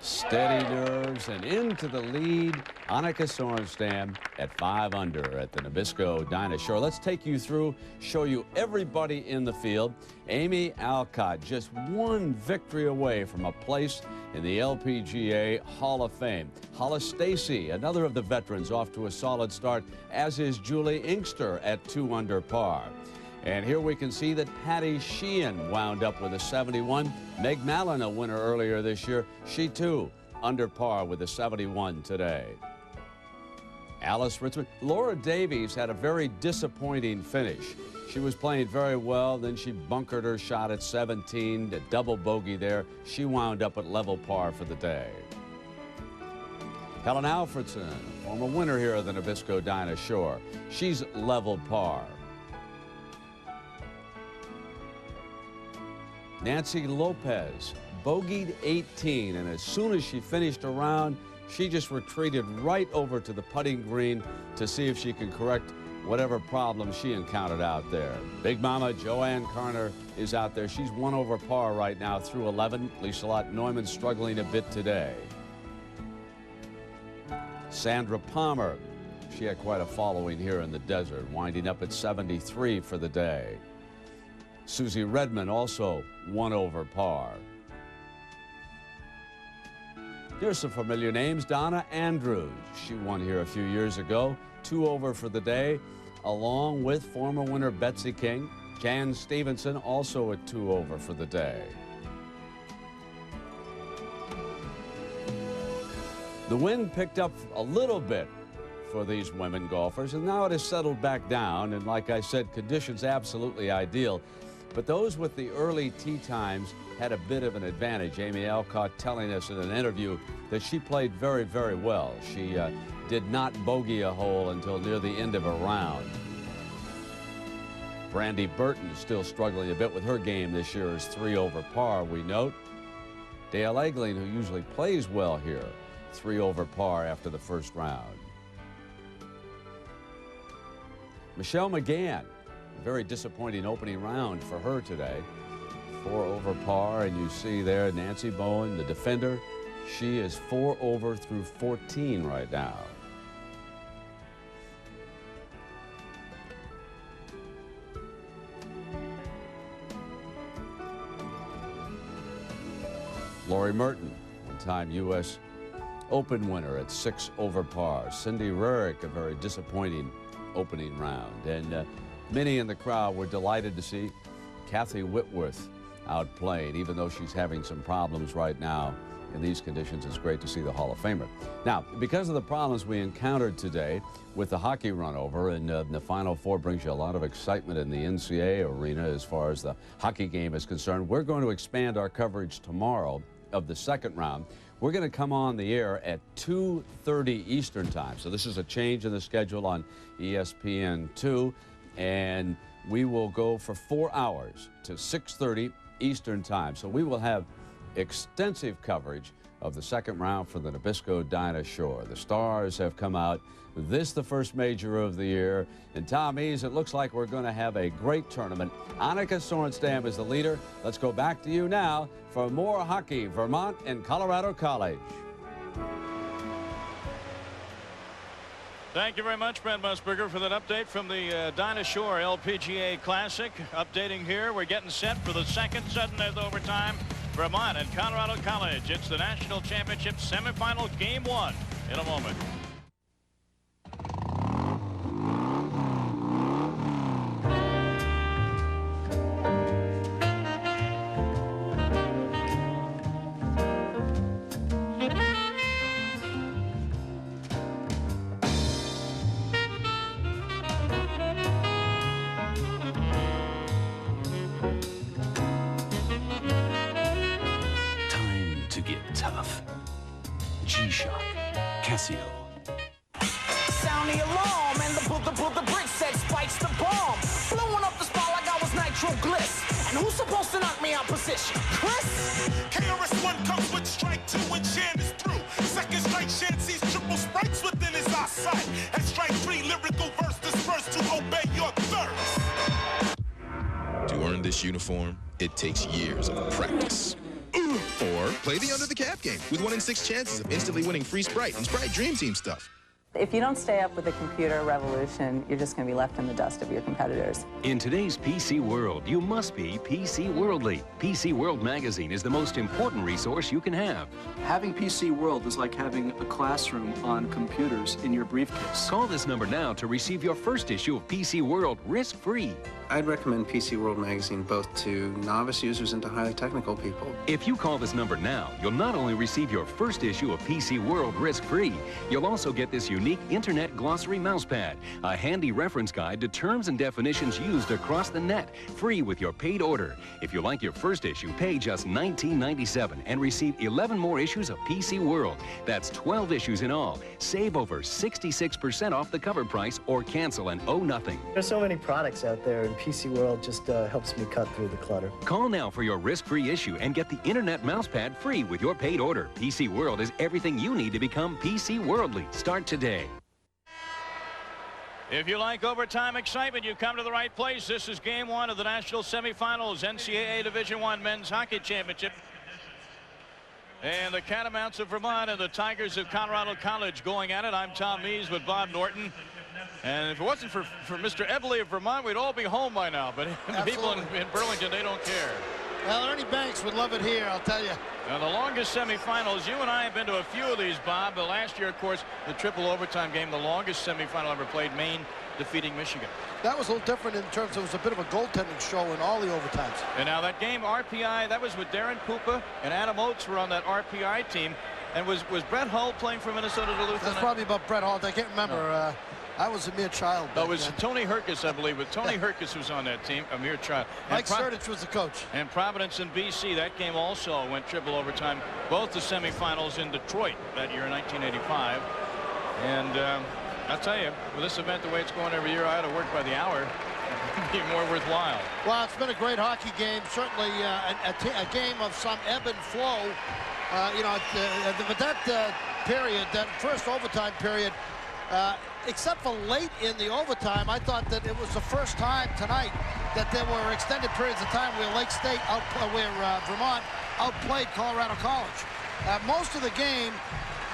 Steady nerves and into the lead. Annika Sorenstam at 5 under at the Nabisco Dinah Shore. Let's take you through, show you everybody in the field. Amy Alcott just one victory away from a place in the LPGA Hall of Fame. Hollis Stacy, another of the veterans, off to a solid start, as is Julie Inkster at 2 under par. And here we can see that Patty Sheehan wound up with a 71. Meg Mallon, a winner earlier this year, she too under par with a 71 today. Alice Ritzman. Laura Davies had a very disappointing finish. She was playing very well, then she bunkered her shot at 17, a double bogey there. She wound up at level par for the day. Helen Alfredson, former winner here at the Nabisco Dinah Shore. She's level par. Nancy Lopez bogeyed 18, and as soon as she finished a round, she just retreated right over to the putting green to see if she can correct whatever problem she encountered out there. Big Mama Joanne Carner is out there. She's 1 over par right now through 11. Liselott Neumann struggling a bit today. Sandra Palmer, she had quite a following here in the desert, winding up at 73 for the day. Susie Redmond also 1 over par. Here's some familiar names. Donna Andrews, she won here a few years ago, 2 over for the day, along with former winner Betsy King. Jan Stevenson also at 2 over for the day. The wind picked up a little bit for these women golfers, and now it has settled back down, and like I said, conditions absolutely ideal. But those with the early tee times had a bit of an advantage. Amy Alcott telling us in an interview that she played very, very well. She did not bogey a hole until near the end of a round. Brandy Burton still struggling a bit with her game this year, is 3 over par, we note. Dale Egling, who usually plays well here, 3 over par after the first round. Michelle McGann, a very disappointing opening round for her today. 4 over par, and you see there Nancy Bowen, the defender. She is 4 over through 14 right now. Lori Merton, one-time U.S. Open winner at 6 over par. Cindy Rurick, a very disappointing opening round. And many in the crowd were delighted to see Kathy Whitworth outplayed, even though she's having some problems right now. In these conditions, it's great to see the Hall of Famer. Now, because of the problems we encountered today with the hockey runover, and the Final Four brings you a lot of excitement in the NCAA arena as far as the hockey game is concerned, we're going to expand our coverage tomorrow of the second round. We're going to come on the air at 2:30 Eastern time. So this is a change in the schedule on ESPN2, and we will go for 4 hours to 6:30 Eastern time. So we will have extensive coverage of the second round for the Nabisco Dinah Shore. The Stars have come out. This the first major of the year. And Tom Ease, it looks like we're going to have a great tournament. Annika Sorenstam is the leader. Let's go back to you now for more hockey, Vermont and Colorado College. Thank you very much, Brent Musburger, for that update from the Dinah Shore LPGA Classic. Updating here, we're getting set for the second sudden death overtime. Vermont and Colorado College. It's the National Championship Semifinal Game 1 in a moment. Tough. G-Shock. Casio. Sound the alarm and the brick set spikes the bomb. Blowing up the spot like I was Nitro Bliss. And who's supposed to knock me out position? Chris? KRS-One comes with strike 2 and Shan is through. Second strike, Shan sees triple sprites within his eyesight. At strike 3, lyrical verse dispersed to obey your thirst. To earn this uniform, it takes years of practice. Or play the under the cap game with 1 in 6 chances of instantly winning free Sprite and Sprite Dream Team stuff. If you don't stay up with the computer revolution, you're just going to be left in the dust of your competitors. In today's PC world, you must be PC Worldly. PC World magazine is the most important resource you can have. Having PC World is like having a classroom on computers in your briefcase. Call this number now to receive your first issue of PC World risk-free. I'd recommend PC World magazine both to novice users and to highly technical people. If you call this number now, you'll not only receive your first issue of PC World risk-free, you'll also get this unique Internet Glossary mousepad, a handy reference guide to terms and definitions used across the net, free with your paid order. If you like your first issue, pay just $19.97 and receive 11 more issues of PC World. That's 12 issues in all. Save over 66% off the cover price or cancel and owe nothing. There's so many products out there, and PC World just helps me cut through the clutter. Call now for your risk-free issue and get the Internet mousepad free with your paid order. PC World is everything you need to become PC Worldly. Start today. If you like overtime excitement, you come to the right place. This is Game 1 of the National Semifinals, NCAA Division I Men's Hockey Championship. And the Catamounts of Vermont and the Tigers of Colorado College going at it. I'm Tom Mees with Bob Norton. And if it wasn't for Mr. Everly of Vermont, we'd all be home by now. But people in Burlington, they don't care. Well, Ernie Banks would love it here, I'll tell you. Now, the longest semifinals, you and I have been to a few of these, Bob. But last year, of course, the triple overtime game, the longest semifinal ever played, Maine defeating Michigan. That was a little different in terms of it was a bit of a goaltending show in all the overtimes. And now that game, RPI, that was with Darren Pupa and Adam Oates were on that RPI team. And was Brett Hull playing for Minnesota Duluth? That's probably about Brett Hull. I can't remember. No. I was a mere child. No, it was Tony Herkus, I believe. With Tony Herkus was on that team, a mere child. Mike Surdich was the coach. And Providence and BC, that game also went triple overtime. Both the semifinals in Detroit that year in 1985. And I'll tell you, with this event, the way it's going every year, I ought to work by the hour. It'd be more worthwhile. Well, it's been a great hockey game. Certainly a game of some ebb and flow. But that period, that first overtime period, except for late in the overtime, I thought that it was the first time tonight that there were extended periods of time where Lake State, Vermont outplayed Colorado College. Most of the game,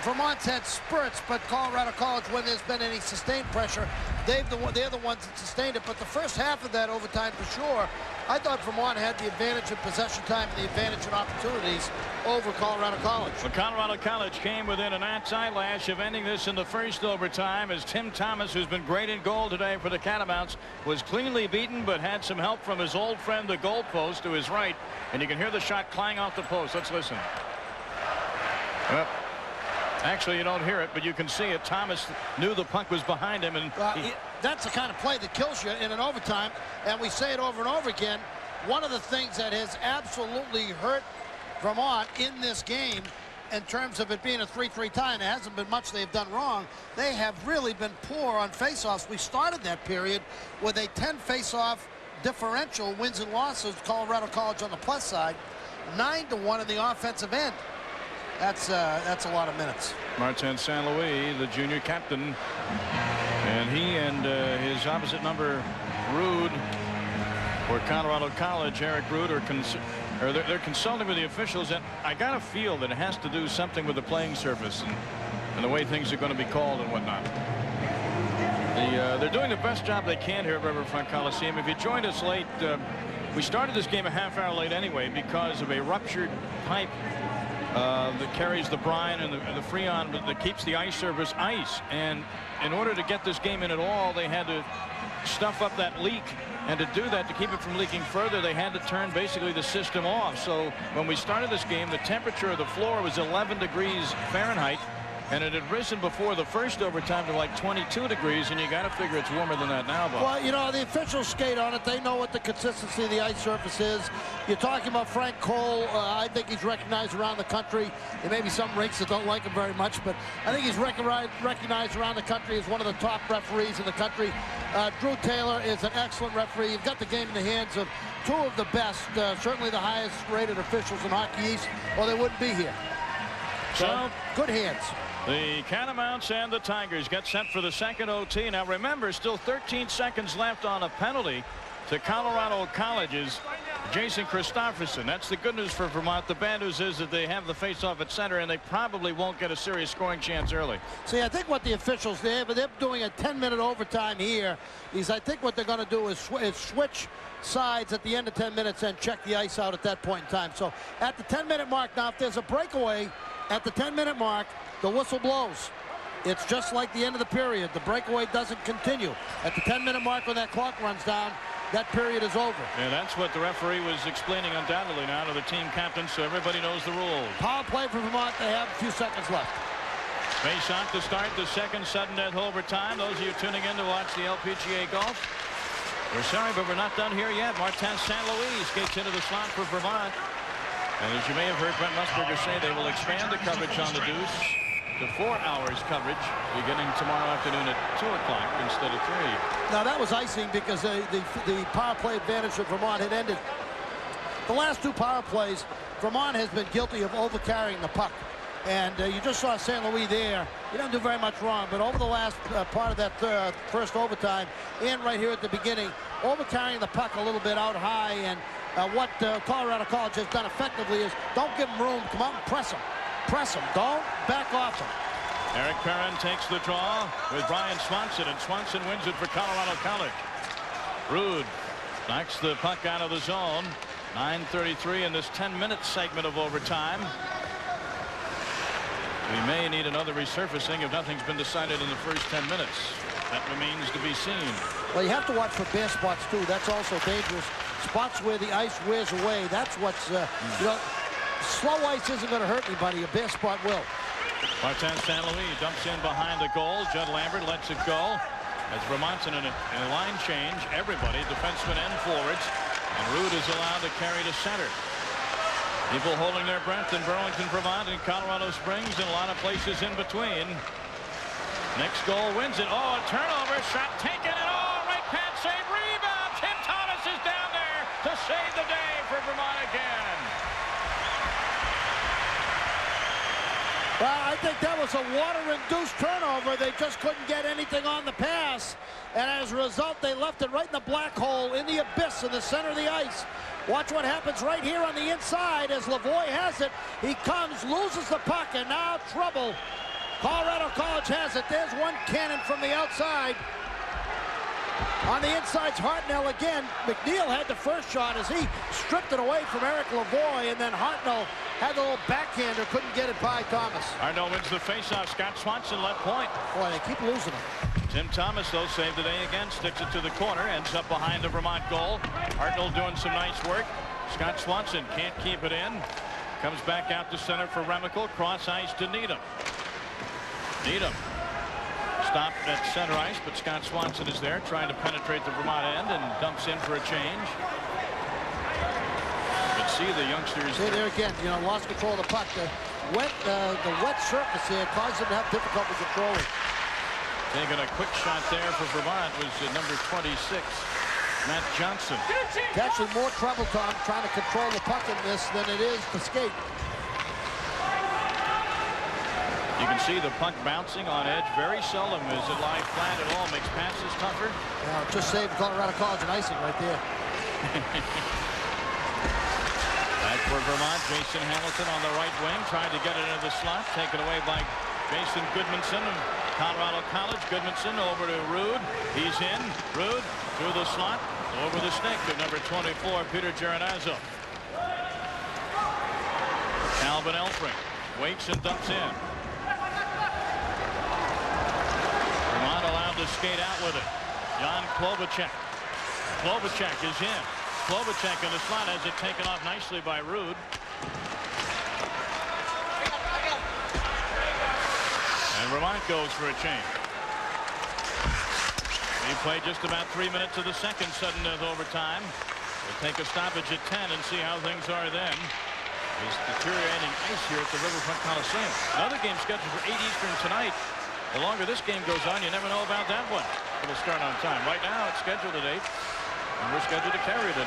Vermont's had spurts, but Colorado College, when there's been any sustained pressure, they're the ones that sustained it. But the first half of that overtime, for sure, I thought Vermont had the advantage in possession time and the advantage in opportunities over Colorado College. Well, Colorado College came within an ant's eyelash of ending this in the first overtime, as Tim Thomas, who's been great in goal today for the Catamounts, was cleanly beaten but had some help from his old friend, the goalpost, to his right. And you can hear the shot clang off the post. Let's listen. Well, actually, you don't hear it, but you can see it. Thomas knew the puck was behind him, and that's the kind of play that kills you in an overtime, and we say it over and over again. One of the things that has absolutely hurt Vermont in this game, in terms of it being a 3-3 tie, and it hasn't been much they've done wrong, they have really been poor on faceoffs. We started that period with a 10 faceoff differential, wins and losses, Colorado College on the plus side, 9-1 in the offensive end. That's a lot of minutes. Martin St. Louis, the junior captain, and he and his opposite number, Rude, for Colorado College, Eric Rude, they're consulting with the officials, and I got a feel that it has to do something with the playing surface and the way things are going to be called and whatnot. They're doing the best job they can here at Riverfront Coliseum. If you joined us late, we started this game a half hour late anyway because of a ruptured pipe that carries the brine and the freon that keeps the ice surface ice. And in order to get this game in at all, they had to stuff up that leak. And to do that, to keep it from leaking further, they had to turn basically the system off. So when we started this game, the temperature of the floor was 11 degrees Fahrenheit. And it had risen before the first overtime to like 22 degrees, and you got to figure it's warmer than that now, Bob. Well, you know, the officials skate on it. They know what the consistency of the ice surface is. You're talking about Frank Cole. I think he's recognized around the country. There may be some rinks that don't like him very much, but I think he's recognized around the country as one of the top referees in the country. Drew Taylor is an excellent referee. You've got the game in the hands of two of the best, certainly the highest rated officials in Hockey East, or they wouldn't be here. So, good hands. The Catamounts and the Tigers get set for the second OT. Now remember, still 13 seconds left on a penalty to Colorado College's Jason Christopherson. That's the good news for Vermont. The bad news is that they have the face-off at center, and they probably won't get a serious scoring chance early. See, I think what the officials did, but they're doing a 10-minute overtime here, is I think what they're going to do is switch sides at the end of 10 minutes and check the ice out at that point in time. So at the 10-minute mark now, if there's a breakaway at the 10-minute mark, the whistle blows. It's just like the end of the period. The breakaway doesn't continue. At the 10-minute mark, when that clock runs down, that period is over. And that's what the referee was explaining undoubtedly now to the team captain, so everybody knows the rules. Power play for Vermont. They have a few seconds left. Face off to start the second sudden death overtime. Those of you tuning in to watch the LPGA golf, we're sorry, but we're not done here yet. Martin St. Louis skates into the slot for Vermont. And as you may have heard Brent Musburger say, they will expand the coverage on the Deuce to 4 hours coverage beginning tomorrow afternoon at 2 o'clock instead of 3. Now that was icing because the power play advantage of Vermont had ended. The last two power plays, Vermont has been guilty of overcarrying the puck. And you just saw St. Louis there. He didn't do very much wrong, but over the last part of that first overtime and right here at the beginning, overcarrying the puck a little bit out high. And what Colorado College has done effectively is don't give them room. Come out and press them. Press them. Don't back off them. Eric Perrin takes the draw with Bryan Swanson, and Swanson wins it for Colorado College. Rude knocks the puck out of the zone. 9:33 in this 10-minute segment of overtime. We may need another resurfacing if nothing's been decided in the first 10 minutes. That remains to be seen. Well, you have to watch for bare spots, too. That's also dangerous. Spots where the ice wears away. That's what's, you know, slow ice isn't going to hurt anybody. A bare spot will. Martin St. Louis dumps in behind the goal. Judd Lambert lets it go. As Vermont's in a line change, everybody, defensemen and forwards. And Rude is allowed to carry to center. People holding their breath in Burlington, Vermont, and Colorado Springs, and a lot of places in between. Next goal wins it. Oh, a turnover. Shot taken, and right pad save, rebound. Tim Thomas is down there to save the day for Vermont again. Well, I think that was a water-induced turnover. They just couldn't get anything on the pass. And as a result, they left it right in the black hole, in the abyss, in the center of the ice. Watch what happens right here on the inside as Lavoie has it. He comes, loses the puck, and now trouble Colorado College has it. There's one cannon from the outside. On the inside's Hartnell again. McNeil had the first shot as he stripped it away from Eric Lavoie, and then Hartnell had the little backhander, couldn't get it by Thomas. Hartnell wins the faceoff. Scott Swanson left point. Boy, they keep losing it. Tim Thomas, though, saved the day again, sticks it to the corner, ends up behind the Vermont goal. Hartnell doing some nice work. Scott Swanson can't keep it in. Comes back out to center for Remical. Cross ice to Needham. Needham stopped at center ice, but Scott Swanson is there trying to penetrate the Vermont end and dumps in for a change. You can see the youngsters. See there again, you know, lost control of the puck. The wet surface here caused them to have difficulty controlling. Taking a quick shot there for Vermont was number 26, Matt Johnson. It's actually more trouble, Tom, trying to control the puck in this than it is to skate. You can see the puck bouncing on edge. Very seldom is it lie flat at all. Makes passes tougher. Yeah, just saved Colorado College and icing right there. Back for Vermont, Jason Hamilton on the right wing. Tried to get it into the slot. Taken away by Jason Goodmanson of Colorado College. Goodmanson over to Rude. He's in. Rude through the slot. Over the stick of number 24, Peter Geronazzo. Calvin Elfring waits and dumps in. Allowed to skate out with it. Jan Klobuchar. Klobuchar is in. Klobuchar in the slot has it taken off nicely by Rude. And Vermont goes for a change. We played just about 3 minutes of the second sudden death overtime. We'll take a stoppage at 10 and see how things are then. It's deteriorating ice here at the Riverfront Coliseum. Another game scheduled for 8 Eastern tonight. The longer this game goes on, you never know about that one. It'll start on time. Right now, it's scheduled at 8, and we're scheduled to carry it at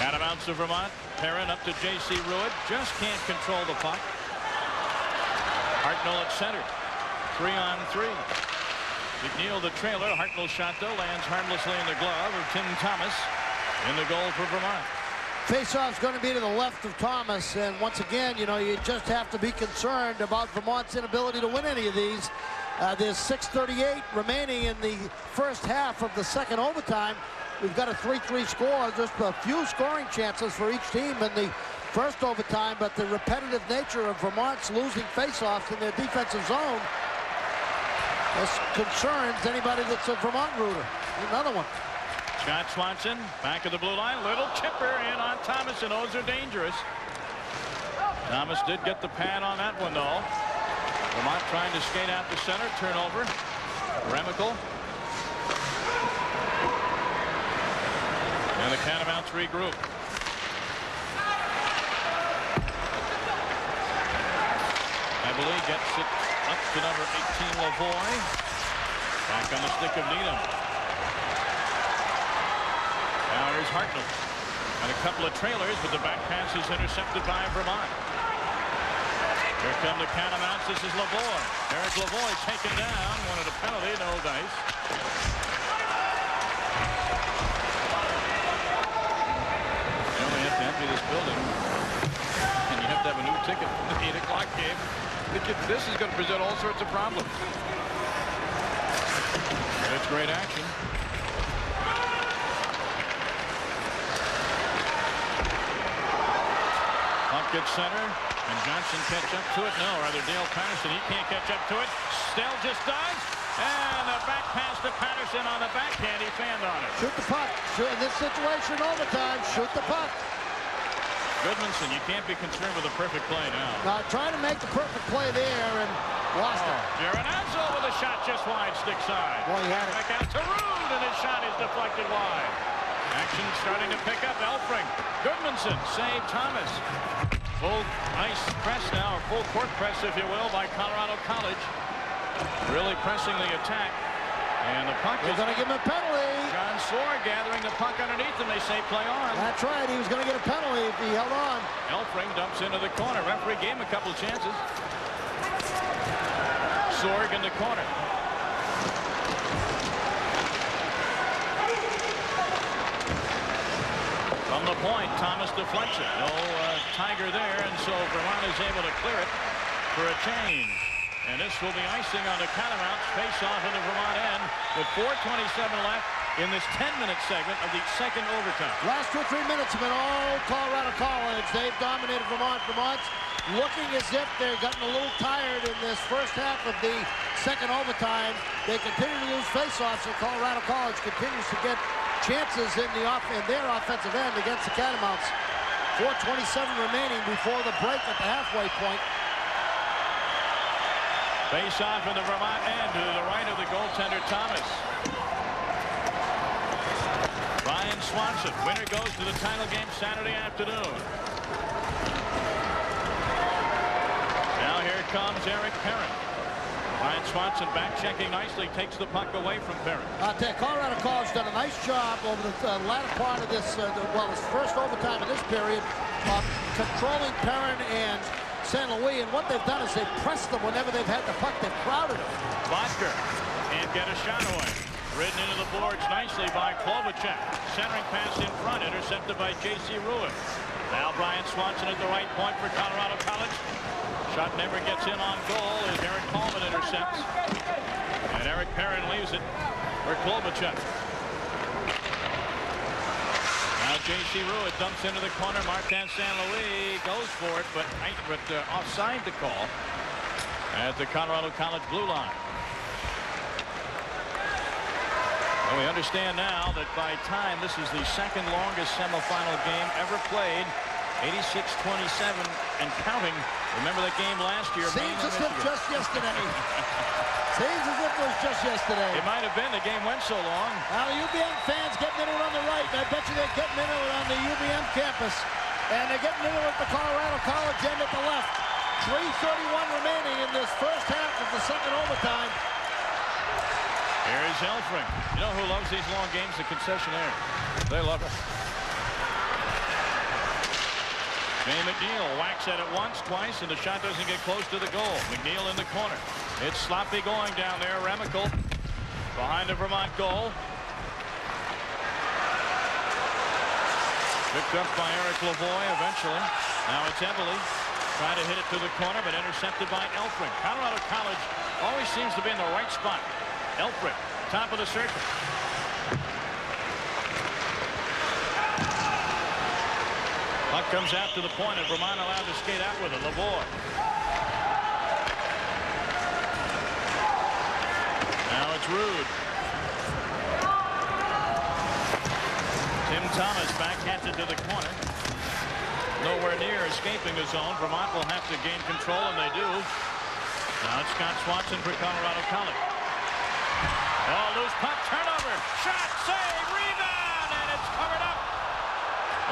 8. Catamounts of Vermont. Perrin up to J.C. Ruitt. Just can't control the puck. Hartnell at center. 3-on-3. McNeil the trailer. Hartnell's shot, though, lands harmlessly in the glove of Tim Thomas in the goal for Vermont. Faceoff's going to be to the left of Thomas, and once again, you know, you just have to be concerned about Vermont's inability to win any of these. There's 6:38 remaining in the first half of the second overtime. We've got a 3-3 score, just a few scoring chances for each team in the first overtime, but the repetitive nature of Vermont's losing faceoffs in their defensive zone, this concerns anybody that's a Vermont rooter. Another one. Scott Swanson back of the blue line. Little chipper in on Thomas, and those are dangerous. Thomas did get the pad on that one, though. Vermont trying to skate out the center. Turnover. Remical. And the Catamounts regroup. Eberle gets it up to number 18, Lavoie. Back on the stick of Needham. Now here's Hartnell. And a couple of trailers, but the back pass is intercepted by Vermont. Here come the Catamounts. This is Lavoie. Eric Lavoie taken down. Wanted a penalty, no dice. You only have to empty this building, and you have to have a new ticket for the 8 o'clock game. This is going to present all sorts of problems. It's great action. Good center, and Johnson catch up to it. No, rather Dale Patterson. He can't catch up to it. Stell just does, and a back pass to Patterson on the backhand. He fanned on it. Shoot the puck. In this situation, overtime, shoot the puck. Goodmanson, you can't be concerned with a perfect play now. Trying to make the perfect play there and lost it. Geronazzo with a shot just wide, stick side. Boy, he had it. Back out to Rude, and his shot is deflected wide. Action starting to pick up. Elfring. Goodmanson saved Thomas. Full ice press now, or full court press, if you will, by Colorado College. Really pressing the attack. And the puck is going to give him a penalty. John Soar gathering the puck underneath him. They say play on. That's right. He was going to get a penalty if he held on. Elfring dumps into the corner. Referee gave him a couple of chances. Sorg in the corner. From From the point, Thomas deflects it. No Tiger there, and so Vermont is able to clear it for a change. And this will be icing on the Catamounts. Face off in the Vermont end with 4:27 left in this 10-minute segment of the second overtime. Last 2 or 3 minutes have been all Colorado College. They've dominated Vermont. Vermont's looking as if they've gotten a little tired in this first half of the second overtime. They continue to lose face-offs, and Colorado College continues to get chances in their offensive end against the Catamounts. 4:27 remaining before the break at the halfway point. Face off in the Vermont end to the right of the goaltender Thomas. Bryan Swanson. Winner goes to the title game Saturday afternoon. Now here comes Eric Perrin. Bryan Swanson back checking nicely, takes the puck away from Perrin. I'll tell you, Colorado College done a nice job over the latter part of this, this first overtime in this period, controlling Perrin and St. Louis, and what they've done is they've pressed them whenever they've had the puck. They've crowded them. Vodker can't get a shot away. Ridden into the boards nicely by Klobuchar. Centering pass in front, intercepted by J.C. Ruin. Now Bryan Swanson at the right point for Colorado College. Shot never gets in on goal as Eric Coleman intercepts. And Eric Perrin leaves it for Klobuchar. Now J.C. Ruin dumps into the corner. Martin St. Louis goes for it, but offside the call at the Colorado College blue line. Well, we understand now that by time this is the second longest semifinal game ever played. 86-27 and counting. Remember that game last year? Seems as if just yesterday. Seems as if it was just yesterday. It might have been. The game went so long. Now the UVM fans getting into it on the right. And I bet you they're getting into it on the UVM campus. And they're getting into it at the Colorado College end at the left. 3:31 remaining in this first half of the second overtime. Here's Elfring. You know who loves these long games? The concessionaire. They love it. Jay McNeil whacks at it once, twice, and the shot doesn't get close to the goal. McNeil in the corner. It's sloppy going down there. Remical behind the Vermont goal. Picked up by Eric Lavoie eventually. Now it's Eberle. Trying to hit it to the corner, but intercepted by Elfring. Colorado College always seems to be in the right spot. Elfring, top of the circle. Puck comes out to the point, and Vermont allowed to skate out with it. Lavoie. Now it's Rude. Tim Thomas backhanded to the corner. Nowhere near escaping the zone. Vermont will have to gain control, and they do. Now it's Scott Swanson for Colorado College. Oh, loose puck, turnover, shot, save, rebound, and it's covered up.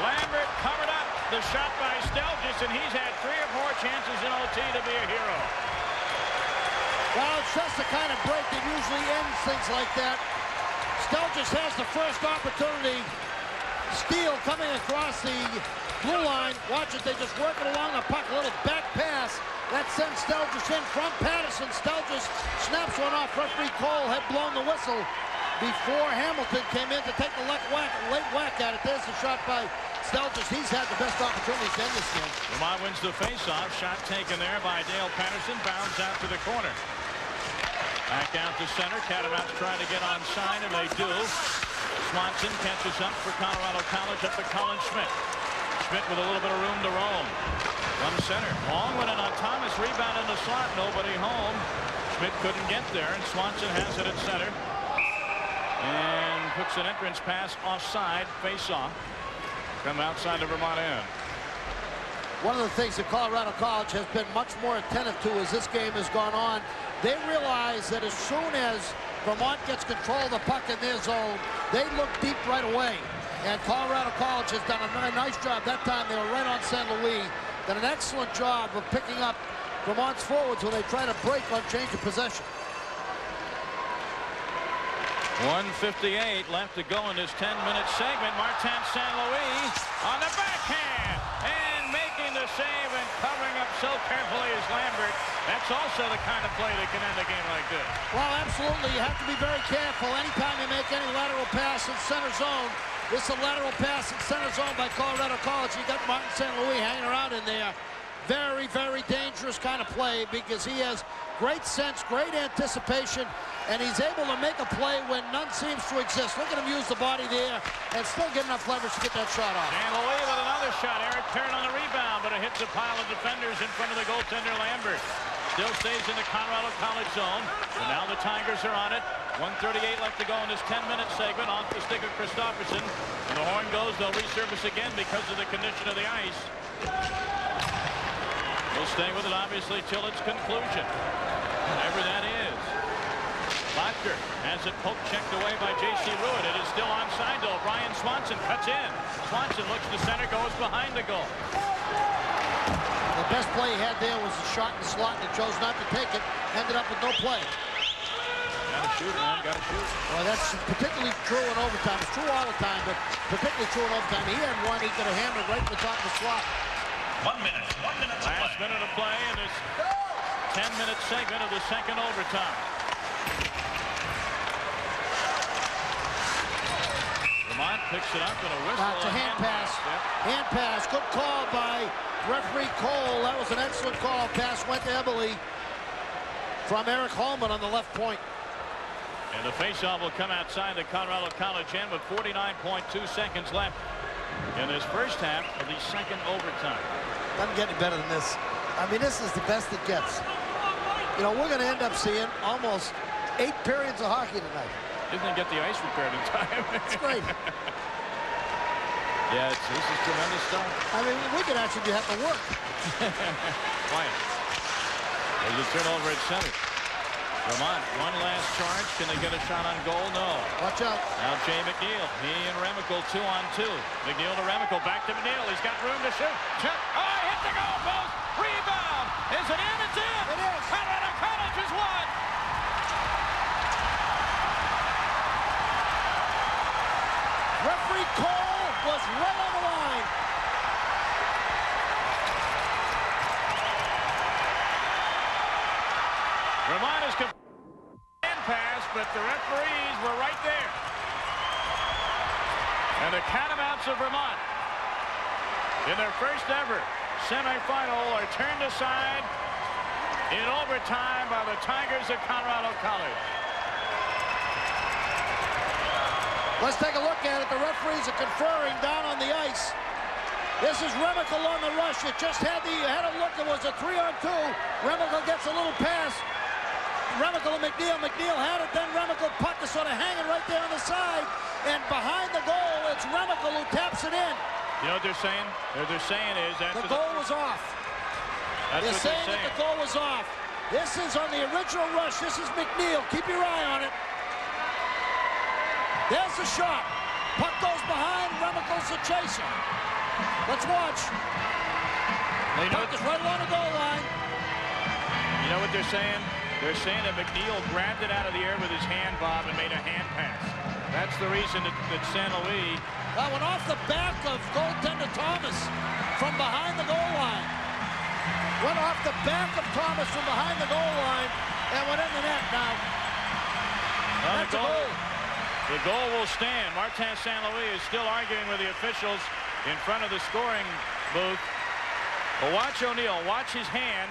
Lambert covered up the shot by Stelgis, and he's had 3 or 4 chances in OT to be a hero. Well, it's just the kind of break that usually ends things like that. Stelgis has the first opportunity. Steele coming across the blue line. Watch it, they just work it along the puck, a little back pass. That sends Stelgis in from Patterson. Stelgis snaps one off. Referee Cole had blown the whistle before Hamilton came in to take the late whack at it. There's the shot by Stelgis. He's had the best opportunities in this game. Vermont wins the faceoff. Shot taken there by Dale Patterson. Bounds out to the corner. Back out to center. Catamounts trying to get onside, and they do. Swanson catches up for Colorado College up to Colin Schmidt. Schmidt with a little bit of room to roam. From center. Long one in on Thomas. Rebound in the slot. Nobody home. Schmidt couldn't get there, and Swanson has it at center. And puts an entrance pass offside. Face off. Come outside the Vermont end. One of the things that Colorado College has been much more attentive to as this game has gone on, they realize that as soon as Vermont gets control of the puck in their zone, they look deep right away. And Colorado College has done a nice job. That time they were right on St. Louis. Done an excellent job of picking up Vermont's forwards when they try to break on change of possession. 1:58 left to go in this 10-minute segment. Martin St. Louis on the backhand. And making the save and covering up so carefully is Lambert. That's also the kind of play that can end a game like this. Well, absolutely. You have to be very careful. Anytime you make any lateral pass in center zone, This is a lateral pass in center zone by Colorado College. You got Martin St. Louis hanging around in there. Very, very dangerous kind of play because he has great sense, great anticipation, and he's able to make a play when none seems to exist. Look at him use the body there and still get enough leverage to get that shot off. St. Louis with another shot. Eric Perrin on the rebound, but it hits a pile of defenders in front of the goaltender Lambert. Still stays in the Colorado College zone. And now the Tigers are on it. 1:38 left to go in this 10-minute segment. Off the stick of Christopherson. And the horn goes. They'll resurface again because of the condition of the ice. We'll stay with it, obviously, till its conclusion. Whatever that is. Lambert has it poke checked away by J.C. Ruitt. It is still onside, though. Bryan Swanson cuts in. Swanson looks to center, goes behind the goal. The best play he had there was a shot in the slot, and he chose not to take it. Ended up with no play. Gotta shoot, man. Gotta shoot. Well, that's particularly true in overtime. It's true all the time, but particularly true in overtime. He had one he could have hammered right to the top of the slot. 1 minute. 1 minute to play. Last minute of play in this 10-minute segment of the second overtime. Vermont picks it up and a whistle. That's a hand pass. Yep. Hand pass. Good call by referee Cole. That was an excellent call. Pass went to Eberle from Eric Holland on the left point. And the faceoff will come outside the Colorado College end with 49.2 seconds left in this first half of the second overtime. Doesn't get any better than this. I mean, this is the best it gets. You know, we're going to end up seeing almost 8 periods of hockey tonight. Didn't get the ice repaired in time. It's great. Yeah, this is tremendous stuff. I mean, we could actually have to work. Quiet. There's a turnover at center. Vermont, one last charge. Can they get a shot on goal? No. Watch out. Now Jay McNeil. He and Remical 2-on-2. McNeil to Remical. Back to McNeil. He's got room to shoot. Check. Oh, he hit the goal post. Rebound. Is it in? It's in. It is. Colorado College has won. Referee Cole was right on the line. Vermont is hand pass, but the referees were right there. And the Catamounts of Vermont, in their first ever semifinal, are turned aside in overtime by the Tigers of Colorado College. Let's take a look at it. The referees are conferring down on the ice. This is Remical on the rush. It just had a look. It was a 3-on-2. Remical gets a little pass. Remical and McNeil. McNeil had it, then Remical puck is sort of hanging right there on the side. And behind the goal, it's Remical who taps it in. You know what they're saying? What they're saying is that the goal was off. They're saying that the goal was off. This is on the original rush. This is McNeil. Keep your eye on it. There's the shot. Puck goes behind. Remical's the chaser. Let's watch. Puck is right along the goal line. You know what they're saying? They're saying that McNeil grabbed it out of the air with his hand, Bob, and made a hand pass. That's the reason that St. Louis... That went off the back of goaltender Thomas from behind the goal line. Went off the back of Thomas from behind the goal line and went in the net. Now, that's a goal. The goal will stand. Martin St. Louis is still arguing with the officials in front of the scoring booth. But watch O'Neill. Watch his hand.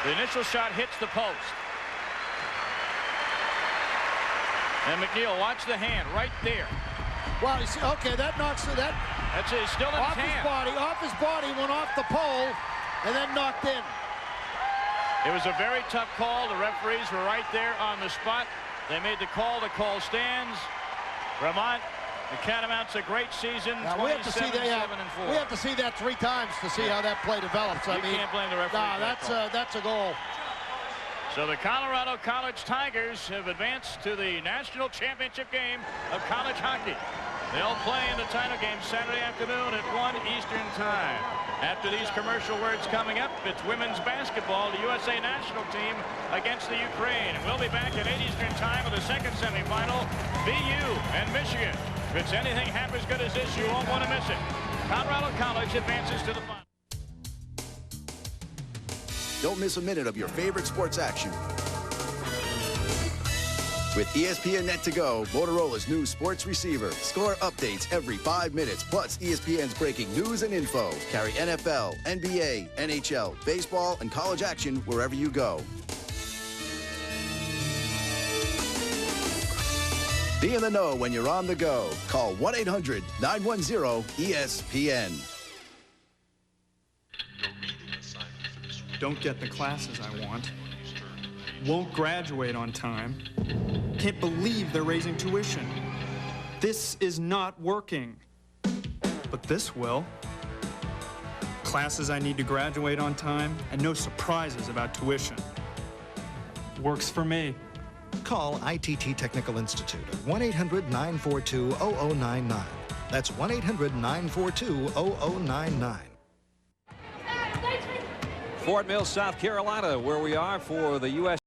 The initial shot hits the post. And McNeil, watch the hand right there. Well, you see, okay, that knocks it. That's it. Still in off his body. Off his body, went off the pole, and then knocked in. It was a very tough call. The referees were right there on the spot. They made the call. The call stands. Vermont, the Catamounts, a great season. Now, 27-7-4. We have to see that 3 times to see how that play develops. You can't blame the referee. No, that's a goal. So the Colorado College Tigers have advanced to the national championship game of college hockey. They'll play in the title game Saturday afternoon at 1 Eastern time. After these commercial words coming up, it's women's basketball, the USA national team against the Ukraine. And we'll be back at 8 Eastern time with the second semifinal, BU and Michigan. If it's anything half as good as this, you won't want to miss it. Colorado College advances to the final. Don't miss a minute of your favorite sports action. With ESPN Net to Go, Motorola's new sports receiver. Score updates every 5 minutes, plus ESPN's breaking news and info. Carry NFL, NBA, NHL, baseball, and college action wherever you go. Be in the know when you're on the go. Call 1-800-910-ESPN. Don't get the classes I want. Won't graduate on time. Can't believe they're raising tuition. This is not working. But this will. Classes I need to graduate on time, and no surprises about tuition. Works for me. Call ITT Technical Institute at 1-800-942-0099. That's 1-800-942-0099. Fort Mill, South Carolina, where we are for the U.S.